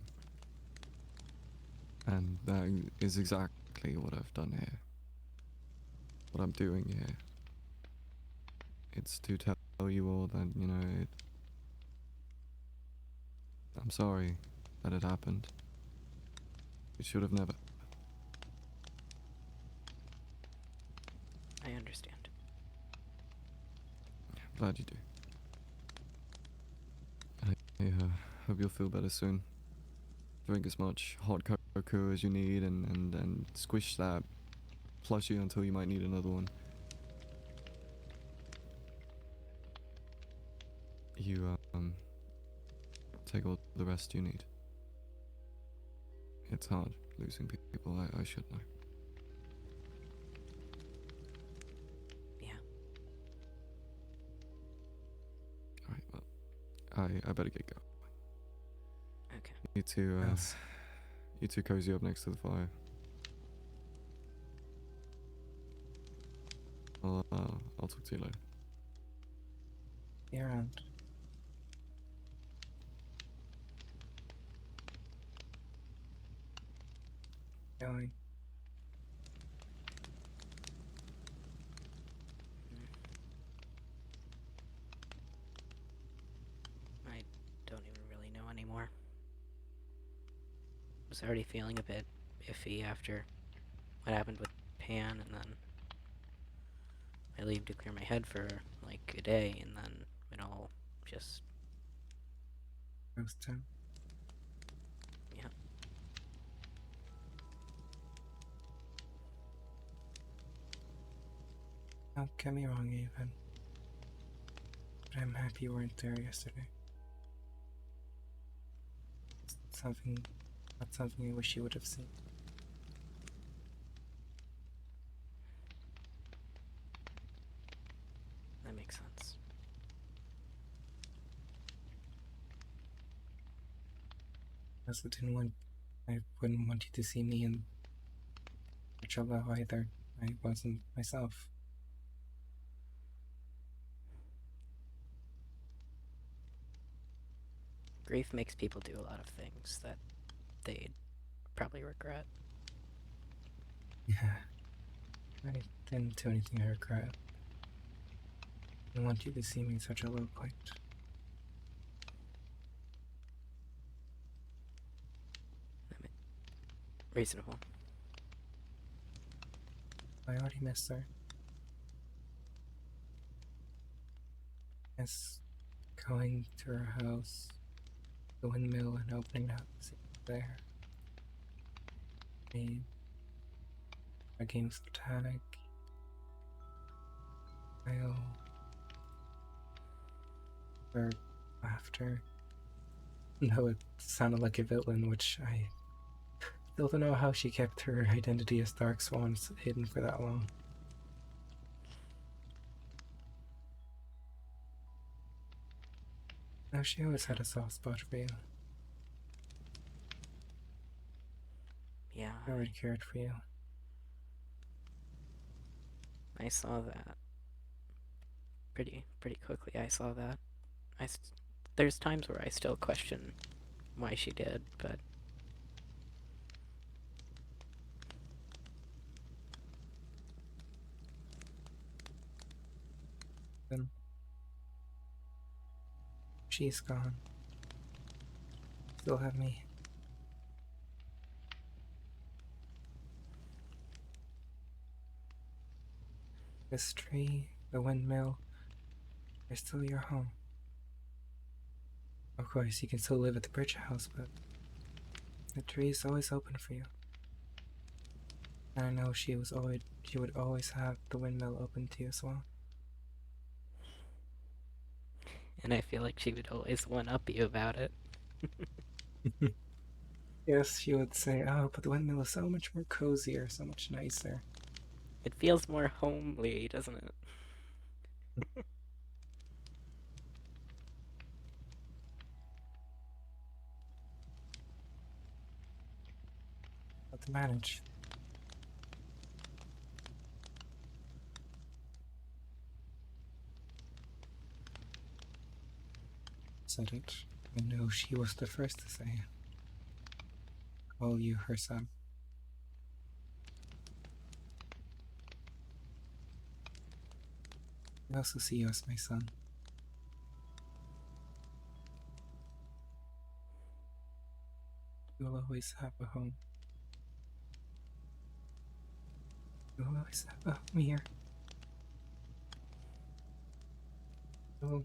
And that is exactly what I've done here. What I'm doing here. It's to tell you all that, you know, I'm sorry that it happened. It should have never. I understand. Glad you do. I hope you'll feel better soon. Drink as much hot cocoa as you need and squish that plushie until you might need another one. You take all the rest you need. It's hard losing people, I should know. Yeah. Alright, well, I better get going. Okay. You two cozy up next to the fire. I'll talk to you later. See you around. Going. I don't even really know anymore. I was already feeling a bit iffy after what happened with Pan, and then I leave to clear my head for like a day, and then it all just Ghost town. yeah. Don't get me wrong, even. But I'm happy you weren't there yesterday. It's not something I wish you would have seen. That makes sense. I also I wouldn't want you to see me in trouble either. I wasn't myself. Grief makes people do a lot of things that they'd probably regret. Yeah. I didn't do anything I regret. I want you to see me in such a low point. Reasonable. I already missed her. As going to her house, the windmill, and opening up there. A game static. I'll or after. No, it sounded like a villain, which I still don't know how she kept her identity as Dark Swans hidden for that long. No, she always had a soft spot for you. Yeah, I already cared for you. I saw that. Pretty quickly I saw that. There's times where I still question why she did, but Then she's gone. Still have me. This tree, the windmill, they're still your home. Of course, you can still live at the bridge house, but the tree is always open for you. And I know she would always have the windmill open to you as well. and I feel like she would always one-up you about it. Yes, she would say, oh, but the windmill is so much more cozier, so much nicer. It feels more homely, doesn't it? But to manage. Said it. I know she was the first to say, call you her son. I also see you as my son. You will always have a home. You will always have a home here. Oh.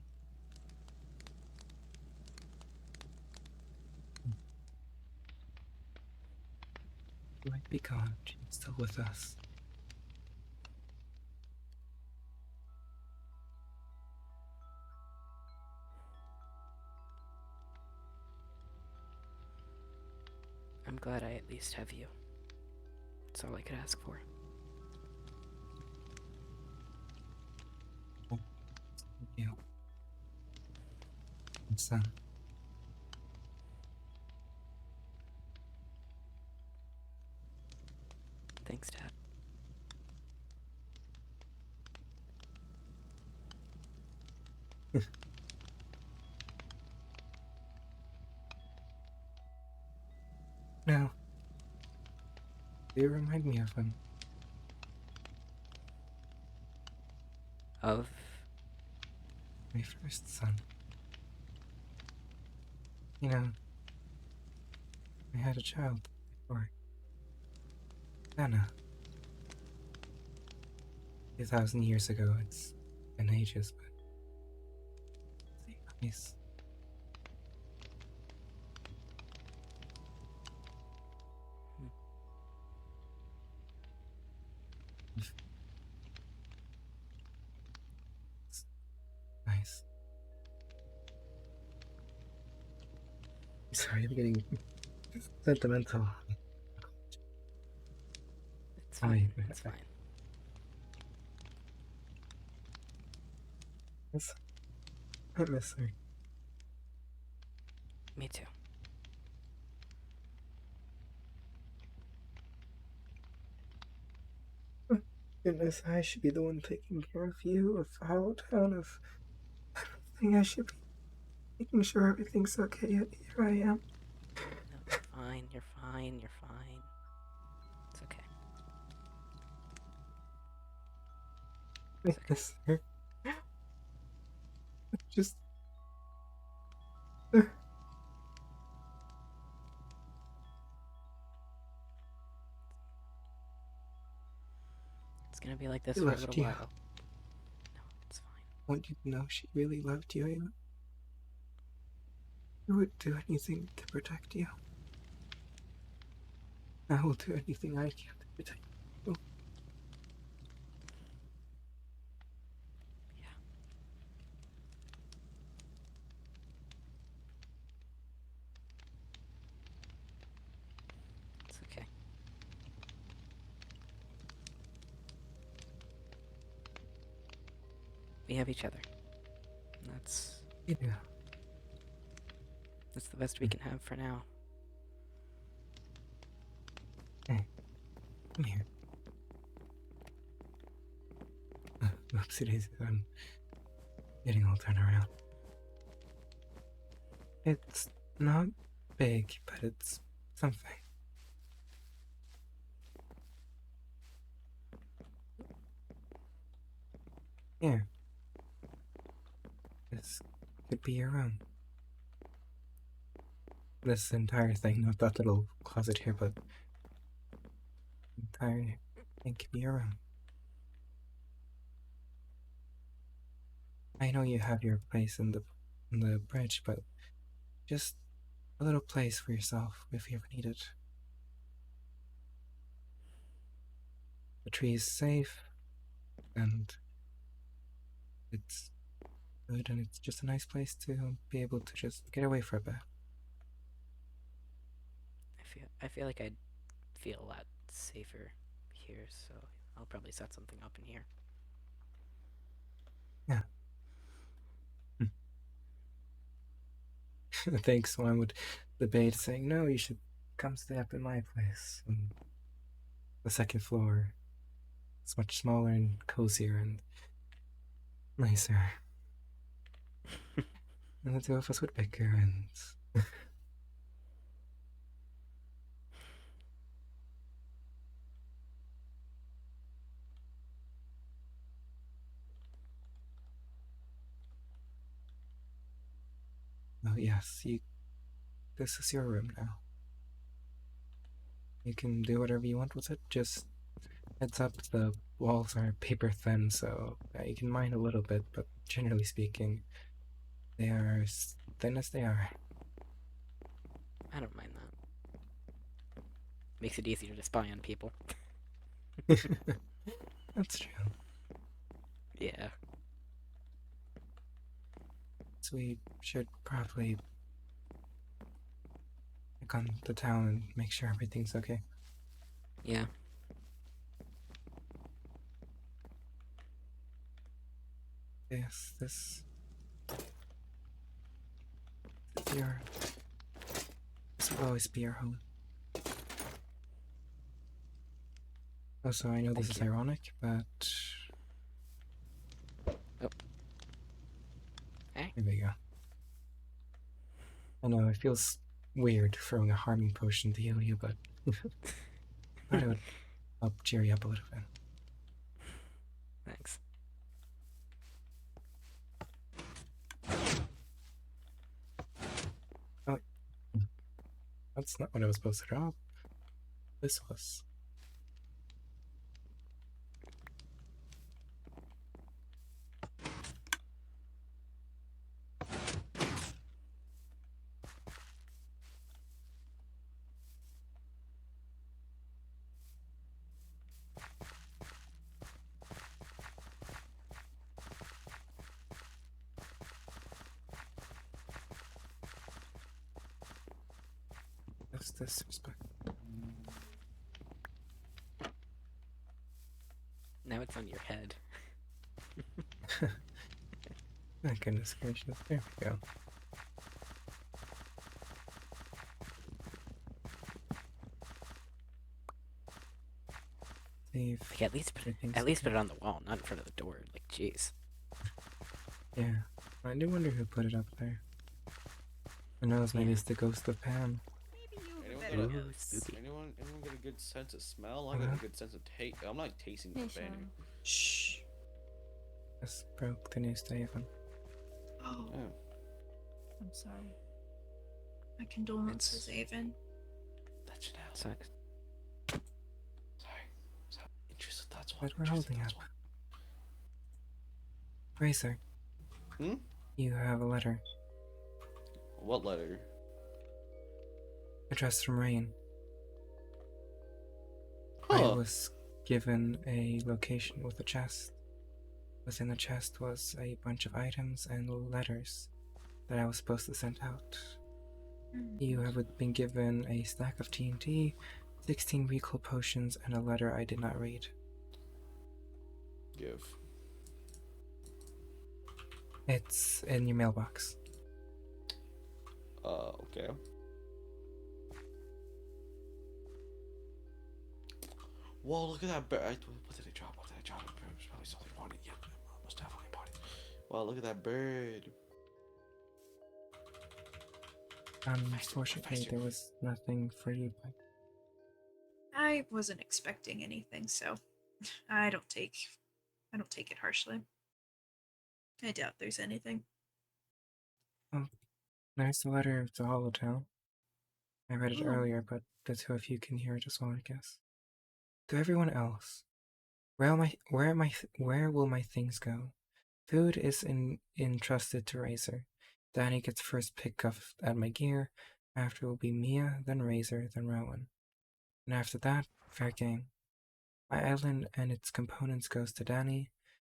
You might be gone, but you're still with us. I'm glad I at least have you. That's all I could ask for. Thank you. And son. Thanks, Dad. Now, you remind me of him. Of My first son. You know, I had a child before. Anna. 2,000 years ago, it's been ages, but nice. It's nice. Sorry, I'm getting sentimental. it's fine. Wait, It's fine. Yes. I miss her. Me too. Goodness, I should be the one taking care of you, of Howltown, of everything. I should be making sure everything's okay, yet here I am. No, you're fine. You're fine. You're fine. It's okay. I miss her. Just. It's gonna be like this He for a left little you. while. No, it's fine. want you to know she really loved you, Ava. She would do anything to protect you. I will do anything I can to protect you. Yeah. It's okay. We have each other. And Yeah. that's the best we can have for now. Hey, come here. Oopsie daisy, I'm getting all turned around. It's not big, but it's something. Here. This could be your room. This entire thing, not that little closet here, but the entire thing could be your room. I know you have your place in the bridge, but just a little place for yourself if you ever need it. The tree is safe, and it's good, and it's just a nice place to be able to just get away for a bit. I feel like I'd feel a lot safer here, so I'll probably set something up in here. Yeah. Thanks. One would debate saying, no, you should come stay up in my place. On the second floor. It's much smaller and cozier and nicer. And the two of us would bicker and oh yes, this is your room now. You can do whatever you want with it. Just heads up, the walls are paper thin, so you can mine a little bit, but generally speaking, they are as thin as they are. I don't mind that. Makes it easier to spy on people. That's true. Yeah. So we should probably check on the town and make sure everything's okay. Yeah. Yes, this is your. This will always be your home. Also, I know this is ironic, but. Oh. Hey. There we go. I know, it feels weird throwing a harming potion to heal you, but. I thought it would help cheer you up a little bit. Thanks. Oh. That's not what I was supposed to drop. This was. What's this respect? Now it's on your head. My goodness gracious. There we go. Save. Like at least put it on the wall, not in front of the door. Like, jeez. Yeah. I do wonder who put it up there. Who knows, maybe it's the ghost of Pam. Anyone get a good sense of smell? I got a good sense of taste. I'm like tasting the Nisha. band. Shh. Just broke the news to Avon. Oh, Oh. I'm sorry. my condolences, Avon. That's now. Sorry. Sorry. Interesting. That's What we're holding up. Racer, Hmm? You have a letter What letter? addressed from Rain. I Huh. was given a location with a chest. Within the chest was a bunch of items and letters that I was supposed to send out. You have been given a stack of TNT, 16 recall potions, and a letter I did not read. Give. It's in your mailbox. Okay. Whoa, look at that bird. What did I drop? What did I drop? There's probably something on it. Yeah, I must definitely bought it. Wow, look at that bird. Unfortunately, there was nothing for you, but I wasn't expecting anything, so I don't take it harshly. I doubt there's anything. there's the letter to Hollowtown. I read it Oh. earlier, but the two of you can hear it as well, I guess. To everyone else, where will my things go? Food is entrusted to Razor. Danny gets first pick at my gear. After will be Mia, then Razor, then Rowan. And after that, fair game. My island and its components goes to Danny,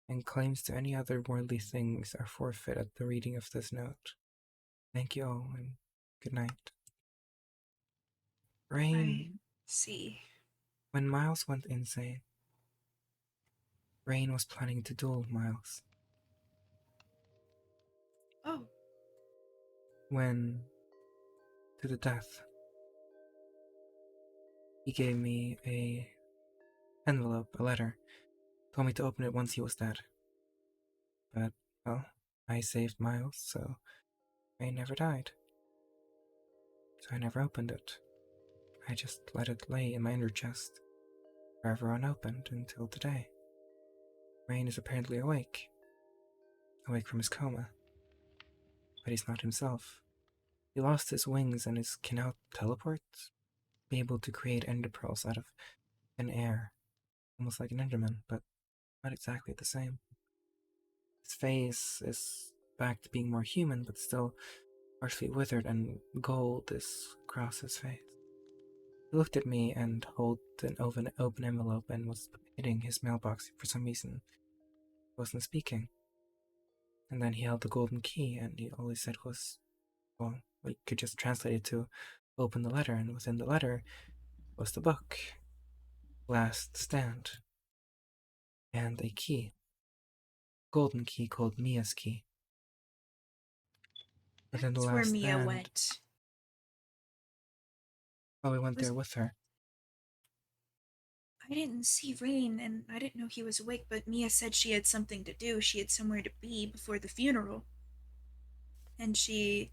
and claims to any other worldly things are forfeit at the reading of this note. Thank you all, and good night. I Rain. see. When Miles went insane, Rain was planning to duel Miles. Oh. When, to the death, he gave me a envelope, a letter, told me to open it once he was dead. But, well, I saved Miles, so Rain never died. So I never opened it. I just let it lay in my inner chest, forever unopened until today. Rain is apparently awake from his coma. But he's not himself. He lost his wings and can now teleport, be able to create ender pearls out of thin air, almost like an enderman, but not exactly the same. His face is back to being more human, but still partially withered, and gold is across his face. He looked at me and held an open envelope and was hitting his mailbox for some reason. He wasn't speaking. And then he held the golden key, and all he said was, well, we could just translate it to open the letter, and within the letter was the book, Last Stand, and a key, golden key called Mia's key. Within the That's where Last Mia Stand, went. well, we went there with her. I didn't see Rain, and I didn't know he was awake, but Mia said she had something to do. She had somewhere to be before the funeral. And she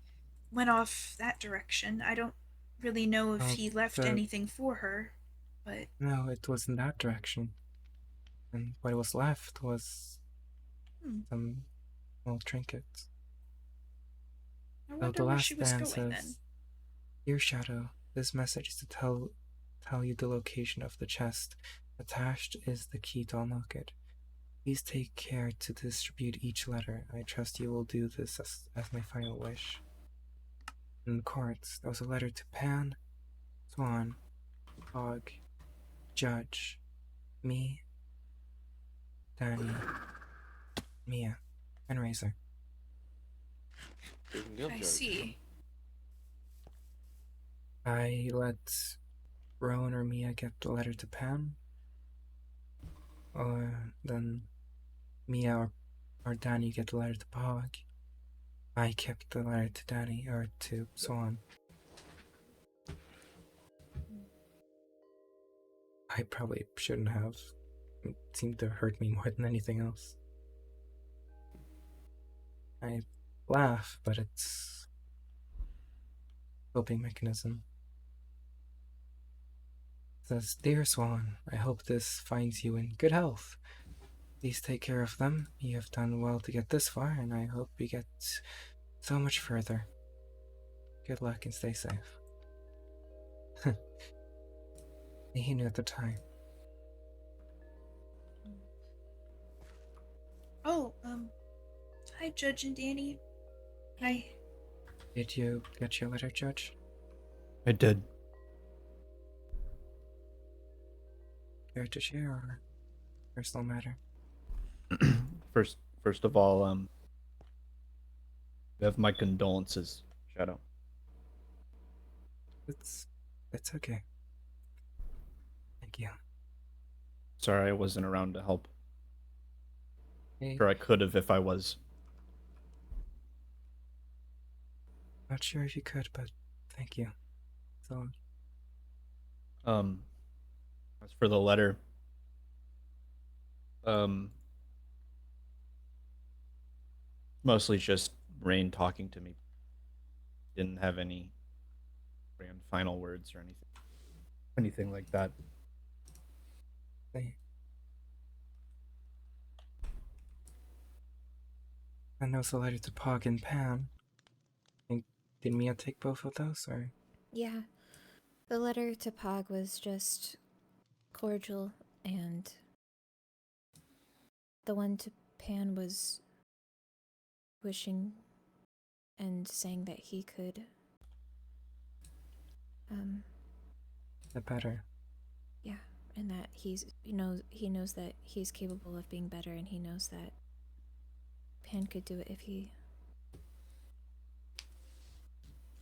went off that direction. I don't really know if he left anything for her, but... No, it was in that direction. And what was left was some old trinkets. I So wonder the where Last she was Stand going then. says, Dear Shadow, this message is to tell you the location of the chest. Attached is the key to unlock it. Please take care to distribute each letter. I trust you will do this as my final wish. In the cards, there was a letter to Pan, Swan, Hog, Judge, me, Danny, Mia, and Razor. I see. I let Rowan or Mia get the letter to Pan, or then Mia or Danny get the letter to Pog. I kept the letter to Danny or to Swan. I probably shouldn't have. It seemed to hurt me more than anything else. I laugh, but it's a coping mechanism. It says, Dear Swan, I hope this finds you in good health. Please take care of them. You have done well to get this far, and I hope you get so much further. Good luck and stay safe. He knew at the time. Oh, Hi, Judge and Danny. Hi. Did you get your letter, Judge? I did. Care to share or personal matter? First of all, you have my condolences, Shadow. It's okay. Thank you. Sorry I wasn't around to help. Hey, Sure I could have if I was. not sure if you could, but thank you. So, As for the letter, mostly just Rain talking to me. Didn't have any grand final words or anything like that. hey. I know it's a letter to Pog and Pan. Did Mia take both of those, or? Yeah. The letter to Pog was just cordial, and the one to Pan was wishing and saying that he could, The better. yeah, and that he knows that he's capable of being better, and he knows that Pan could do it if he,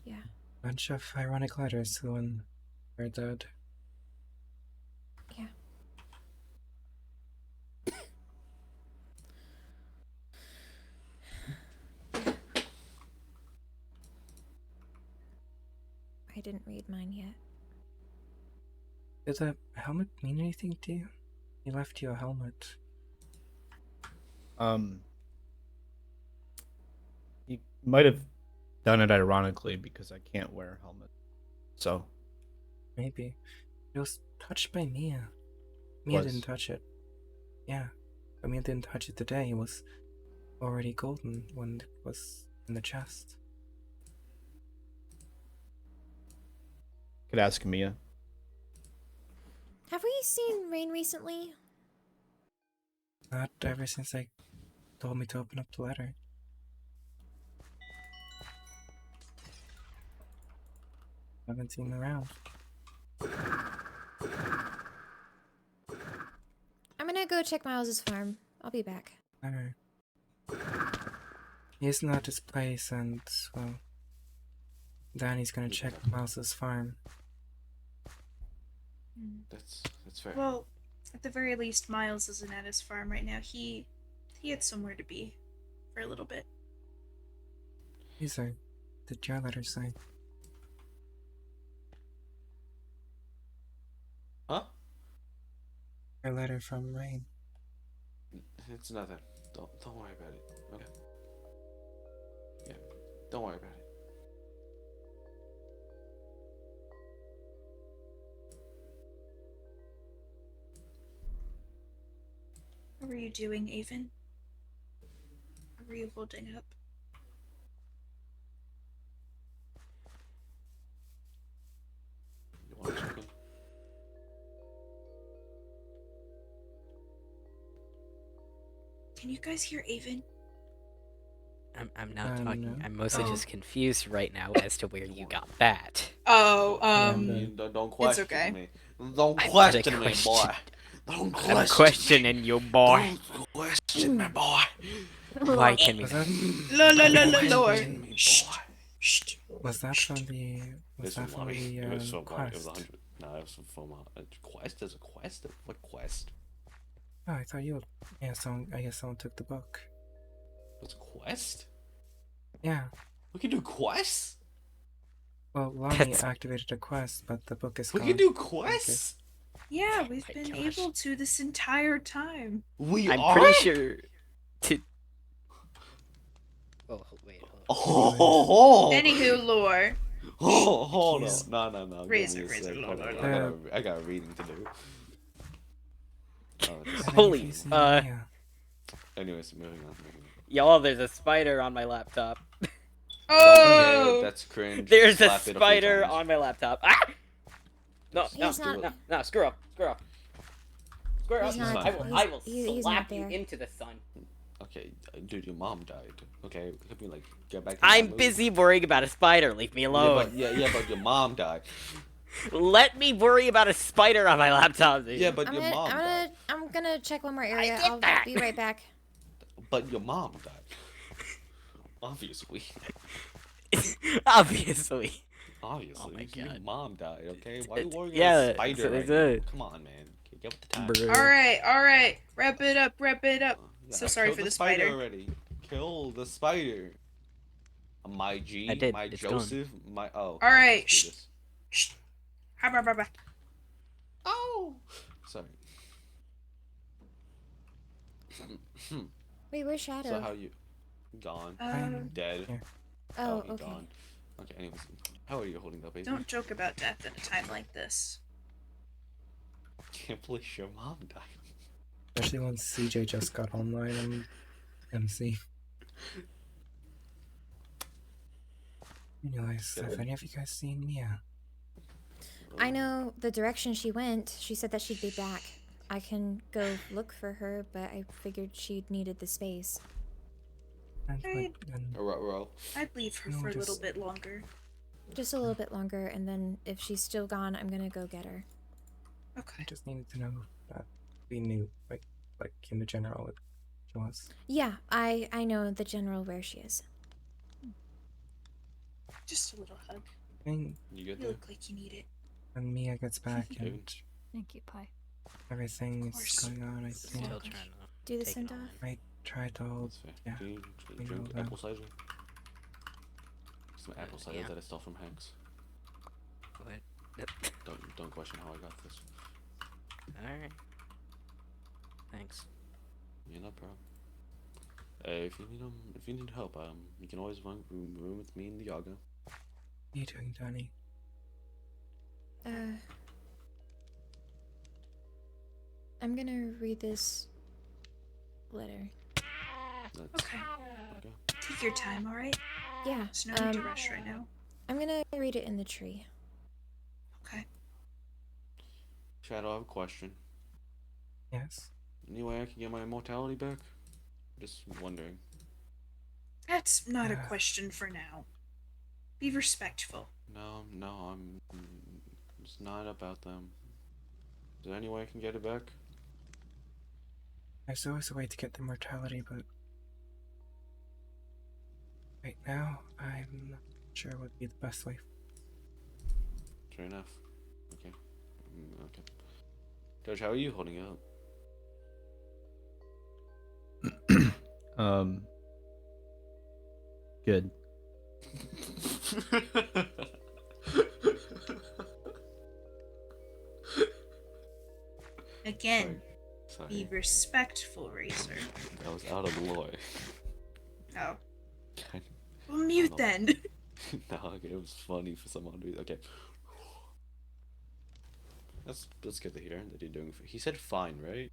yeah. Bunch of ironic letters to when we're dead. Yeah. I didn't read mine yet. Did the helmet mean anything to you? He left you a helmet. He might have done it ironically because I can't wear a helmet. So. Maybe. It was touched by Mia. Mia didn't touch it. Yeah. But Mia didn't touch it today. It was already golden when it was in the chest. Could ask Mia. Have we seen Rain recently? Not ever since they told me to open up the letter. Haven't seen him around. I'm gonna go check Miles's farm. I'll be back. Alright. He's not at his place, and, well, Danny's gonna check Miles's farm. That's fair. Well, at the very least, Miles isn't at his farm right now. He had somewhere to be for a little bit. These are the your letters say. Huh? A letter from Rain. It's nothing. Don't worry about it. Okay. Yeah. Don't worry about it. How are you doing, Avon? How are you holding up? You want chicken? Can you guys hear Avon? I'm not talking. No. I'm mostly Oh. just confused right now as to where you got that. Oh, Don't question okay. me. Don't I'm question not a me, boy. question. Don't I'm questioning you, boy. Don't question me, boy. Why can we? Was that? Lord. Shh. Was that from the? Was that from the It was from quest? It was 100. No, it was from a quest. There's a quest. What quest? Oh, I thought you. Yeah, I guess someone took the book. What's a quest? Yeah. We can do quests. Well, Lonnie activated a quest, but the book is We gone. can do quests. Yeah, Oh we've my been gosh. able to this entire time. I'm pretty sure. Oh wait. Hold on. Oh. Anywho, lore. Oh, hold Jeez. on. No. Razor, Give me a sec. razor, Hold lore, on. lore. I got a reading to do. Oh, this- Holy. Anyways, moving on. Y'all, there's a spider on my laptop. Oh! That's cringe. There's a Slap it few spider times. on my laptop. Ah! No, He's not. no, screw up. Screw up. He's not- I will he's slap not you there. into the sun. Okay, dude, your mom died. Okay, could we like get back to I'm that mood? busy worrying about a spider. Leave me Yeah, alone. but your mom died. Let me worry about a spider on my laptop, dude. Yeah, but your mom died. I'm gonna check one more area. did I'll that. be right back. But your mom died. Obviously. Obviously. Obviously. Oh my Your God. mom died, okay? Why are you worrying Yeah, about a spider so right it's now? Come on, man. Get with the time. All right. Wrap it up. Yeah, So sorry kill for the spider spider. already. Kill the spider. My I G, did. my It's Joseph, my All right. let's do this. Shh. Ha. Oh, sorry. Wait, where's Shadow? So how you gone? Dead. Oh, Oh, he okay. gone. Okay. Anyways, how are you holding up, baby? Don't joke about death at a time like this. Can't believe your mom died. Especially when CJ just got online and MC. Anyways, have any of you guys seen Mia? I know the direction she went. She said that she'd be back. I can go look for her, but I figured she needed the space. I'd leave her No, for a little just- bit longer. Just a little bit longer, and then if she's still gone, I'm gonna go get her. Okay. I just needed to know that we knew, like in the general, what she was. Yeah, I know the general where she is. Just a little hug. And You good You there? look like you need it. when Mia gets back David? and Thank you, Pi. everything is course. going on, I think Still trying to Do the take send it off? on. I tried to hold. That's fair. Yeah. Do you we know drink that. apple cider? Some apple cider yeah. that I stole from Hanks. What? Don't question how I got this. Alright. Thanks. Yeah, no problem. If you need help, you can always room with me in the Yaga. What are you doing, Danny? I'm gonna read this letter. Okay. Take your time, alright? Yeah. There's no need to rush right now. I'm gonna read it in the tree. Okay. Shadow, I have a question. Yes. Any way I can get my immortality back? Just wondering. That's not a question for now. Be respectful. No, I'm. It's not about them. Is there any way I can get it back? There's always a way to get the mortality, but right now, I'm not sure what would be the best way. Fair enough. Okay. Okay. Judge, how are you holding up? Good. Again, Sorry. be respectful, Razor. That was out of lore. Oh. Well, mute then. No, okay, it was funny for someone to. Okay. That's good to hear that you're doing. He said fine, right?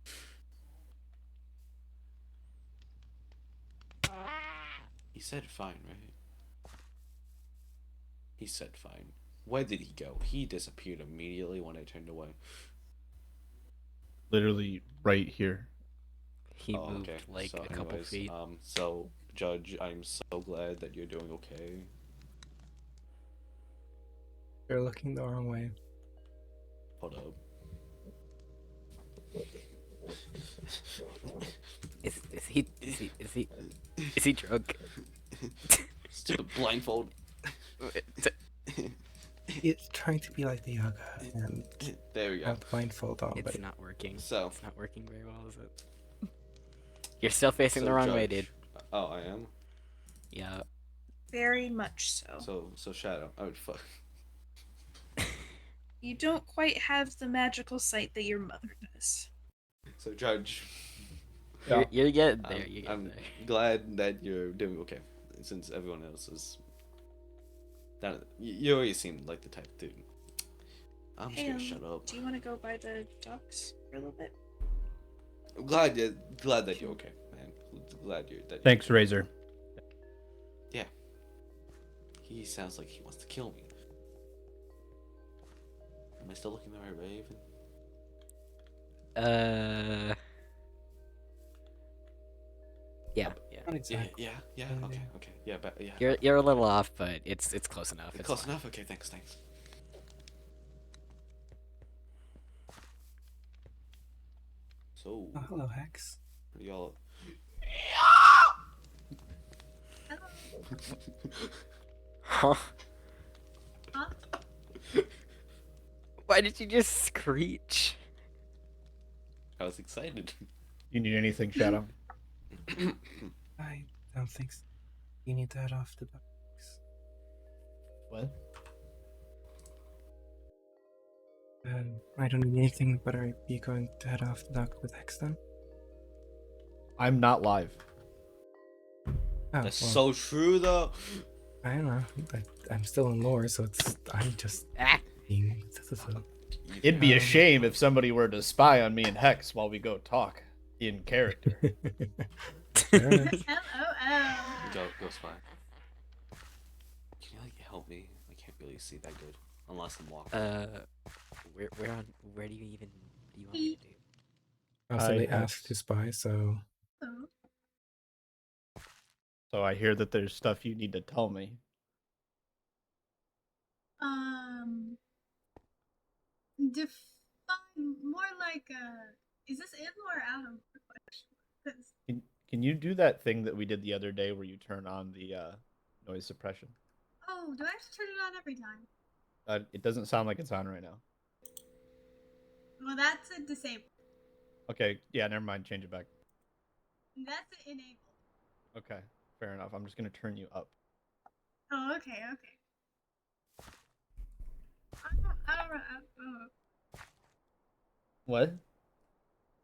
He said fine, right? He said fine. Where did he go? He disappeared immediately when I turned away. Literally right here. He moved like So a couple anyways, feet. So Judge, I'm so glad that you're doing okay. You're looking the wrong way. Hold up. Is he drunk? Stupid blindfold. It's trying to be like the Yaga and there we go. have the blindfold on, It's but not working. So it's not working very well, is it? You're still facing the wrong way, dude. Oh, I am. Yeah. Very much so. So Shadow. Oh fuck. You don't quite have the magical sight that your mother does. So Judge. You're getting there. I'm glad that you're doing okay, since everyone else is. You always seem like the type dude. I'm just gonna shut up. Do you want to go by the ducks for a little bit? I'm glad that you're okay, man. Glad you're that. Thanks, Razor. Yeah. He sounds like he wants to kill me. Am I still looking the right way, even? Yeah, yeah. Not Yeah, exactly. yeah. Okay, okay. Yeah, but yeah. You're a little off, but it's close enough. It's Close fine. enough. Okay, thanks. So, Oh, hello, Hex. what do y'all? Huh? Huh? Why did you just screech? I was excited. You need anything, Shadow? I don't think so. You need that off the box. What? I don't need anything, but are you going to head off the dock with Hex then? I'm not live. Oh, That's well, so true, though. I don't know. I'm still in lore, so I'm just being. It'd be a Um, shame if somebody were to spy on me and Hex while we go talk in character. LOL. Go spy. Can you like help me? I can't really see that good unless I'm walking. Where do you even? What do you want me to do? Oh, so Hi, they Hex. asked to spy, so So I hear that there's stuff you need to tell me. Define more like is this in or out of the question? 'Cause- Can you do that thing that we did the other day where you turn on the noise suppression? Oh, do I have to turn it on every time? It doesn't sound like it's on right now. Well, that's a disabled. Okay, yeah, never mind. Change it back. That's an enabled. Okay, fair enough. I'm just gonna turn you up. Oh, okay. I don't. What?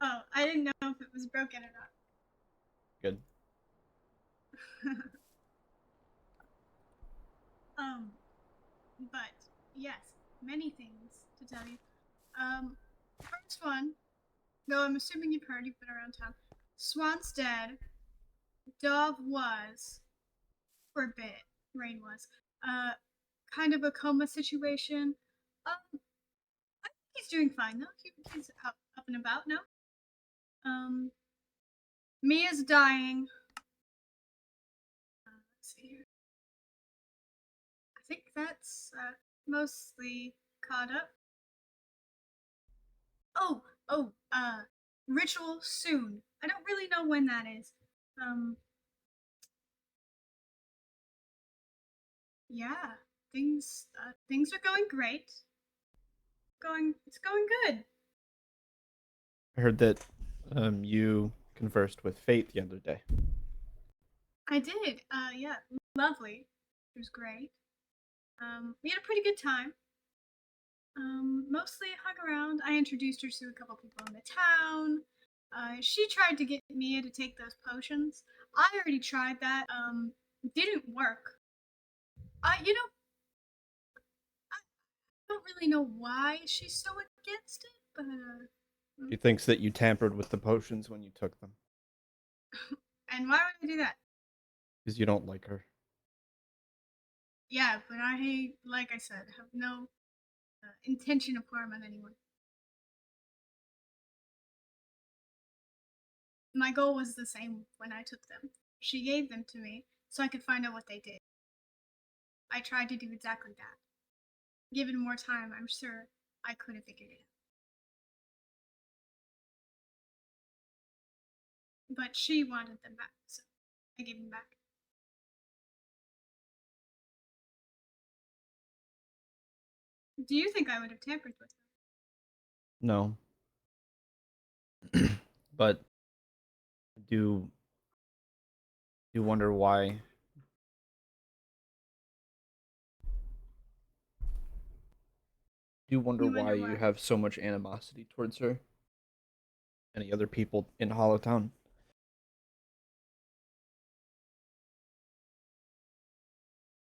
Oh, I didn't know if it was broken or not. Good. But yes, many things to tell you. First one, though I'm assuming you've heard, you've been around town. Swan's dead. Dove was, for a bit. Rain was. Kind of a coma situation. I think he's doing fine though. He's up and about now. Mia's dying. Let's see here. I think that's mostly caught up. Ritual soon. I don't really know when that is. Yeah, things are going great. It's going good. I heard that you conversed with Fate the other day. I did. Yeah, lovely. It was great. We had a pretty good time. Mostly hung around. I introduced her to a couple people in the town. She tried to get Mia to take those potions. I already tried that. Didn't work. I don't really know why she's so against it, but She thinks that you tampered with the potions when you took them. and why would I do that? Because you don't like her. Yeah, but like I said, have no intention of harm on anyone. My goal was the same when I took them. She gave them to me so I could find out what they did. I tried to do exactly that. Given more time, I'm sure I could have figured it out. But she wanted them back, so I gave them back. Do you think I would have tampered with them? No. But I do wonder why. Do wonder You why wonder you why? have so much animosity towards her. Any other people in Hollowtown?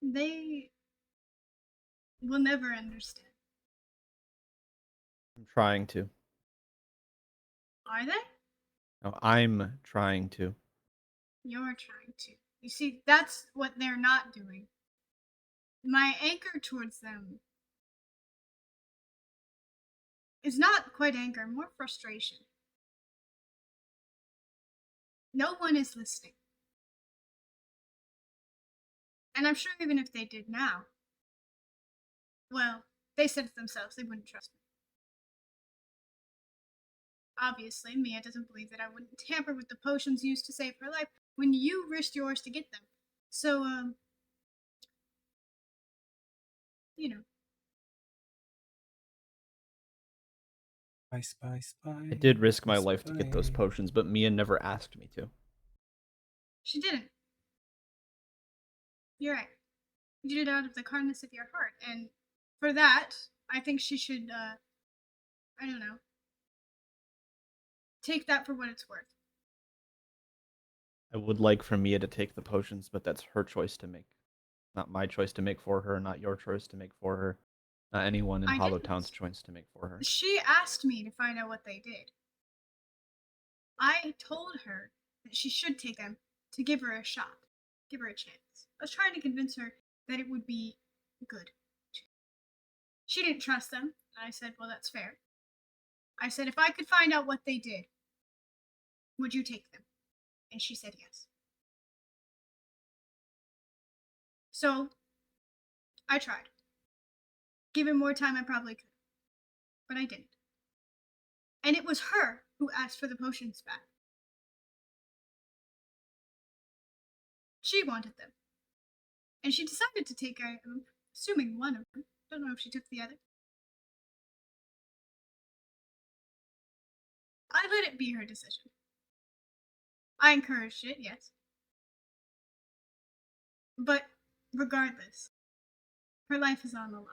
They will never understand. I'm trying to. Are they? No, I'm trying to. You're trying to. You see, that's what they're not doing. My anchor towards them is not quite anger, more frustration. No one is listening. And I'm sure even if they did now, well, they said it themselves, they wouldn't trust me. Obviously, Mia doesn't believe that I wouldn't tamper with the potions used to save her life when you risked yours to get them. So, you know. Spy, spy. I did risk my Spy, life to get those spy. potions, but Mia never asked me to. She didn't. You're right. You did it out of the kindness of your heart, and for that, I think she should, I don't know, take that for what it's worth. I would like for Mia to take the potions, but that's her choice to make. Not my choice to make for her, not your choice to make for her, not anyone in I Hollowtown's didn't. choice to make for her. She asked me to find out what they did. I told her that she should take them to give her a shot, give her a chance. I was trying to convince her that it would be good. She didn't trust them, and I said, well, that's fair. I said, if I could find out what they did, would you take them? And she said yes. So, I tried. Given more time, I probably could. But I didn't. And it was her who asked for the potions back. She wanted them. And she decided to take, I'm assuming, one of them. Don't know if she took the other. I let it be her decision. I encouraged it, yes. But regardless, her life is on the line.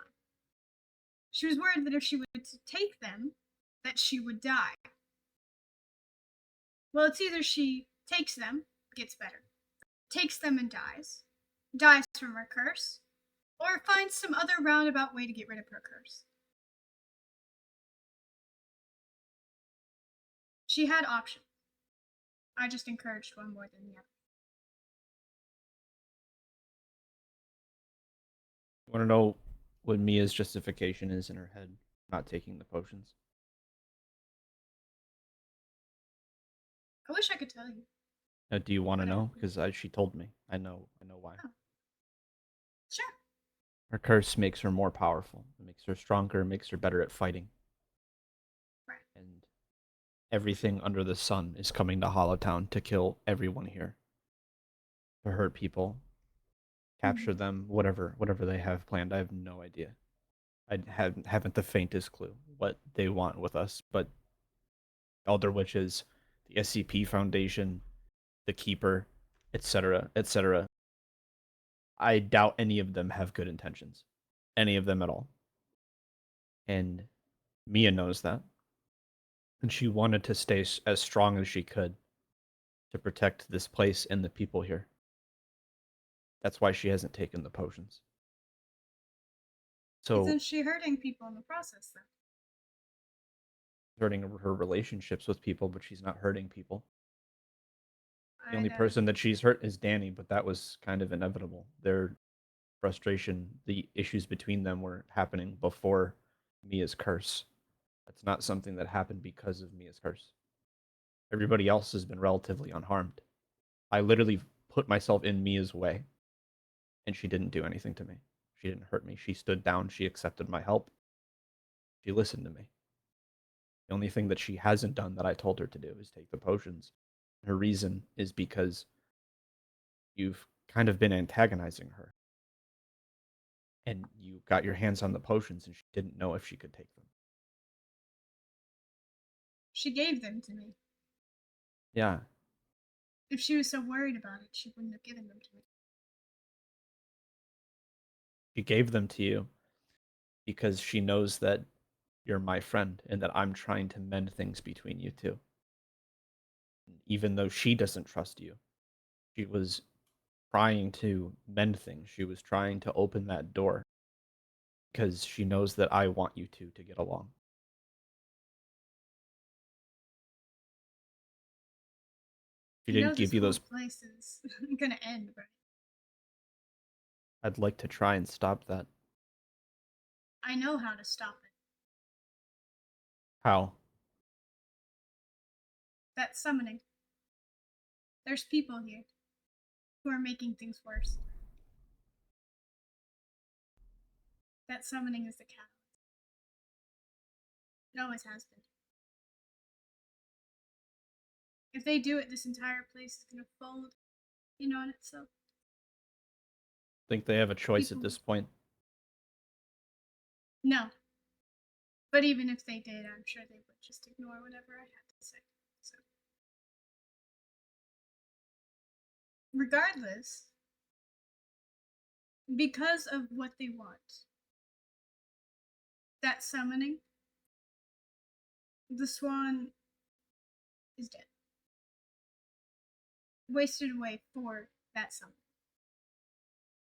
She was worried that if she were to take them, that she would die. Well, it's either she takes them, gets better, takes them and dies from her curse, or finds some other roundabout way to get rid of her curse. She had options. I just encouraged one more than the other. You want to know what Mia's justification is in her head, not taking the potions? I wish I could tell you. Do you want to But I know? don't. Because she told me. I know why. Oh. Sure. Her curse makes her more powerful. It makes her stronger. Makes her better at fighting. Right. And everything under the sun is coming to Hollowtown to kill everyone here, to hurt people, capture them, whatever they have planned. I have no idea. I haven't the faintest clue what they want with us. But Elder Witches, the SCP Foundation, the Keeper, etc., etc. I doubt any of them have good intentions, any of them at all. And Mia knows that, and she wanted to stay as strong as she could to protect this place and the people here. That's why she hasn't taken the potions. So, Isn't she hurting people in the process, though? hurting her relationships with people, but she's not hurting people. The only I'd, person that she's hurt is Danny, but that was kind of inevitable. Their frustration, the issues between them were happening before Mia's curse. That's not something that happened because of Mia's curse. Everybody else has been relatively unharmed. I literally put myself in Mia's way, and she didn't do anything to me. She didn't hurt me. She stood down. She accepted my help. She listened to me. The only thing that she hasn't done that I told her to do is take the potions. Her reason is because you've kind of been antagonizing her. And you got your hands on the potions and she didn't know if she could take them. She gave them to me. Yeah. If she was so worried about it, she wouldn't have given them to me. She gave them to you because she knows that you're my friend and that I'm trying to mend things between you two. Even though she doesn't trust you, she was trying to mend things. She was trying to open that door because she knows that I want you two to get along. She You know didn't this give you whole those. place is gonna end, right? I'd like to try and stop that. I know how to stop it. How? That summoning. There's people here who are making things worse. that summoning is the catalyst. It always has been. If they do it, this entire place is gonna fold in on itself. Think they have a choice People- at this point? No. But even if they did, I'm sure they would just ignore whatever I had to say. So. Regardless, because of what they want, that summoning, the swan is dead. Wasted away for that summoning.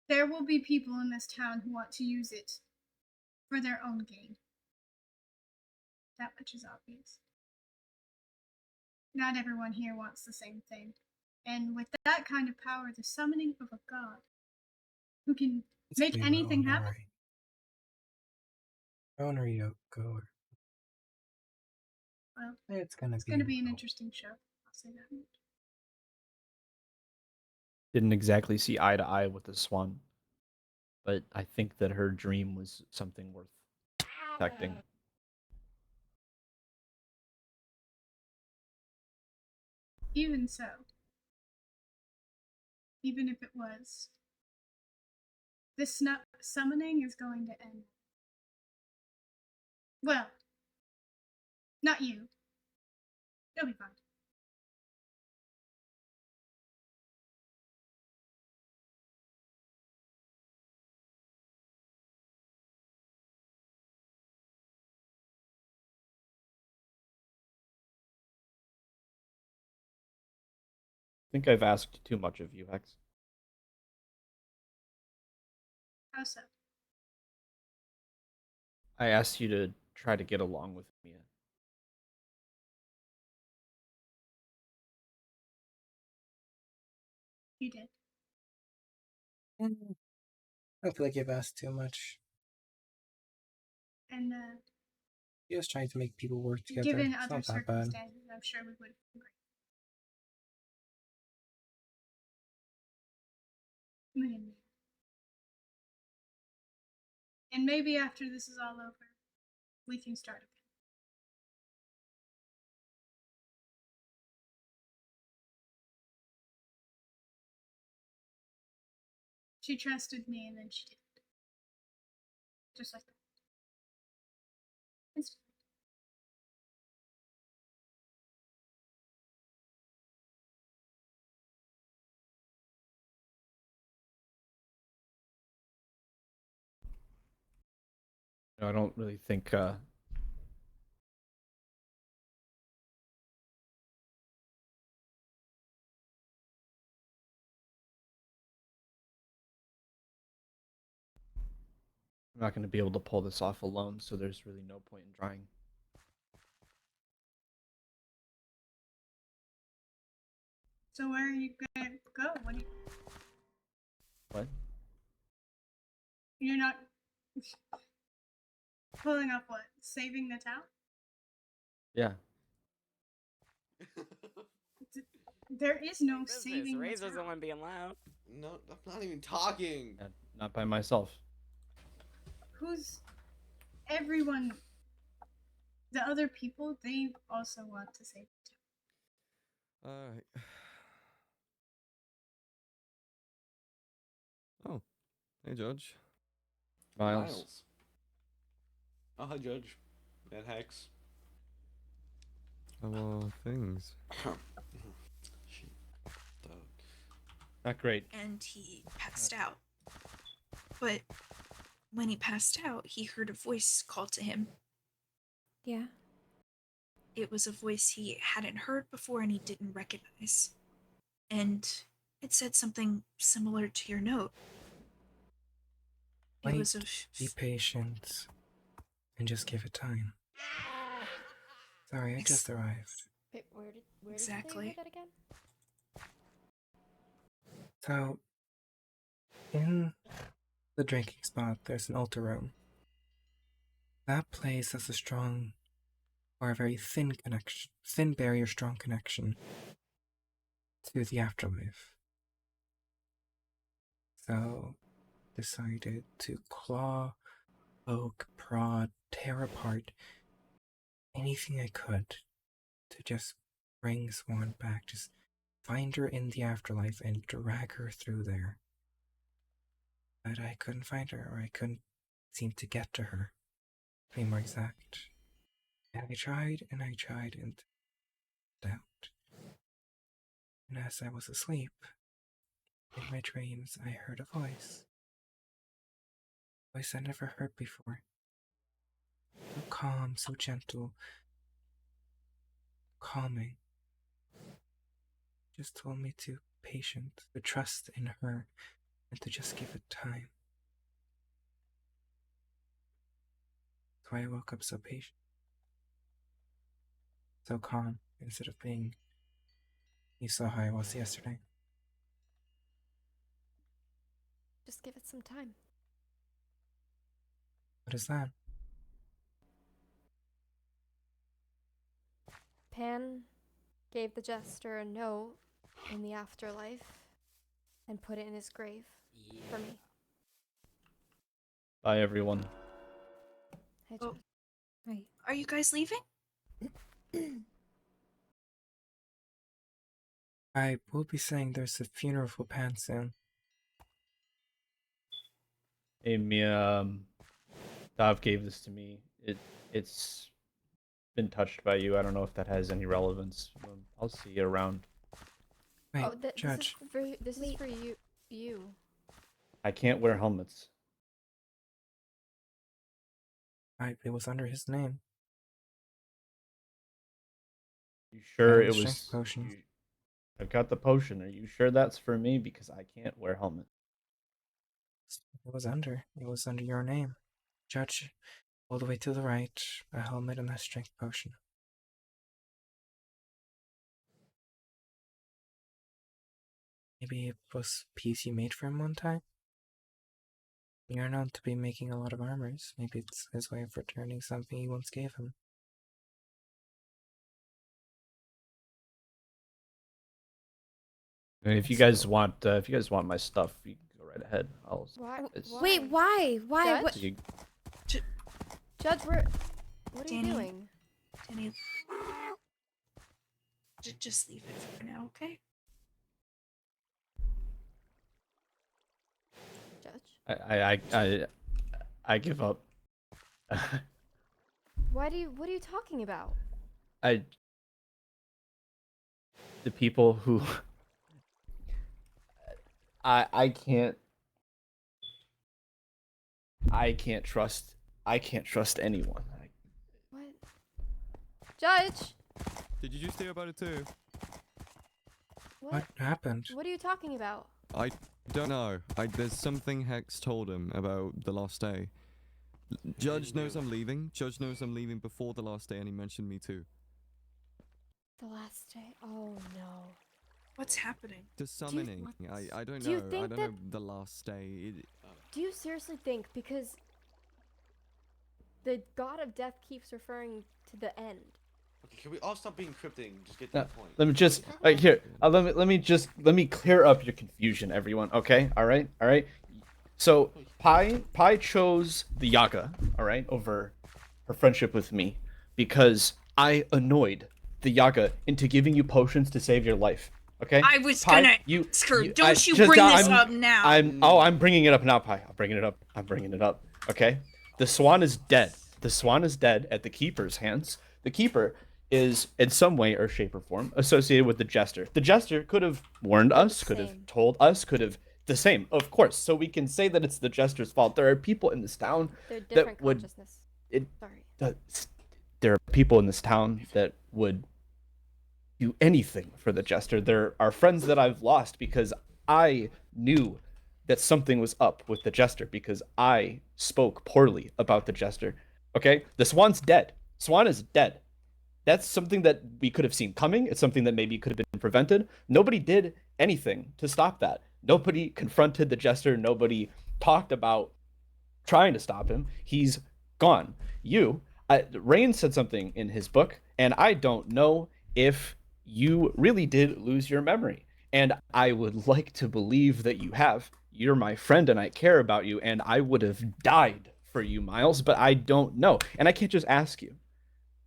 There will be people in this town who want to use it for their own gain. That much is obvious. Not everyone here wants the same thing. And with that kind of power, the summoning of a god who can make anything happen. Owner Yoko. Well, It's gonna be an interesting show. I'll say that much. Didn't exactly see eye to eye with the swan, but I think that her dream was something worth protecting. Even so, even if it was, this summoning is going to end. Well, not you. You'll be fine. I think I've asked too much of you, Hex. How so? I asked you to try to get along with Mia. You did. I feel like you've asked too much. And Just trying to make people work together. given It's other not that bad. circumstances, I'm sure we would agree. Me and Mia. And maybe after this is all over, we can start again. She trusted me and then she didn't. Just like that. It's I don't really think I'm not going to be able to pull this off alone, so there's really no point in trying. So where are you gonna go? What? You're not pulling up what? Saving the town? Yeah. There is no saving the Razor's the town. one being loud. No, I'm not even talking. Yeah, not by myself. Who's everyone? The other people, they also want to save the town. Alright. Oh. Hey, Judge. Miles. Oh, hi, Judge. And Hex. How are things? Shit. Dog. Not great. And he passed out. But when he passed out, he heard a voice call to him. Yeah. It was a voice he hadn't heard before and he didn't recognize. And it said something similar to your note. It Wait, was of be patient, and just give it time. Sorry, I just arrived. Wait, where did you Exactly. say you heard that again? So, in the drinking spot, there's an altar room. That place has a strong, or a very thin connection, thin barrier, strong connection to the afterlife. So, decided to claw poke, prod, tear apart anything I could to just bring Swan back, just find her in the afterlife and drag her through there. But I couldn't find her, or I couldn't seem to get to her, to be more exact. And I tried and doubt. And as I was asleep, in my dreams, I heard a voice. A voice I never heard before. So calm, so gentle, calming. Just told me to be patient, to trust in her, and to just give it time. That's why I woke up so patient, so calm, instead of being. You saw how I was yesterday. Just give it some time. What is that? Pan gave the jester a note in the afterlife and put it in his grave for me. Bye, everyone. Hey, Oh. Right. Are you guys leaving? I will be saying there's a funeral for Pan soon. Hey, Mia, Dav gave this to me. It's been touched by you. I don't know if that has any relevance. I'll see you around. Wait, Oh, Judge. This is for you. You. I can't wear helmets. It was under his name. You sure the it strength was? potion. I've got the potion. Are you sure that's for me? Because I can't wear helmet. It was under your name. Judge, all the way to the right, a helmet and a strength potion. Maybe it was a piece you made for him one time? You're known to be making a lot of armors. Maybe it's his way of returning something you once gave him. And if you guys want my stuff, you can go right ahead. Wait, why? Why? What? Judge? Judge, what are you Danny. doing? Danny, just leave it for now, okay? Judge? I give up. What are you talking about? The people who I can't trust anyone. What? Judge? Did you just hear about it too? What happened? What are you talking about? I don't know. There's something Hex told him about the last day. Judge knows I'm leaving. Judge knows I'm leaving before the last day, and he mentioned me too. The last day? Oh no. What's happening? The summoning. I don't Do you know. I think don't know the last day. Do you seriously think because the god of death keeps referring to the end? Okay, can we all stop being cryptic and just get to the point? Let me just here. Let me clear up your confusion, everyone. Okay, all right. So Pi chose the Yaga, all right, over her friendship with me because I annoyed the Yaga into giving you potions to save your life. Okay. I was gonna ask her. Don't you bring this up now. I'm bringing it up now, Pi. I'm bringing it up. Okay. The swan is dead. The swan is dead at the keeper's hands. The keeper is in some way or shape or form associated with the jester. The jester could have warned us, could have told us, could have the same, of course. So we can say that it's the jester's fault. There are people in this town that would. There are people in this town that would do anything for the jester. There are friends that I've lost because I knew that something was up with the jester because I spoke poorly about the jester. Okay? The swan's dead. Swan is dead. That's something that we could have seen coming. It's something that maybe could have been prevented. Nobody did anything to stop that. Nobody confronted the jester. Nobody talked about trying to stop him. He's gone. Rain said something in his book, and I don't know if you really did lose your memory. And I would like to believe that you have. You're my friend and I care about you, and I would have died for you, Miles, but I don't know. And I can't just ask you.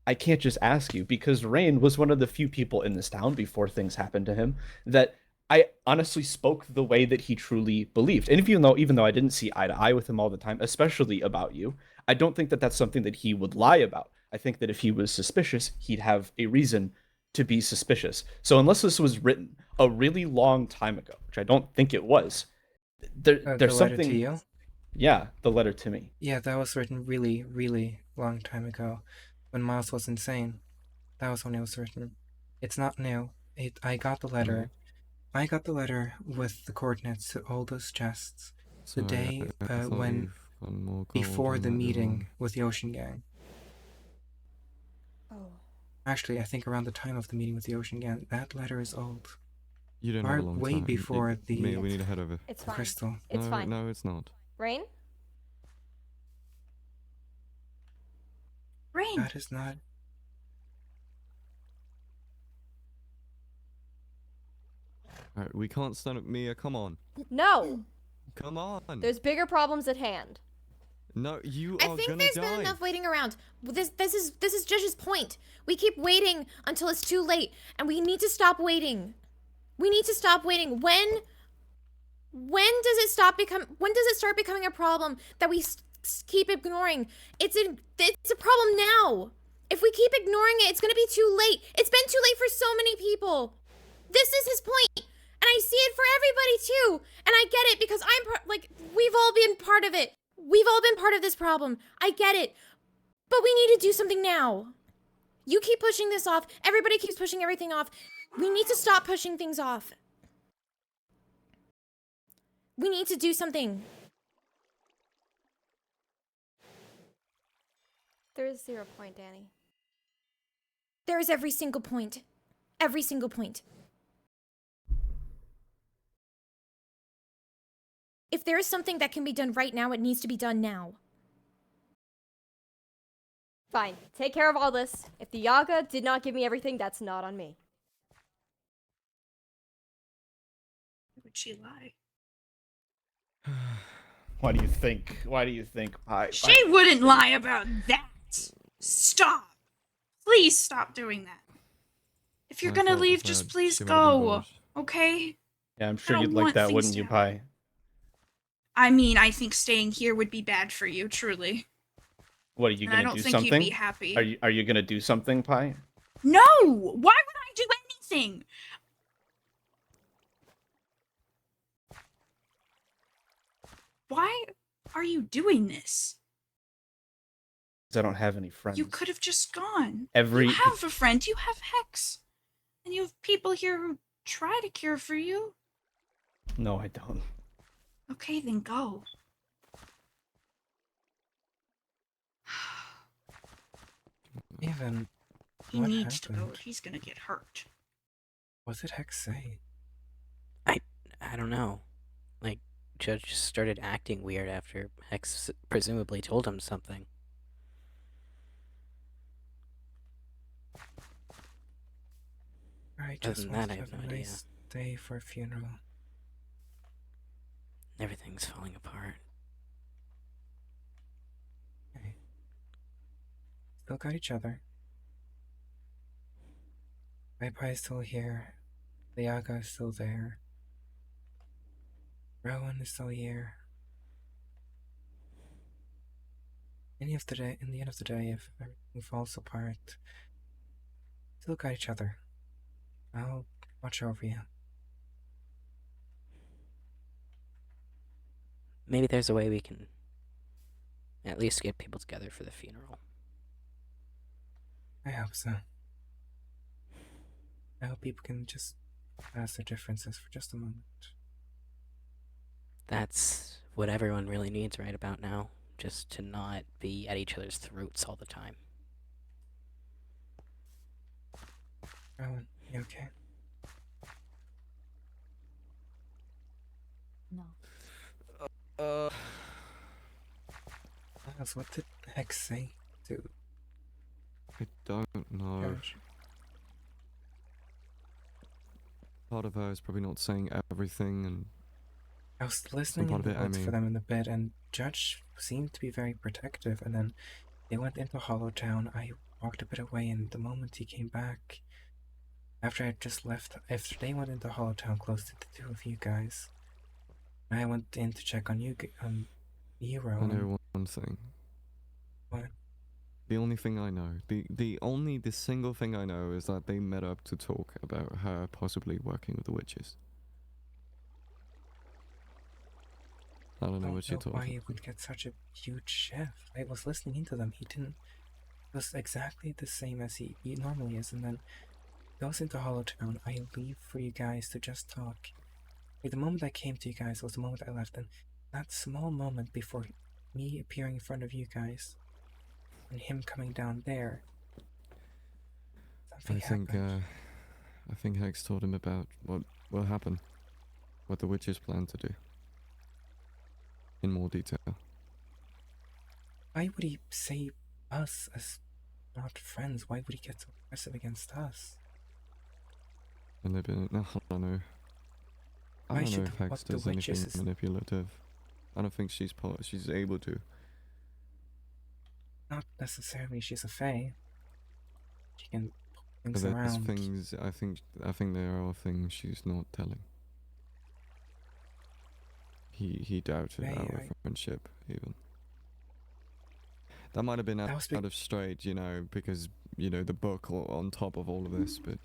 I can't just ask you because Rain was one of the few people in this town before things happened to him that I honestly spoke the way that he truly believed. And even though I didn't see eye to eye with him all the time, especially about you, I don't think that that's something that he would lie about. I think that if he was suspicious, he'd have a reason to be suspicious. So unless this was written a really long time ago, which I don't think it was, there's The letter something. to you? Yeah, the letter to me. Yeah, that was written really, really long time ago, when Miles was insane. That was when it was written. It's not new. I got the letter. I got the letter with the coordinates to all those chests the day when before the meeting with the Ocean Gang. Oh. Actually, I think around the time of the meeting with the Ocean Gang, that letter is old. You don't have a long Way time. before Mia, we the need to head over. It's fine. crystal. It's no, fine. No, it's not. Rain? Rain. That is not. Alright, we can't stand up. Mia, come on. No! Come on. There's bigger problems at hand. No, you I are think gonna there's die. been enough waiting around. This is Judge's point. We keep waiting until it's too late, and we need to stop waiting. We need to stop waiting. When does it stop when does it start becoming a problem that we keep ignoring? It's a problem now. If we keep ignoring it, it's gonna be too late. It's been too late for so many people. This is his point, and I see it for everybody too. And I get it because we've all been part of it. We've all been part of this problem. I get it, but we need to do something now. You keep pushing this off. Everybody keeps pushing everything off. We need to stop pushing things off. We need to do something. There is 0 point, Danny. There is every single point. Every single point. If there is something that can be done right now, it needs to be done now. Fine. Take care of all this. If the Yaga did not give me everything, that's not on me. Why would she lie? Why do you think? She wouldn't lie about that. Stop. Please stop doing that. If you're gonna leave, just please go. Okay? Yeah, I'm I sure don't you'd like want that, things wouldn't to you, happen. Pi? I mean, I think staying here would be bad for you, truly. What are you And I gonna don't do? think you'd Something? be happy. Are you gonna do something, Pi? No! Why would I do anything? Why are you doing this? 'Cause I don't have any friends. You could have just gone. Every- You have a friend. You have Hex. And you have people here who try to care for you. No, I don't. Okay, then go. Even. He What needs to go happened? or he's gonna get hurt. What did Hex say? I don't know. Like, Judge just started acting weird after Hex presumably told him something. I Other just than wanted that, I to have have no a idea. nice day for a funeral. Everything's falling apart. Okay. Still got each other. Pai is still here. The Yaga is still there. Rowan is still here. In the end of the day, if everything falls apart, still got each other. I'll watch over you. Maybe there's a way we can at least get people together for the funeral. I hope so. I hope people can just pass their differences for just a moment. That's what everyone really needs right about now. Just to not be at each other's throats all the time. Rowan, you okay? No. Miles, what did Hex say to I don't know. Judge? Part of her is probably not saying everything, and I was Some listening part in of the it, I woods for mean. them in the bed, and Judge seemed to be very protective, and then they went into Hollowtown. I walked a bit away, and the moment he came back, after I had just left, after they went into Hollowtown close to the two of you guys, I went in to check on you, Hero. I know one thing. What? The only thing I know, the single thing I know is that they met up to talk about her possibly working with the witches. I don't know what she know told why him. he would get such a huge shift. I was listening into them. He didn't. It was exactly the same as he normally is, and then goes into Hollowtown. I leave for you guys to just talk. Like, the moment I came to you guys was the moment I left, and that small moment before me appearing in front of you guys and him coming down there, something happened. I think Hex told him about what will happen, what the witches plan to do, in more detail. Why would he say us as not friends? Why would he get so aggressive against us? And they've been, I don't know. I Why don't know should if Hex what the does anything witches is manipulative. I don't think she's able to. not necessarily she's a fae. She can pull things There's around. things I think there are things she's not telling. He doubted our friendship even. That might have been out of straight, because the book on top of all of this, but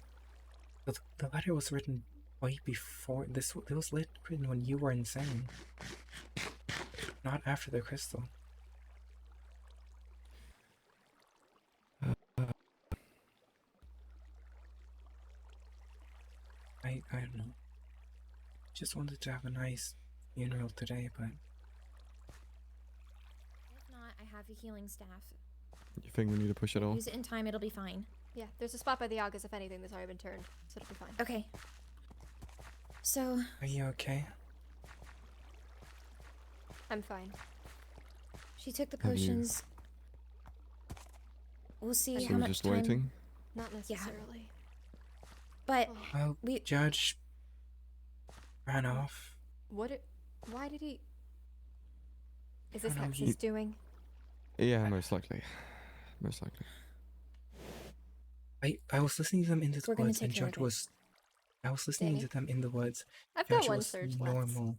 The letter was written way before this. It was written when you were insane, not after the crystal. I don't know. Just wanted to have a nice funeral today, but If not, I have a healing staff. you think we need to push it off? Use it in time, it'll be fine. Yeah, there's a spot by the August if anything that's already been turned, so it'll be fine. Okay. So... Are you okay? I'm fine. She took the Have you- potions. We'll see So how we're much just time... waiting? Not necessarily. But Well, Judge ran off. Why did he... Is I this don't know, Hex's doing? Yeah, most likely. Most likely. I was listening to them in the We're gonna woods, take and care of Judge it. was. I was listening Danny? to them in the woods. I've Judge got one was surge left. normal.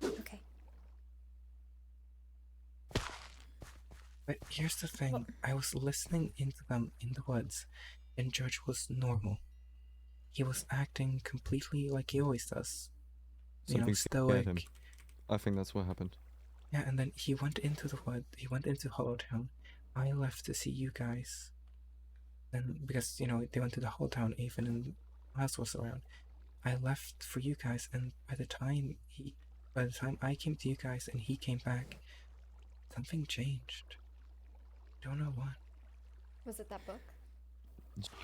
Okay. But here's the thing. I was listening into them in the woods, and Judge was normal. He was acting completely like he always does. Something scared stoic. him. I think that's what happened. Yeah, and then he went into the wood. He went into Hollowtown. I left to see you guys. Then, because, they went to the Hollowtown even and Miles was around. I left for you guys, and by the time I came to you guys and he came back, something changed. Don't know what. Was it that book?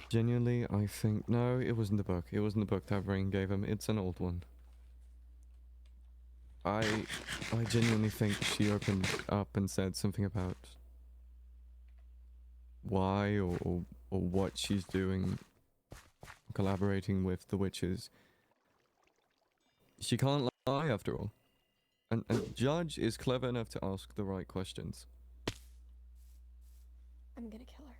Genuinely, I think... No, it wasn't the book. It wasn't the book that Rain gave him. It's an old one. I genuinely think she opened up and said something about why or what she's doing, collaborating with the witches. She can't lie after all. And Judge is clever enough to ask the right questions. I'm gonna kill her.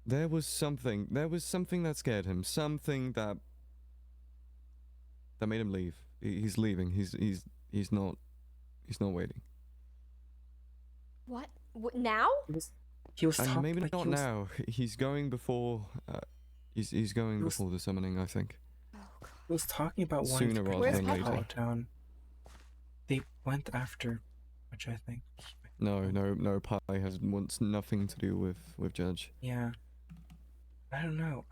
There was something that scared him. Something that made him leave. He's leaving. He's not waiting. What? Now? He was And talking maybe like not now. He's going before. He's going before the summoning, I think. He was talking about wanting Sooner to rather protect than later. Hollowtown. They went after, which I think. No. Pi wants nothing to do with Judge. Yeah. I don't know.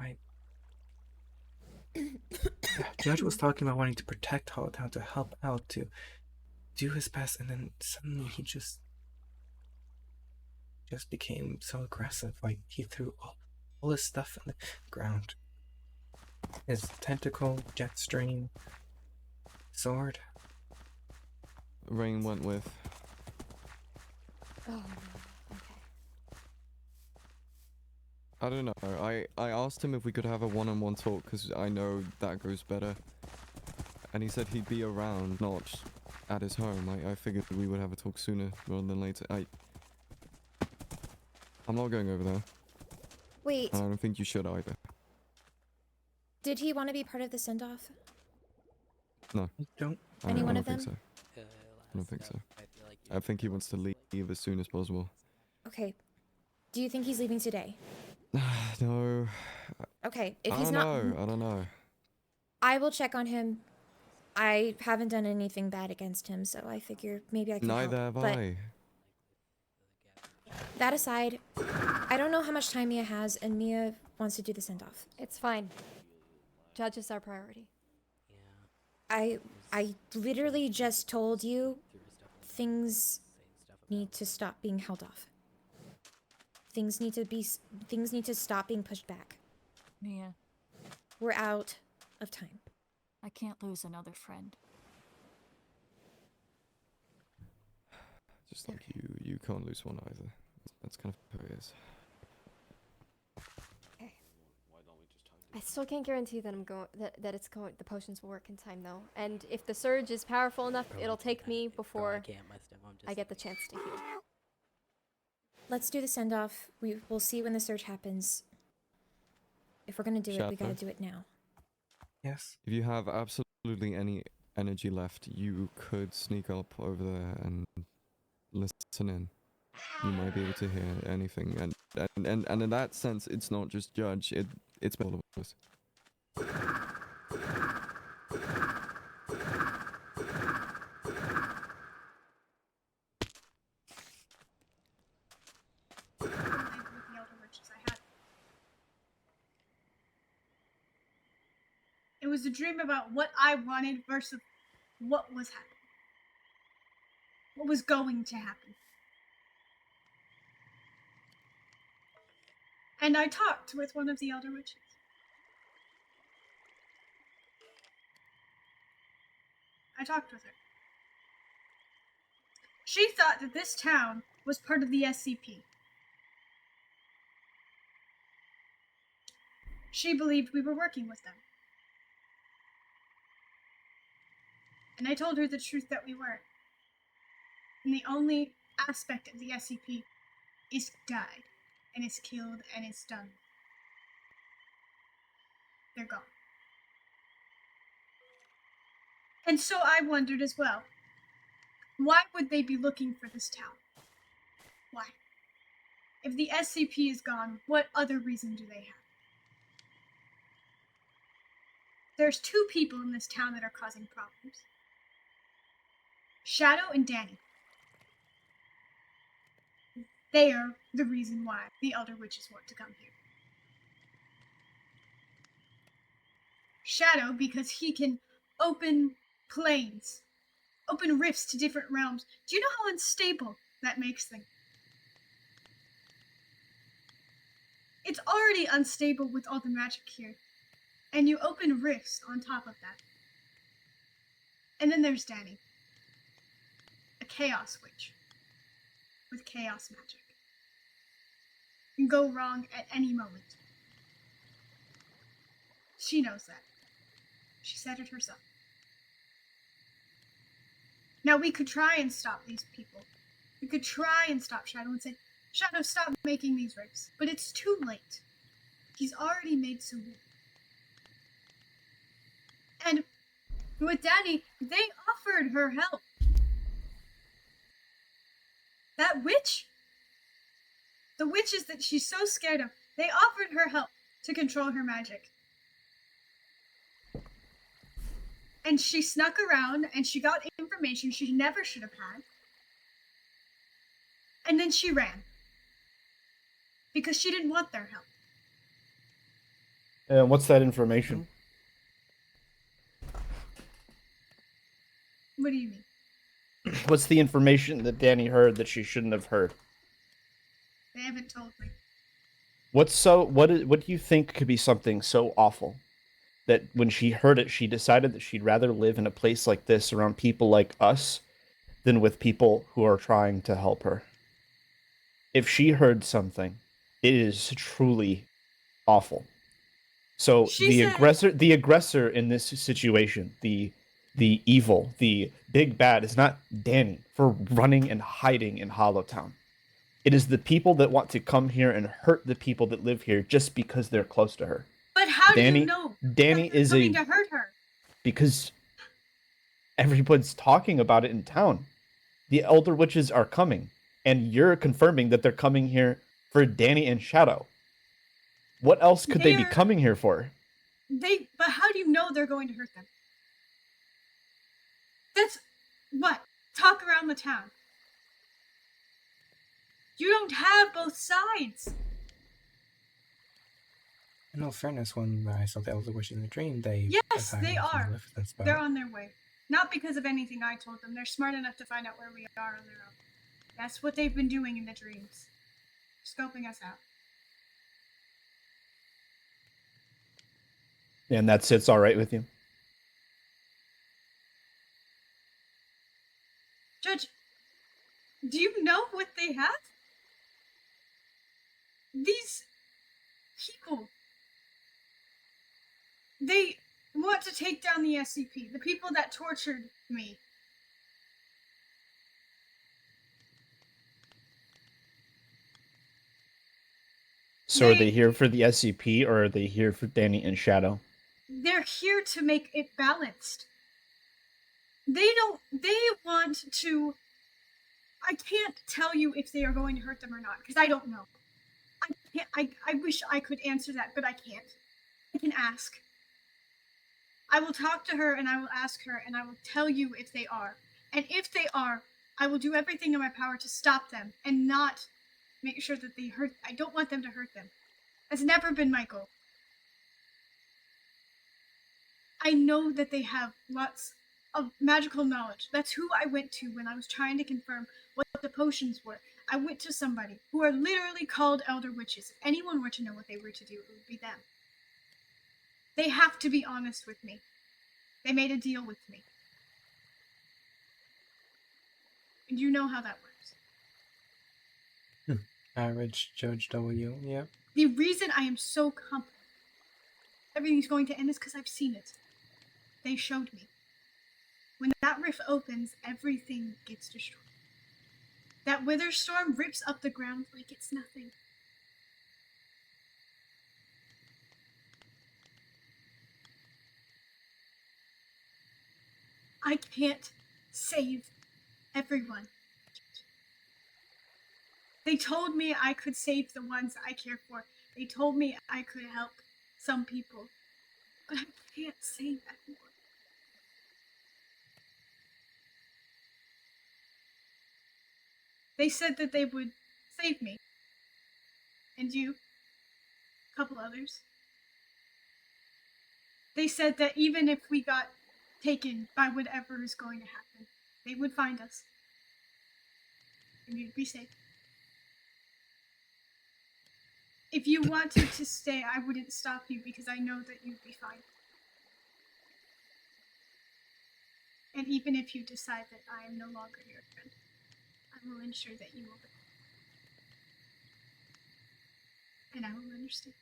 Judge was talking about wanting to protect Hollowtown, to help out, to do his best, and then suddenly he just became so aggressive. Like, he threw all his stuff on the ground. His tentacle, jet stream, sword. Rain went with. Oh no. I don't know. I asked him if we could have a one-on-one talk because I know that goes better. And he said he'd be around, not at his home. I figured we would have a talk sooner rather than later. I'm not going over there. Wait, And I don't think you should either. did he want to be part of the send-off? No. Don't. Any one I of don't think them? so. I don't think so. I think he wants to leave as soon as possible. Okay. Do you think he's leaving today? No. Okay, if I he's don't not, know. I don't know. I will check on him. I haven't done anything bad against him, so I figure maybe I can Neither help. have But I. that aside, I don't know how much time Mia has, and Mia wants to do the send-off. It's fine. Judge is our priority. I literally just told you things need to stop being held off. Things need to stop being pushed back. Mia, We're out of time. I can't lose another friend. Just like you can't lose one either. That's kind of how it is. Okay. I still can't guarantee that the potions will work in time though. And if the surge is powerful enough, it'll take me before I get the chance to heal. Let's do the send-off. We'll see when the surge happens. If we're gonna do it, we gotta Shadow? do it now. Yes. If you have absolutely any energy left, you could sneak up over there and listen in. You might be able to hear anything, and in that sense, it's not just Judge. It's all of us. With the elder witches I had. It was a dream about what I wanted versus what was happening. What was going to happen. And I talked with one of the elder witches. I talked with her. She thought that this town was part of the SCP. She believed we were working with them. And I told her the truth that we weren't. And the only aspect of the SCP is died, and is killed, and is done. They're gone. And so I wondered as well, why would they be looking for this town? Why? If the SCP is gone, what other reason do they have? There's two people in this town that are causing problems. Shadow and Danny. They are the reason why the Elder Witches want to come here. Shadow, because he can open planes, open rifts to different realms. Do you know how unstable that makes things? It's already unstable with all the magic here. And you open rifts on top of that. And then there's Danny. A chaos witch. With chaos magic. Can go wrong at any moment. She knows that. She said it herself. Now we could try and stop these people. We could try and stop Shadow and say, Shadow, stop making these rifts. But it's too late. He's already made so many. And with Danny, they offered her help. That witch, the witches that she's so scared of, they offered her help to control her magic. And she snuck around and she got information she never should have had. And then she ran. Because she didn't want their help. And what's that information? What do you mean? What's the information that Danny heard that she shouldn't have heard? They haven't told me. What do you think could be something so awful that when she heard it, she decided that she'd rather live in a place like this around people like us than with people who are trying to help her? If she heard something, it is truly awful. So She the said- the aggressor in this situation, the evil, the big bad is not Danny for running and hiding in Hollowtown. It is the people that want to come here and hurt the people that live here just because they're close to her. But how do Danny, you know Danny that they're is coming to hurt her? because everyone's talking about it in town. The Elder Witches are coming, and you're confirming that they're coming here for Danny and Shadow. What else could they be coming here for? But how do you know they're going to hurt them? That's what? Talk around the town. You don't have both sides. In all fairness, when I saw the Elder Witch in the dream, they Yes, attacked they me from are. the lift that spell. They're on their way. Not because of anything I told them. They're smart enough to find out where we are on their own. That's what they've been doing in the dreams. Scoping us out. And that sits all right with you? Judge, do you know what they have? These people, they want to take down the SCP, the people that tortured me. So are they here for the SCP or are they here for Danny and Shadow? They're here to make it balanced. They want to... I can't tell you if they are going to hurt them or not, because I don't know. I wish I could answer that, but I can't. I can ask. I will talk to her and I will ask her and I will tell you if they are. And if they are, I will do everything in my power to stop them and not make sure that they hurt. I don't want them to hurt them. That's never been my goal. I know that they have lots of magical knowledge. That's who I went to when I was trying to confirm what the potions were. I went to somebody who are literally called Elder Witches. If anyone were to know what they were to do, it would be them. They have to be honest with me. They made a deal with me. And you know how that works. Average Judge W, yep. The reason I am so confident everything's going to end is because I've seen it. They showed me. When that rift opens, everything gets destroyed. That wither storm rips up the ground like it's nothing. I can't save everyone. They told me I could save the ones I care for. They told me I could help some people. But I can't save everyone. They said that they would save me. And you. A couple others. They said that even if we got taken by whatever is going to happen, they would find us. And you'd be safe. If you wanted to stay, I wouldn't stop you because I know that you'd be fine. And even if you decide that I am no longer your friend, I will ensure that you will be. And I will understand.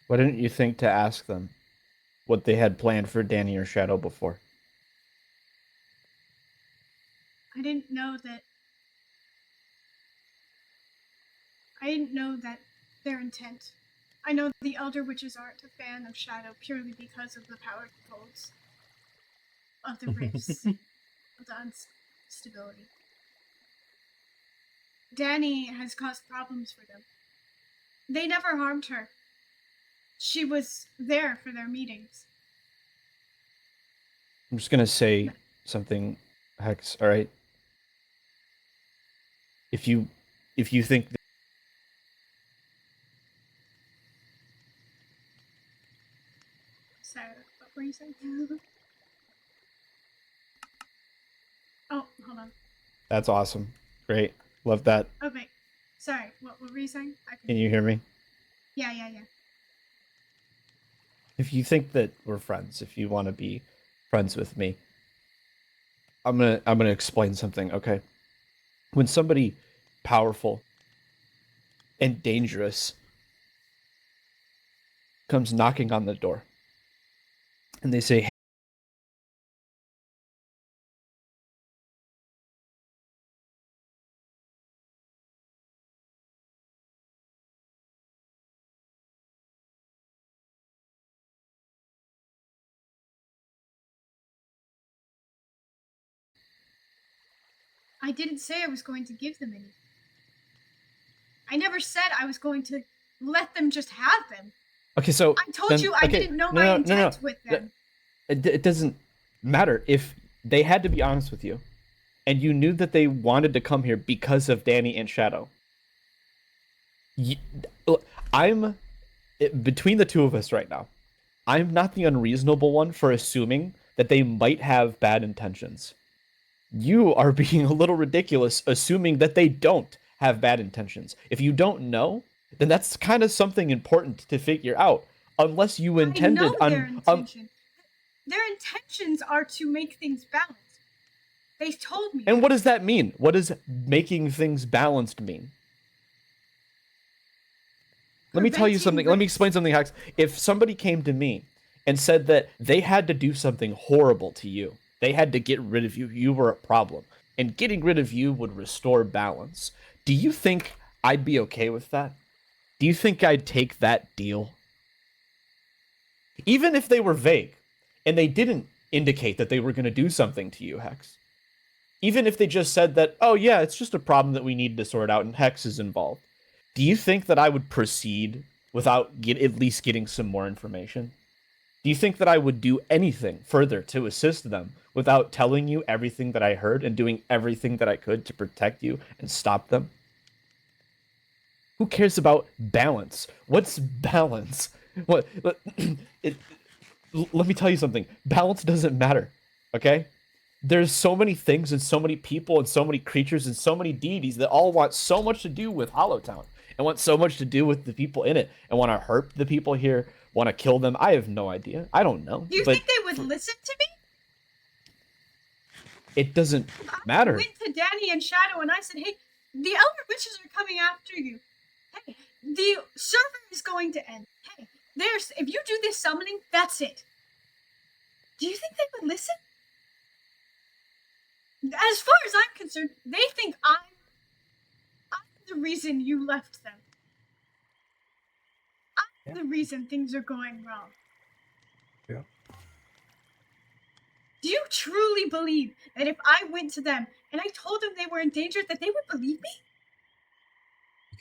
Why didn't you think to ask them what they had planned for Danny or Shadow before? I didn't know that their intent. I know the Elder Witches aren't a fan of Shadow purely because of the power he holds. Of the rifts. Of the instability. Danny has caused problems for them. They never harmed her. She was there for their meetings. I'm just gonna say something, Hex, alright? If you think Sorry, what were you saying? Oh, hold on. that's awesome. Great. Love that. Okay. Sorry, what were you saying? Can you hear me? Yeah. If you think that we're friends, if you want to be friends with me, I'm gonna explain something, okay? When somebody powerful and dangerous comes knocking on the door. And they say, I didn't say I was going to give them anything. I never said I was going to let them just have them. okay, so I told you I didn't know my intent with them. It doesn't matter if they had to be honest with you, and you knew that they wanted to come here because of Danny and Shadow. I'm between the two of us right now. I'm not the unreasonable one for assuming that they might have bad intentions. You are being a little ridiculous assuming that they don't have bad intentions. If you don't know, then that's kind of something important to figure out. Unless you intended I know their intention. Their intentions are to make things balanced. They've told me. And what does that mean? What does making things balanced mean? Let me tell you something. Let me explain something, Hex. If somebody came to me and said that they had to do something horrible to you, they had to get rid of you, you were a problem, and getting rid of you would restore balance, do you think I'd be okay with that? Do you think I'd take that deal? Even if they were vague and they didn't indicate that they were going to do something to you, Hex. Even if they just said that, oh yeah, it's just a problem that we need to sort out and Hex is involved. Do you think that I would proceed without at least getting some more information? Do you think that I would do anything further to assist them without telling you everything that I heard and doing everything that I could to protect you and stop them? Who cares about balance? What's balance? What? Let me tell you something. Balance doesn't matter, okay? There's so many things and so many people and so many creatures and so many deities that all want so much to do with Hollowtown and want so much to do with the people in it and want to hurt the people here, want to kill them. I have no idea. I don't know. Do you think they would listen to me? It doesn't matter. I went to Danny and Shadow and I said, hey, the Elder Witches are coming after you. Hey, the server is going to end. Hey, if you do this summoning, that's it. Do you think they would listen? As far as I'm concerned, they think I'm the reason you left them. I'm the reason things are going wrong. Yeah. Do you truly believe that if I went to them and I told them they were in danger, that they would believe me?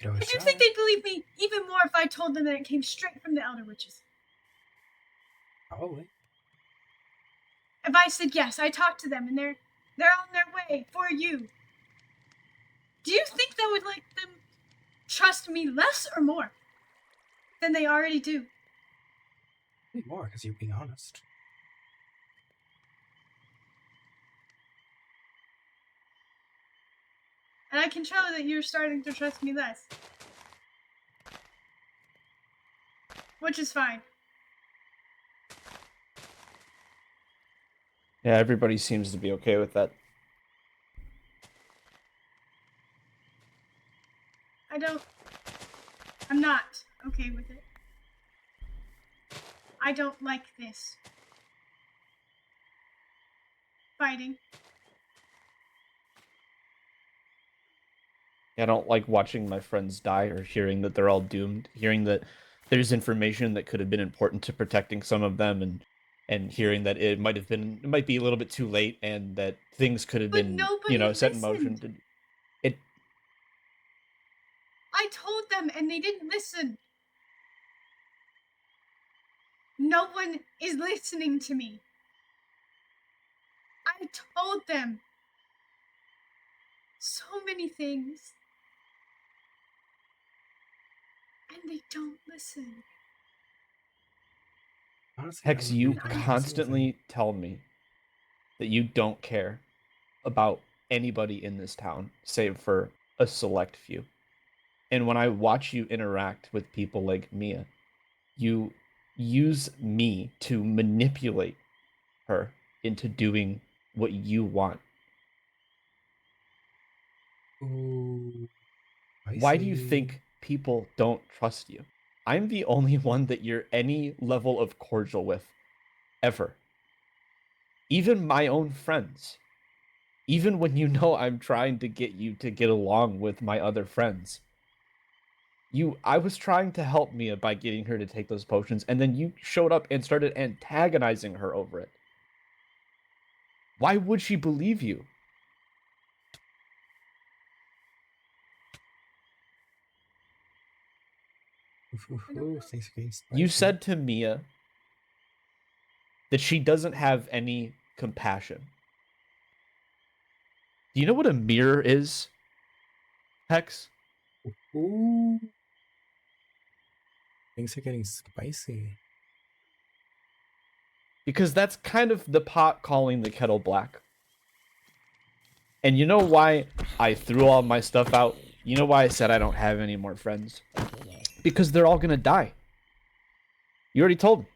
You Do you think they'd believe me even more if I told them that it came straight from the Elder Witches? Probably. If I said yes, I talked to them and they're on their way for you. Do you think that would make them trust me less or more than they already do? Maybe more, because you're being honest. And I can tell that you're starting to trust me less. Which is fine. Yeah, everybody seems to be okay with that. I'm not okay with it. I don't like this. Fighting. I don't like watching my friends die or hearing that they're all doomed, hearing that there's information that could have been important to protecting some of them and hearing that it might be a little bit too late and that things could have been, set in motion. I told them and they didn't listen. No one is listening to me. I told them so many things. And they don't listen. Honestly, Hex, you constantly tell me that you don't care about anybody in this town save for a select few. And when I watch you interact with people like Mia, you use me to manipulate her into doing what you want. Ooh, Why do you think people don't trust you. I'm the only one that you're any level of cordial with, ever. Even my own friends. Even when you know I'm trying to get you to get along with my other friends. I was trying to help Mia by getting her to take those potions, and then you showed up and started antagonizing her over it. Why would she believe you? Ooh, things are getting spicy. You said to Mia that she doesn't have any compassion. Do you know what a mirror is, Hex? Ooh. Things are getting spicy. Because that's kind of the pot calling the kettle black. And you know why I threw all my stuff out? You know why I said I don't have any more friends? Because they're all gonna die. You already told me.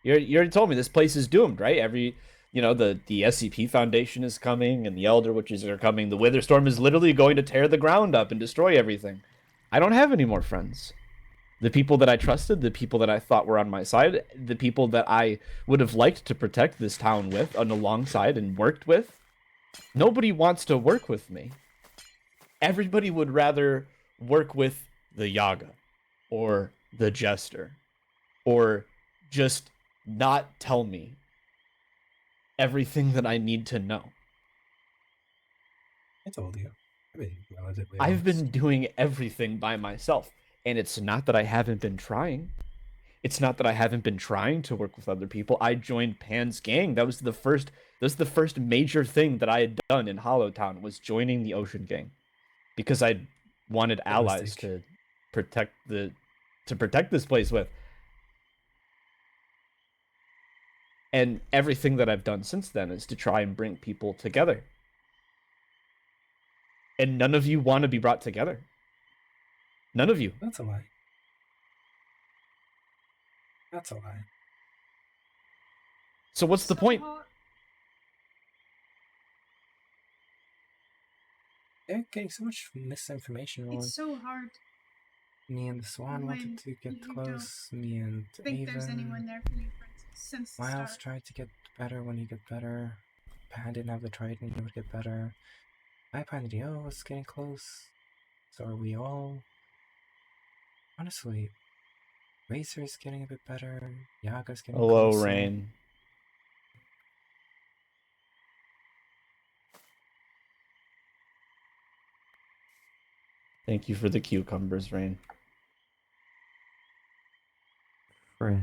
You already told me this place is doomed, right? The SCP Foundation is coming, and the Elder Witches are coming. The Witherstorm is literally going to tear the ground up and destroy everything. I don't have any more friends. The people that I trusted, the people that I thought were on my side, the people that I would have liked to protect this town with and alongside and worked with, nobody wants to work with me. Everybody would rather work with the Yaga or the Jester or just not tell me everything that I need to know. I told you. I've been relatively I've honest. been doing everything by myself, and it's not that I haven't been trying. It's not that I haven't been trying to work with other people. I joined Pan's gang. That was the first major thing that I had done in Hollowtown was joining the Ocean Gang, because I wanted allies to protect this place with. And everything that I've done since then is to try and bring people together. And none of you want to be brought together. None of you. That's a lie. That's a lie. So what's the point? They're getting so much misinformation. It's so hard. Me and the Swan wanted to get close. Me and think there's anyone Avon. there for you since the Miles start. tried to get better when he got better. Pan didn't have the Triton, he would get better. I Pan Dio was getting close. So are we all. Honestly, Racer's getting a bit better. Yaga's getting Hello, closer. Rain. Thank you for the cucumbers, Rain. Friend.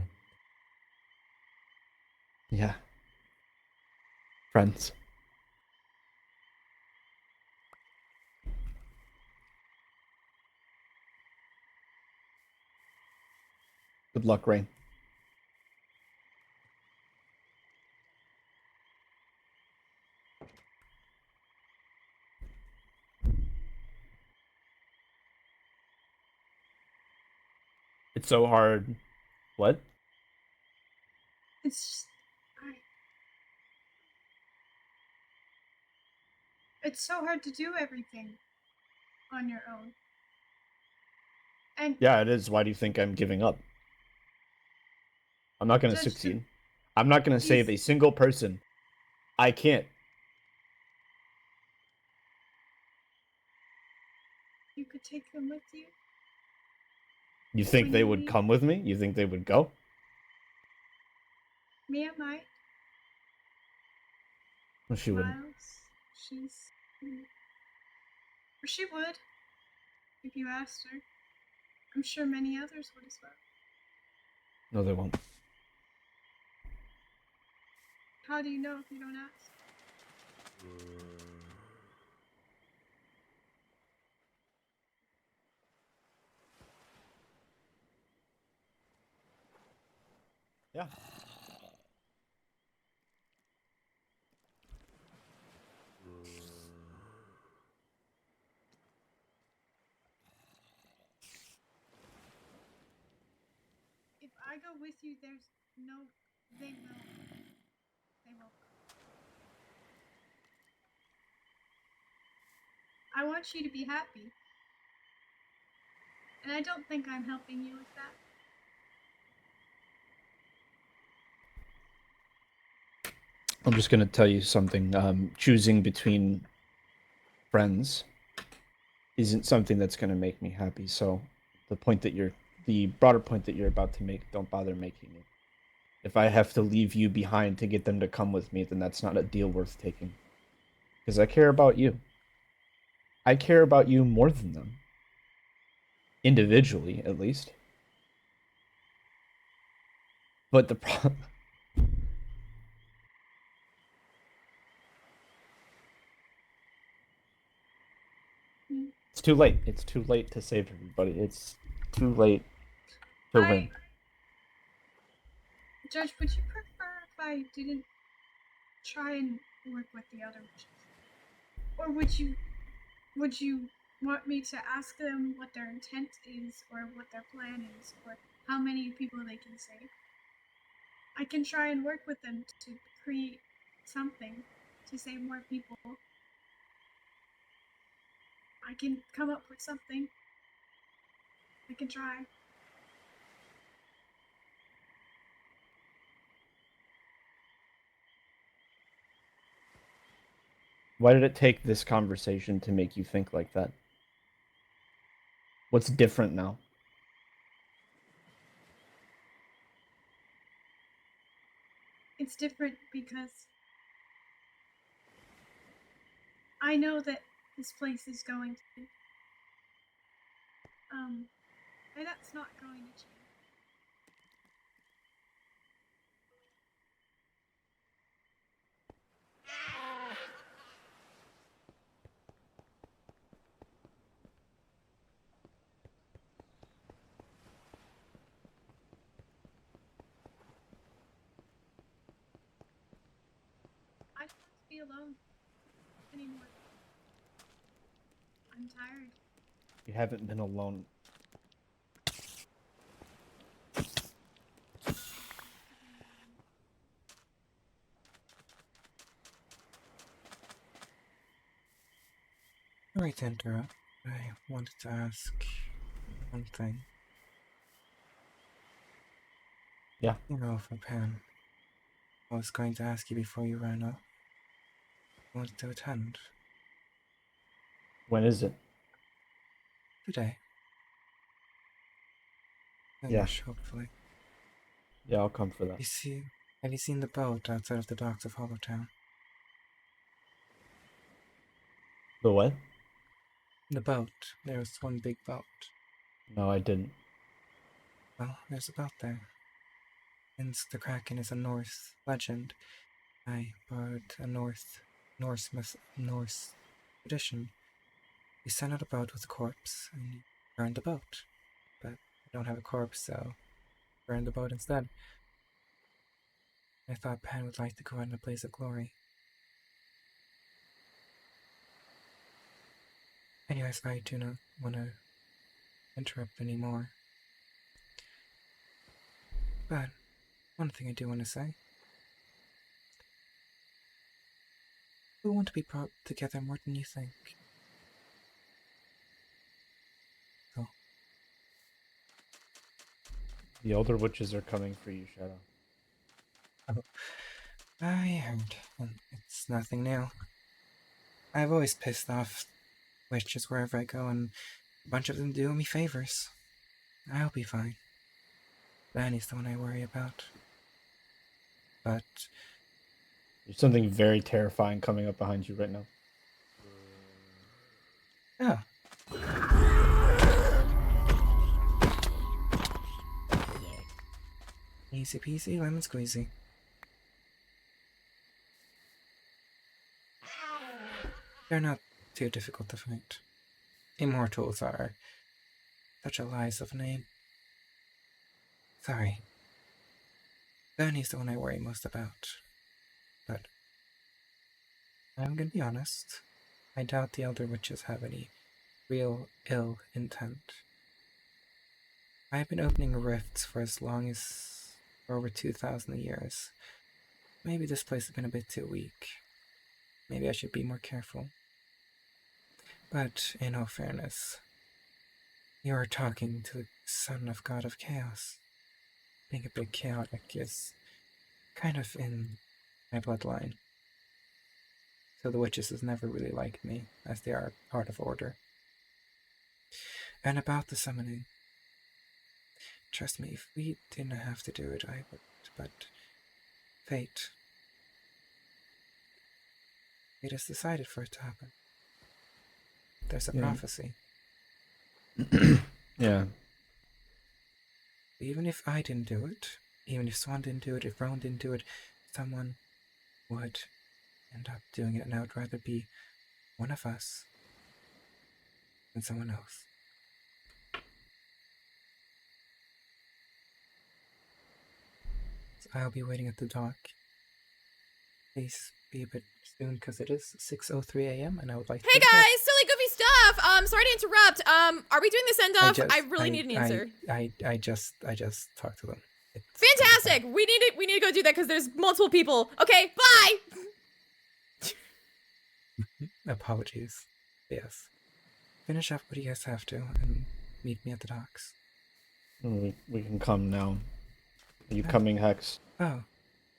Yeah. Friends. Good luck, Rain. It's so hard. What? It's just, it's so hard to do everything on your own. And Yeah, it is. Why do you think I'm giving up? I'm not going to succeed. I'm not going to save a single person. I can't. you could take them with you. You think they would come with me? You think they would go? Mia might. Well, she wouldn't. Miles, or she would, if you asked her. I'm sure many others would as well. No, they won't. How do you know if you don't ask? Yeah. If I go with you, they will. They won't. I want you to be happy. And I don't think I'm helping you with that. I'm just gonna tell you something. Choosing between friends isn't something that's gonna make me happy. So, the broader point that you're about to make, don't bother making it. If I have to leave you behind to get them to come with me, then that's not a deal worth taking. Because I care about you. I care about you more than them. Individually, at least. But the problem. It's too late. It's too late to save everybody. It's too late to win. Judge, would you prefer if I didn't try and work with the other witches? Or would you want me to ask them what their intent is, or what their plan is, or how many people they can save? I can try and work with them to create something to save more people. I can come up with something. I can try. Why did it take this conversation to make you think like that? What's different now? It's different because I know that this place is going to and that's not going to change. I don't want to be alone anymore. I'm tired. You haven't been alone. Sorry to interrupt. I wanted to ask one thing. Yeah. You know, for Pan. I was going to ask you before you ran off. I wanted to attend. When is it? Today. Yeah. Hopefully. Yeah, I'll come for that. Have you seen the boat outside of the docks of Hollowtown? The what? The boat. There was one big boat. No, I didn't. Well, there's a boat there. Since the Kraken is a Norse legend, I borrowed a Norse tradition. You send out a boat with a corpse, and you burn the boat. But I don't have a corpse, so burn the boat instead. I thought Pan would like to go out in a blaze of glory. Anyways, I do not want to interrupt anymore. But one thing I do want to say. We want to be brought together more than you think. So. The Elder Witches are coming for you, Shadow. Oh, I heard, and it's nothing new. I've always pissed off witches wherever I go, and a bunch of them do me favors. I'll be fine. Danny's the one I worry about. But there's something very terrifying coming up behind you right now. Oh. Easy peasy, lemon squeezy. They're not too difficult to fight. Immortals are such a lies of name. Sorry. Danny's the one I worry most about. But I'm gonna be honest. I doubt the Elder Witches have any real ill intent. I've been opening rifts for over 2,000 years. Maybe this place has been a bit too weak. Maybe I should be more careful. But in all fairness, You are talking to the son of God of Chaos. Being a bit chaotic is kind of in my bloodline. So the witches has never really liked me, as they are part of order. And about the summoning, trust me, if we didn't have to do it, I would, but fate has decided for it to happen. There's a Yeah. prophecy. Yeah. Even if I didn't do it, even if Swan didn't do it, if Rowan didn't do it, someone would end up doing it, and I would rather be one of us than someone else. So I'll be waiting at the dock. Please be a bit soon, because it is 6:03 a.m. and I would like to Hey go to bed. guys, silly goofy stuff. Sorry to interrupt. Are we doing the send off? I really need an answer. I just talked to them. Fantastic. We need to go do that because there's multiple people. Okay, bye. Apologies. Yes. Finish up what you guys have to and meet me at the docks. We can come now. Are you coming, Hex? Oh,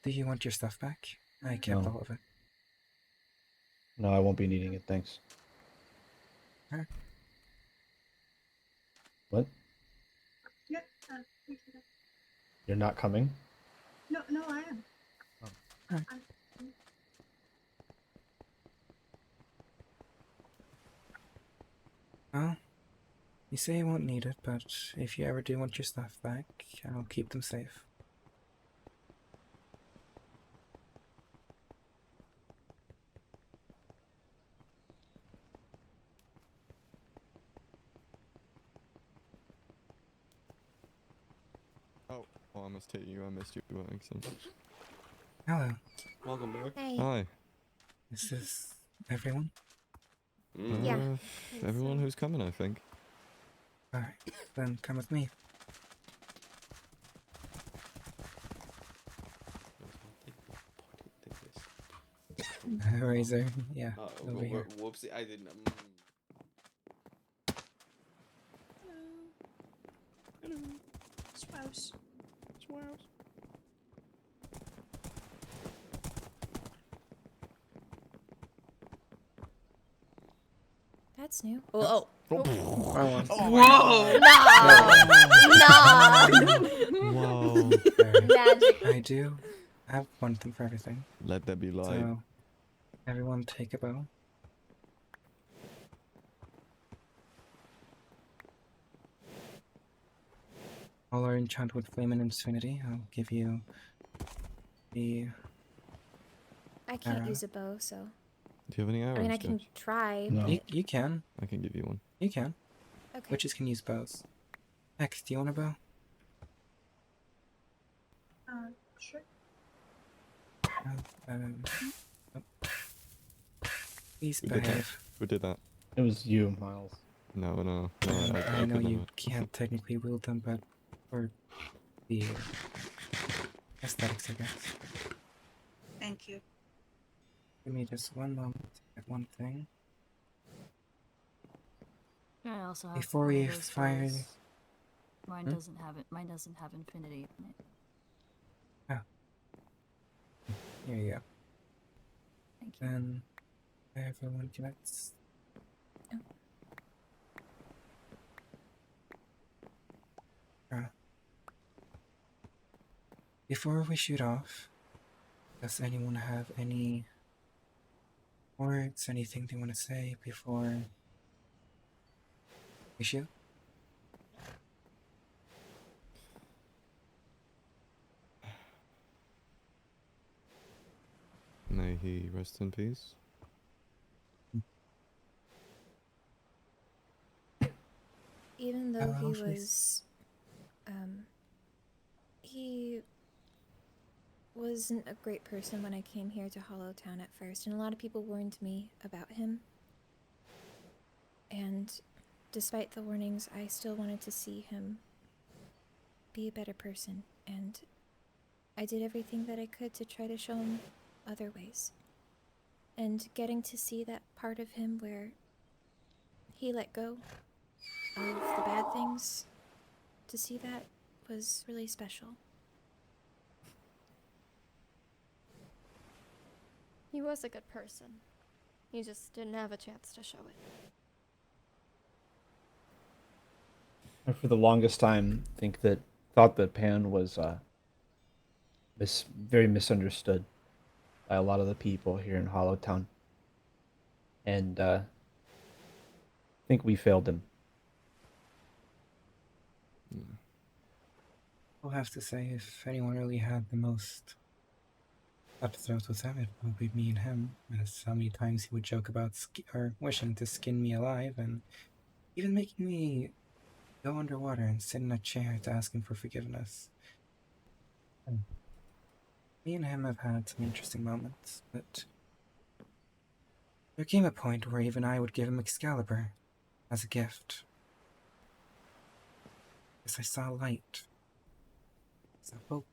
do you want your stuff back? I kept No. all of it. No, I won't be needing it, thanks. Alright. What? Yeah, thank you. You're not coming? No, I am. Oh. Alright. Well, you say you won't need it, but if you ever do want your stuff back, I'll keep them safe. Oh, well, I must take you. I missed you by accident. Hello. Welcome back. Hey. Hi. Is this everyone? Yeah. Everyone who's coming, I think. Alright, then come with me. Razor, yeah, over here. Whoopsie, I didn't. Hello. Spouse. That's new. Oh. Whoa! No. Magic. I do have one thing for everything. Let there be light. So, everyone take a bow. All are enchanted with flame and infinity. I'll give you the... I can't use a bow, so. Do you have any arrows? I mean, I can try. No. But... You can. I can give you one. You can. Okay. Witches can use bows. Hex, do you want a bow? Sure. Oh. Please Who did that? behave. Who did that? It was you, Miles. No. I know couldn't you have it. can't technically wield them, but for the aesthetics, I guess. Thank you. Give me just one moment to get one thing. I also have Before one of we those fire... bows. Mine Hmm? doesn't have it. Mine doesn't have infinity in it. Here you go. Thank you. Then everyone connects. Before we shoot off, does anyone have any words, anything they want to say before we shoot? May he rest in peace. Even though he please. was, he wasn't a great person when I came here to Hollowtown at first, and a lot of people warned me about him. And despite the warnings, I still wanted to see him be a better person, and I did everything that I could to try to show him other ways. And getting to see that part of him where he let go of the bad things, to see that was really special. He was a good person. He just didn't have a chance to show it. I, for the longest time, thought that Pan was very misunderstood by a lot of the people here in Hollowtown, and I think we failed him. I'll have to say, if anyone really had the most cutthroat with him, it would be me and him. As how many times he would joke about wishing to skin me alive, and even making me go underwater and sit in a chair to ask him for forgiveness. And me and him have had some interesting moments, but there came a point where even I would give him Excalibur as a gift. Because I saw light. Saw hope.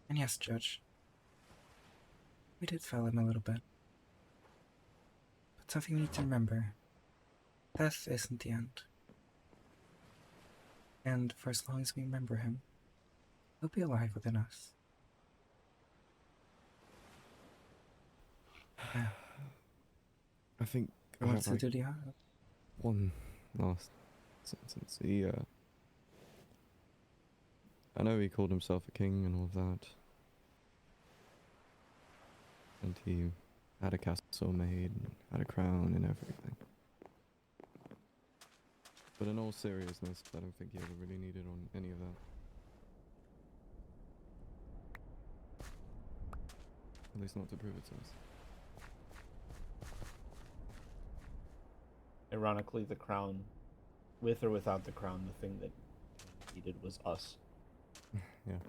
And yes, Judge, we did fail him a little bit. But something we need to remember. Death isn't the end. And for as long as we remember him, he'll be alive within us. Yeah. I think I What's have the like duty have? one last sentence. I know he called himself a king and all of that. And he had a castle made, and had a crown and everything. But in all seriousness, I don't think he ever really needed on any of that. At least not to prove it to us. Ironically, the crown, with or without the crown, the thing that he needed was us. Yeah.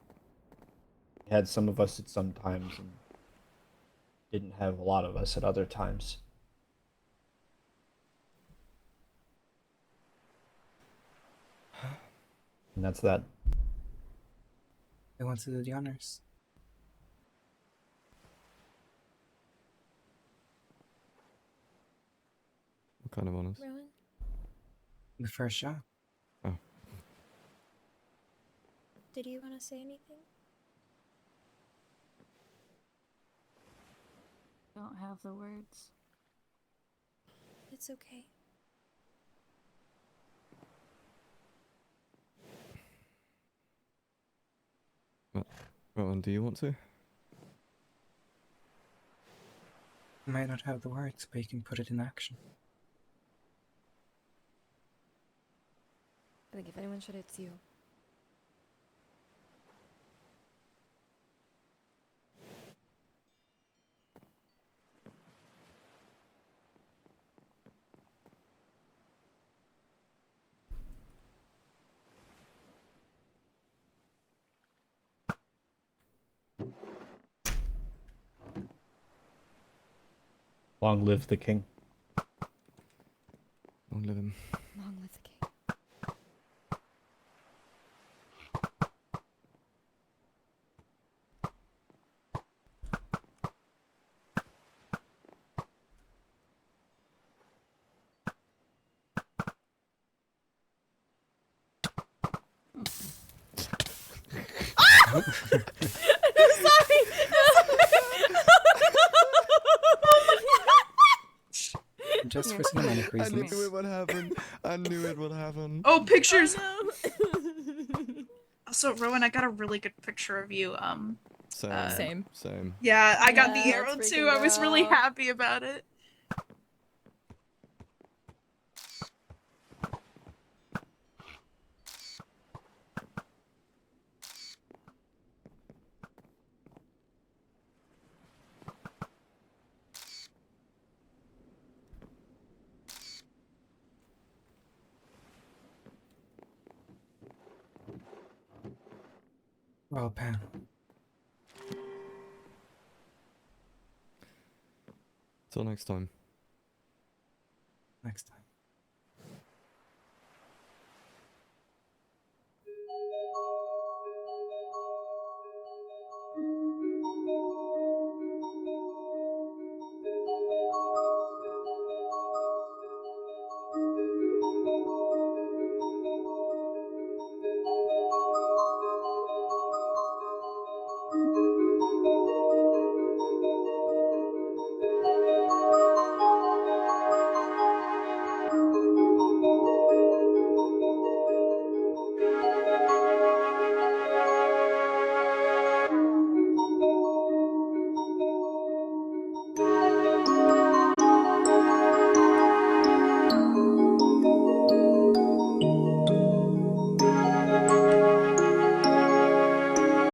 He had some of us at some times, and didn't have a lot of us at other times. And that's that. Who wants to do the honors? What kind of honors? Rowan? The first shot. Oh. Did you want to say anything? Don't have the words. It's okay. Rowan, do you want to? You might not have the words, but you can put it in action. I think if anyone should, it's you. Long live the king. Long live him. Long live the king. Just for cinematic I reasons. knew it would happen. I knew it would happen. Oh, pictures! Oh, no. Also, Rowan, I got a really good picture of you. Same. Yeah, I got the Yeah, arrow let's too. freaking I was really go. happy about it. Well, Pan. Till next time. Next time.